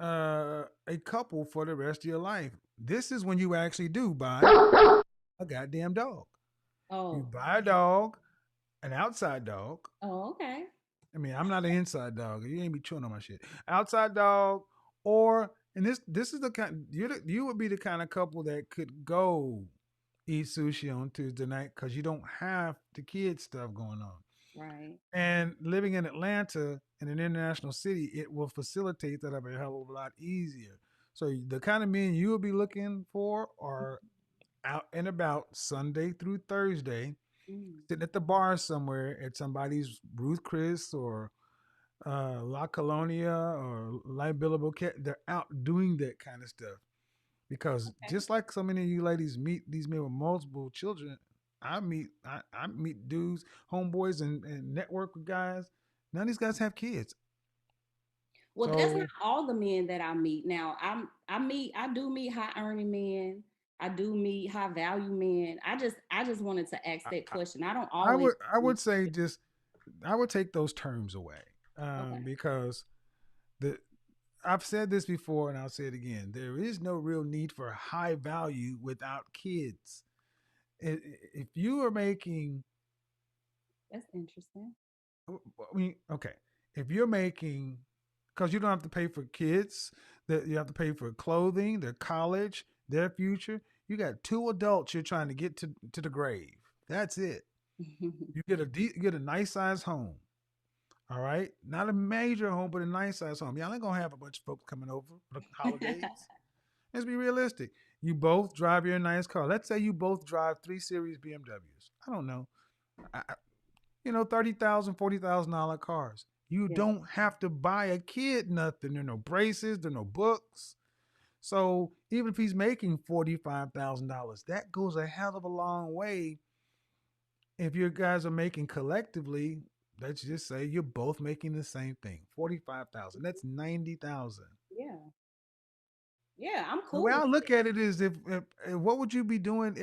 a couple for the rest of your life. This is when you actually do buy a goddamn dog. You Oh. buy a dog, an outside dog. Oh, okay. I mean, I'm not an inside dog. You ain't be chewing on my shit. Outside dog, or and this is the kind you would be the kind of couple that could go eat sushi on Tuesday night because you don't have the kid stuff going on. Right. And living in Atlanta, in an international city, it will facilitate that a hell of a lot easier. So the kind of men you will be looking for are out and about Sunday through Thursday, Mm. sitting at the bar somewhere at somebody's Ruth Chris or La Colonia or La Billable Cat. They're out doing that kind of stuff. Because Okay. just like so many of you ladies meet these men with multiple children, I meet dudes, homeboys, and network with guys. None of these guys have kids. Well, that's not So all the men that I meet. Now, I do meet high earning men. I do meet high value men. I just wanted to ask I, that question. I don't I always would I would say just I would take those terms away okay. because the I've said this before and I'll say it again. There is no real need for high value without kids. If you are making That's interesting. I mean, okay. If you're making, because you don't have to pay for kids, that you have to pay for clothing, their college, their future. You got 2 adults you're trying to get to the grave. That's it. You get a nice size home. All right, not a major home, but a nice size home. Y'all ain't gonna have a bunch of folks coming over for the holidays. Let's be realistic. You both drive your nice car. Let's say you both drive 3 Series BMWs. I don't know. $30,000, $40,000 cars. You Yeah. don't have to buy a kid nothing. There are no braces, there are no books. So even if he's making $45,000, that goes a hell of a long way. If you guys are making collectively, let's just say you're both making the same thing, 45,000. That's 90,000. Yeah. Yeah, I'm The cool way I with look it. at it is, if what would you be doing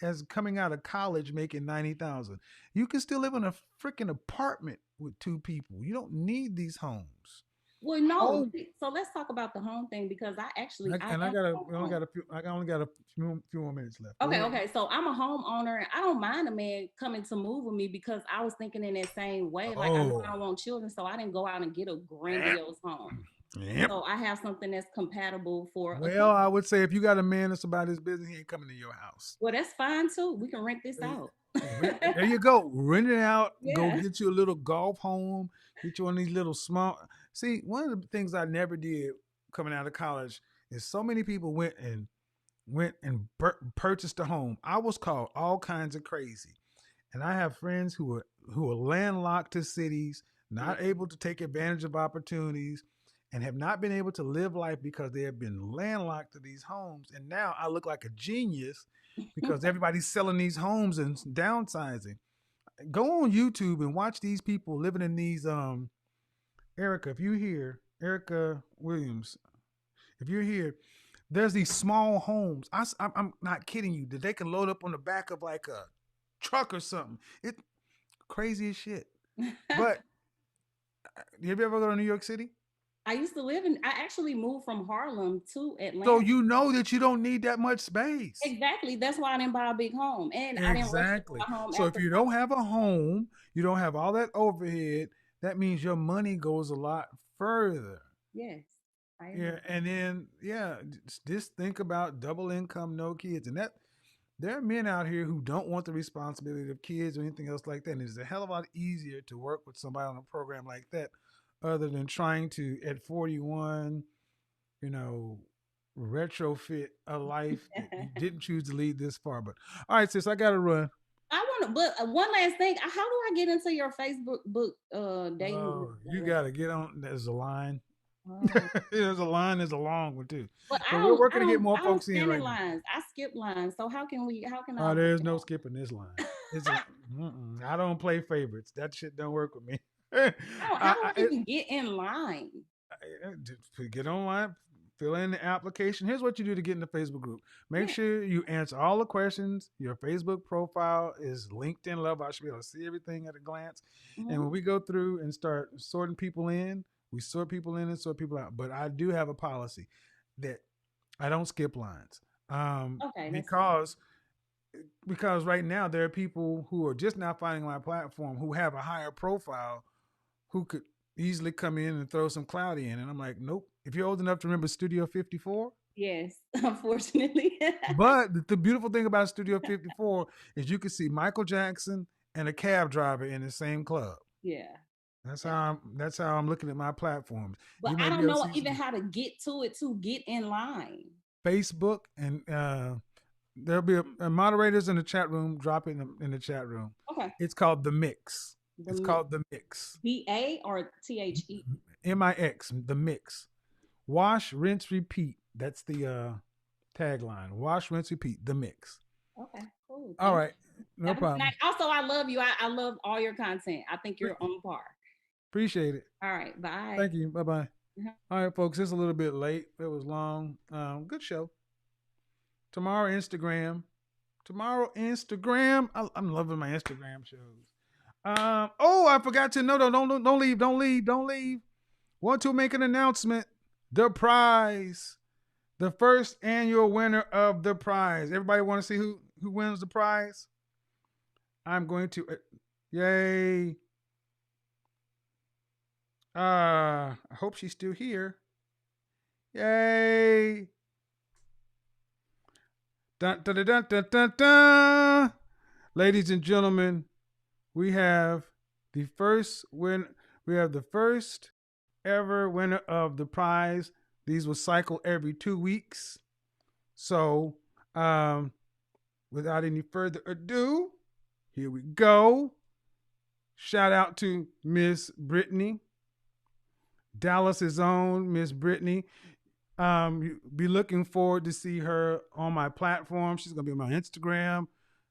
as coming out of college making 90,000? You can still live in a freaking apartment with 2 people. You don't need these homes. Well, no. Home. So let's talk about the home thing because I And I am got a a we only homeowner. got a few. I only got a few more minutes left. Go Okay, ahead. okay. So I'm a homeowner and I don't mind a man coming to move with me because I was thinking in that same way. Like I know I Oh, don't want children, so I didn't go out and get a grandiose home. yep. So I have something that's compatible for a Well, couple. I would say if you got a man that's about his business, he ain't coming to your house. Well, that's fine too. We can rent this out. There you go. Rent it out. Go Yeah. get you a little golf home. Get you one of these little small. See, one of the things I never did coming out of college is so many people went and purchased a home. I was called all kinds of crazy, and I have friends who are landlocked to cities, not able to take advantage of opportunities, and have not been able to live life because they have been landlocked to these homes. And now I look like a genius because everybody's selling these homes and downsizing. Go on YouTube and watch these people living in these. Erica, if you hear Erica Williams, if you're here, there's these small homes. I'm not kidding you. That they can load up on the back of like a truck or something. It crazy as shit. But have you ever go to New York City? I actually moved from Harlem to So Atlanta. you know that you don't need that much space. Exactly. That's why I didn't buy a big home. And I didn't rush to Exactly. buy a home So if after. you don't have a home, you don't have all that overhead, that means your money goes a lot further. Yes. I Yeah, agree. and then just think about double income, no kids, and that there are men out here who don't want the responsibility of kids or anything else like that. And it's a hell of a lot easier to work with somebody on a program like that, other than trying to at 41, you know, retrofit a life that you didn't choose to lead this far. But all right, sis, I got to run. I want to, but one last thing. How do I get into your Facebook book dating group? Oh, you got to get on. There's a line. Oh. There's a line. There's a long one too. But But we're working to get more I don't folks in stand in right now. lines. I skip lines. So how can I Oh, work there's it no out? skipping this line. I don't play favorites. That shit don't work with me. How do I even get in line? Get online, fill in the application. Here's what you do to get in the Facebook group. Make Yeah. sure you answer all the questions. Your Facebook profile is LinkedIn level. I should be able to see everything at a glance. And when we go through and start sorting people in, we sort people in and sort people out. But I do have a policy that I don't skip lines. Okay, that's Because right now there are people who are just now finding my platform who have a higher profile who could easily come in and throw some clout in. And I'm like, nope. If you're old enough to remember Studio 54. Yes, unfortunately. But the beautiful thing about Studio 54 is you can see Michael Jackson and a cab driver in the same club. Yeah. That's how I'm looking at my platforms. But You may I be don't able to know see even some how to get to it to get in line. Facebook, and there'll be moderators in the chat room. Drop it in the chat room. Okay. It's called The Mix. It's called The Mix. BA or THE? MIX, The Mix. Wash, rinse, repeat. That's the tagline. Wash, rinse, repeat. The Mix. Okay, cool. All right. No problem. Also, I love you. I love all your content. I think you're on par. Appreciate it. All right. Bye. Thank you. Bye-bye. All right, folks. It's a little bit late. It was long. Good show. Tomorrow, Instagram. I'm loving my Instagram shows. I forgot to don't leave. Want to make an announcement. The prize. The first annual winner of the prize. Everybody want to see who wins the prize? I'm going to yay. I hope she's still here. Yay. Dun, dun, dun, dun, dun, dun, dun. Ladies and gentlemen, we have the first ever winner of the prize. These will cycle every 2 weeks. So, without any further ado, here we go. Shout out to Miss Brittany, Dallas's own Miss Brittany. Be looking forward to see her on my platform. She's gonna be on my Instagram,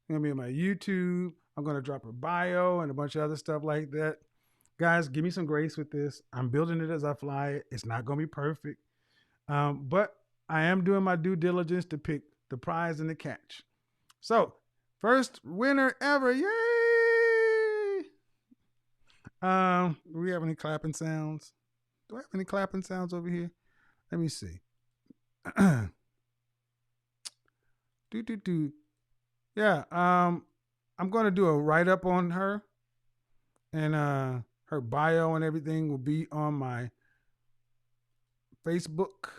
gonna be on my YouTube. I'm gonna drop her bio and a bunch of other stuff like that. Guys, give me some grace with this. I'm building it as I fly it. It's not gonna be perfect, but I am doing my due diligence to pick the prize and the catch. So, first winner ever! Yay! Do we have any clapping sounds? Do I have any clapping sounds over here? Let me see. Yeah, I'm going to do a write-up on her. And her bio and everything will be on my Facebook,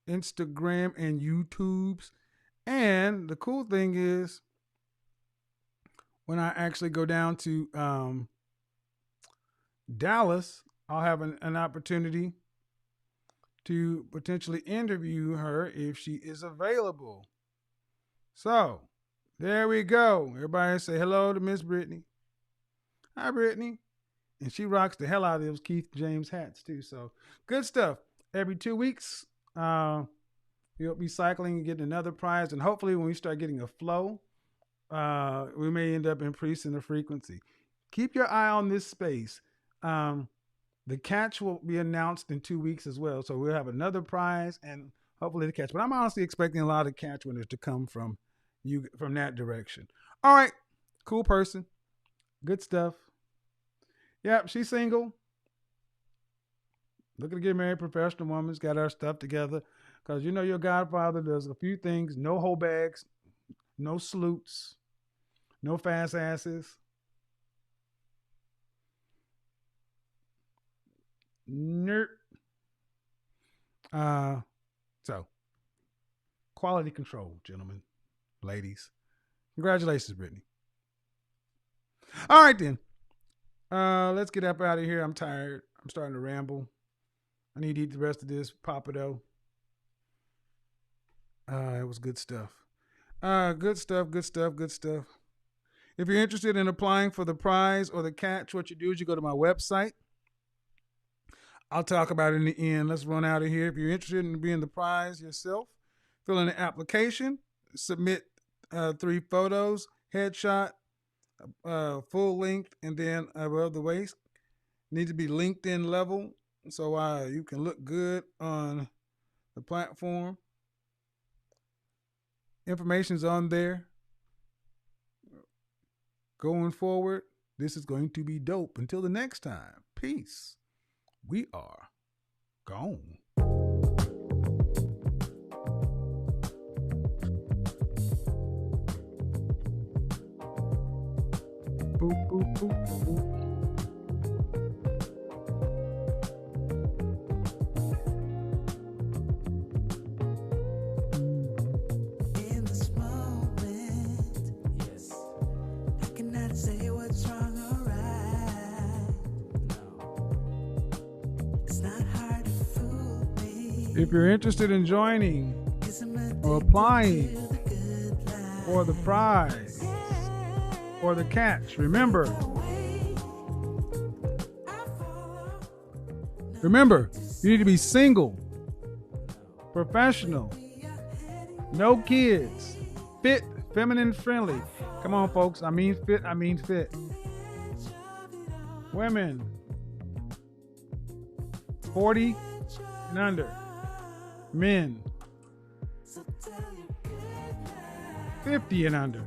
Instagram, and YouTubes. And the cool thing is, when I actually go down to Dallas, I'll have an opportunity to potentially interview her if she is available. So, there we go. Everybody say hello to Miss Brittany. Hi, Brittany. And she rocks the hell out of those Keith James hats, too. So, good stuff. Every 2 weeks, we'll be cycling and getting another prize. And hopefully, when we start getting a flow, we may end up increasing the frequency. Keep your eye on this space. The catch will be announced in 2 weeks as well. So we'll have another prize and hopefully the catch. But I'm honestly expecting a lot of catch winners to come from that direction. All right. Cool person. Good stuff. Yep, she's single. Looking to get married, professional woman's got her stuff together. Because you know your godfather does a few things. No hoe bags. No salutes. No fast asses. Nerd. So, quality control, gentlemen, ladies. Congratulations, Brittany. All right, then. Let's get up out of here. I'm tired. I'm starting to ramble. I need to eat the rest of this Papado. It was good stuff. Good stuff. If you're interested in applying for the prize or the catch, what you do is you go to my website. I'll talk about it in the end. Let's run out of here. If you're interested in being the prize yourself, fill in an application, submit 3 photos, headshot, full length, and then above the waist. Need to be LinkedIn level so you can look good on the platform. Information's on there. Going forward, this is going to be dope. Until the next time, peace. We are gone. Boop, boop, boop, boop. In this moment, yes, I cannot say what's wrong or right. It's not hard to fool me. If you're interested in joining or applying for the prize or the catch, remember, you need to be single, professional, no kids, fit, feminine friendly. Come on, folks. I mean fit, I mean fit. Women 40 and under. Men 50 and under.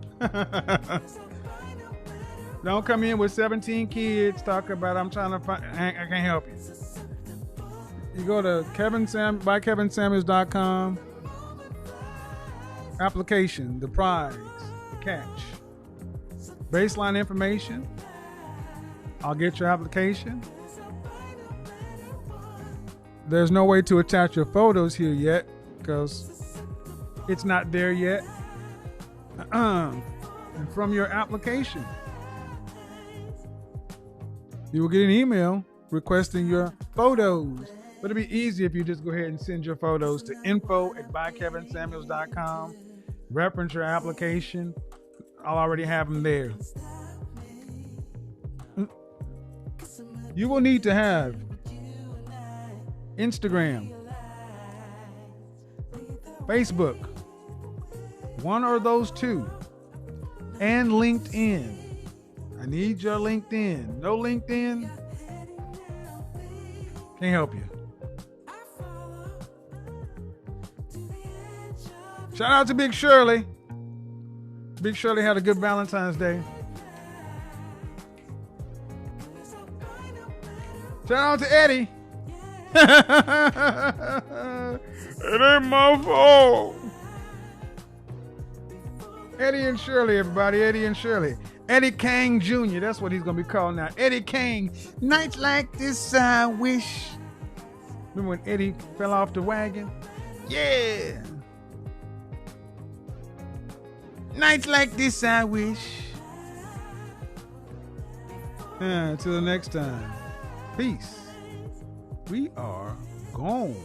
Don't come in with 17 kids talking about I'm trying to find, I can't help you. You go to kevinsamuels.com. Application, the prize, the catch. Baseline information. I'll get your application. There's no way to attach your photos here yet because it's not there yet. And from your application, you will get an email requesting your photos. But it'd be easy if you just go ahead and send your photos to info@bykevinsamuels.com. Reference your application. I'll already have them there. You will need to have Instagram, Facebook, one or those two, and LinkedIn. I need your LinkedIn. No LinkedIn? Can't help you. Shout out to Big Shirley. Big Shirley had a good Valentine's Day. Shout out to Eddie. It ain't my fault. Eddie and Shirley, everybody. Eddie and Shirley. Eddie Kang Jr. That's what he's going to be called now. Eddie Kang. Nights like this, I wish. Remember when Eddie fell off the wagon? Yeah. Nights like this, I wish. Until the next time. Peace. We are gone.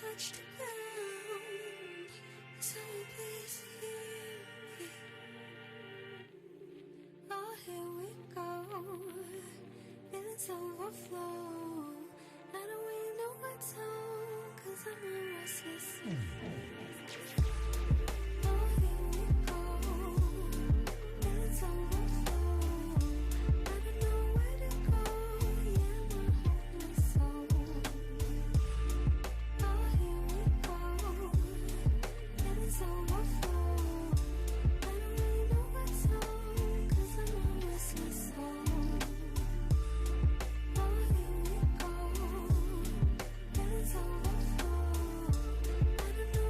touch the ground. So please hear me. Oh, here we go. Feelings overflow. I don't really know what tone, 'cause I'm a restless soul. Oh, here we go. Feelings overflow. I don't know where to go. Yeah, my hopeless soul. Oh, here we go. Feelings overflow. I don't really know what tone, 'cause I'm a restless soul. Oh, here we go. Feelings overflow. I don't know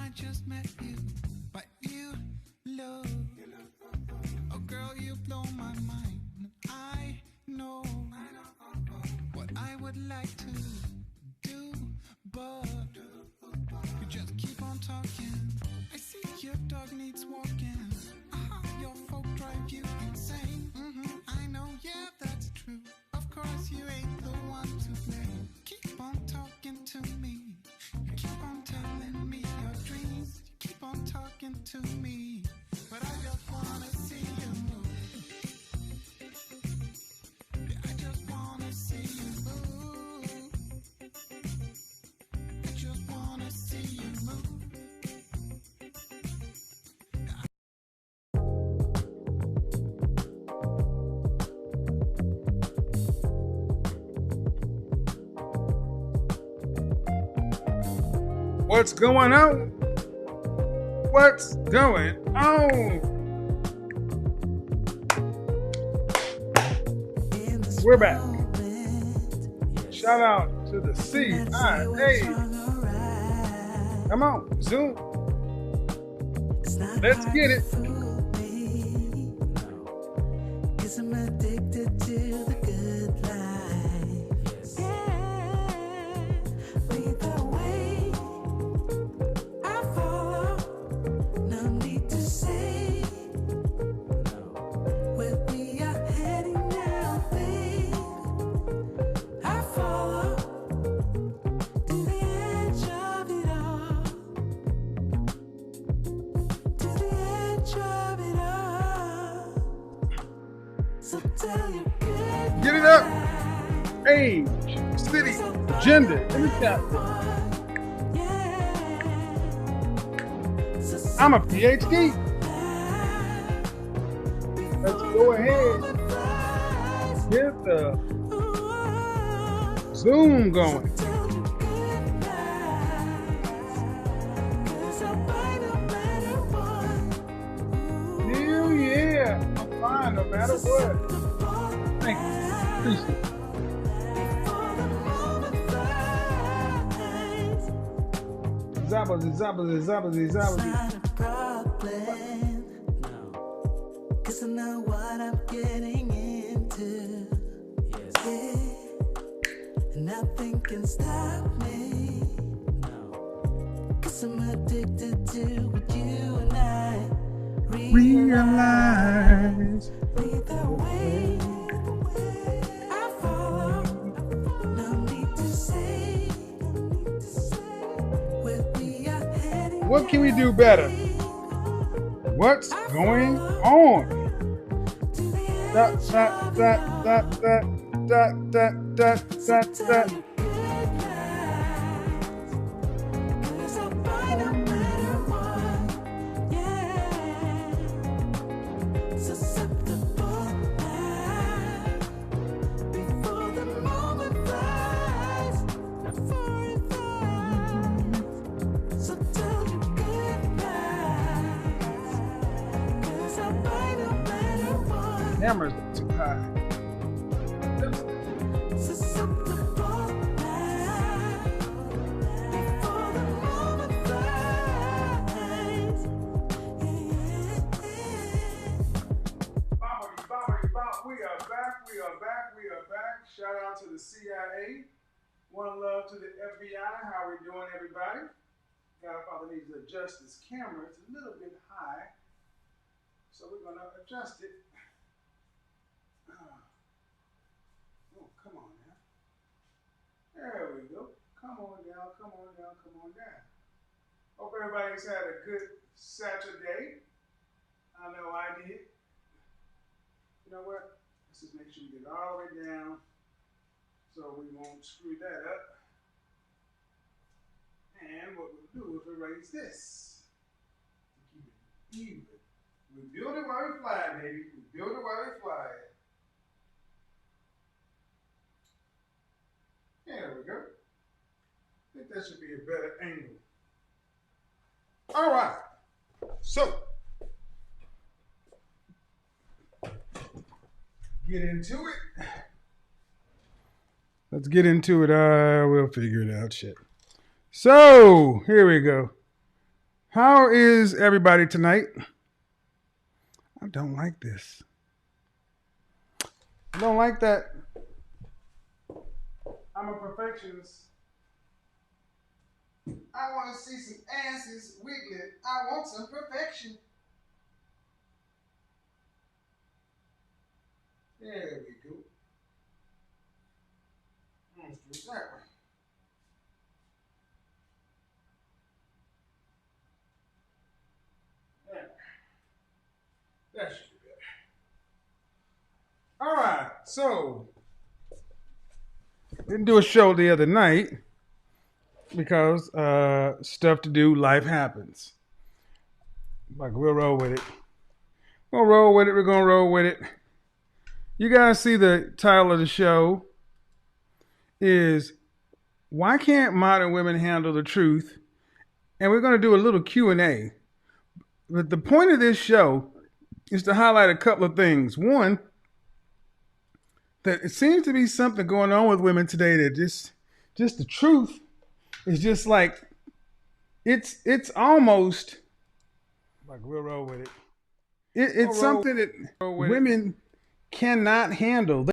I just met you, but you love. Oh girl, you blow my mind. I know what I would like to do, but you just keep on talking. I see your dog needs walking. Your folk drive you insane. I know, yeah, that's true. Of course, you ain't the one to blame. Keep on talking to me. You keep on telling me your dreams. You keep on talking to me. But I just wanna see you move. Yeah, I just wanna see you move. I just wanna see you move. What's going on? What's going on? We're back. Shout out to the CIA. Come on, Zoom. Let's get it. Cause I'm addicted to the good life. Yeah. Lead the way. I follow. No need to say where we are heading now, babe. I follow to the edge of it all. To the edge of it all. So tell your good Get it up. Age, city, gender, demographic. I'm a PhD. Let's go ahead. Get the Zoom going. Hell yeah. I'm fine no matter what. Thank you. Appreciate it. Zabba. Cause I know what I'm getting into. Yeah. And nothing can stop me. Cause I'm addicted to what you and I Realize. Lead the way. I follow. No need to say where we are heading. What can we do better? What's going on? Cameras are too high. We are back. Shout out to the CIA. One love to the FBI. How we doing, everybody? Godfather needs to adjust his camera. It's a little bit high. So we're going to adjust it. Oh, come on now. There we go. Come on down, come on down, come on down. Hope everybody's had a good Saturday. I know I did. You know what? Let's just make sure we get it all the way down so we won't screw that up. And what we'll do is erase this to keep it even. We build it while we fly, baby. We build it while we fly. There we go. I think that should be a better angle. All right. So, get into it. Let's get into it. We'll figure it out. Shit. So, here we go. How is everybody tonight? I don't like this. I don't like that. I'm a perfectionist. I want to see some asses wiggling. I want some perfection. There we go. Let's do it that way. That should be better. All right, so didn't do a show the other night because stuff to do, life happens. Like we'll roll with it. We're gonna roll with it. We're gonna roll with it. You guys see the title of the show is "Why Can't Modern Women Handle the Truth?" And we're gonna do a little Q&A. But the point of this show is to highlight a couple of things. One, that it seems to be something going on with women today that just the truth is just like it's almost like we'll roll with it. It's something that women cannot handle.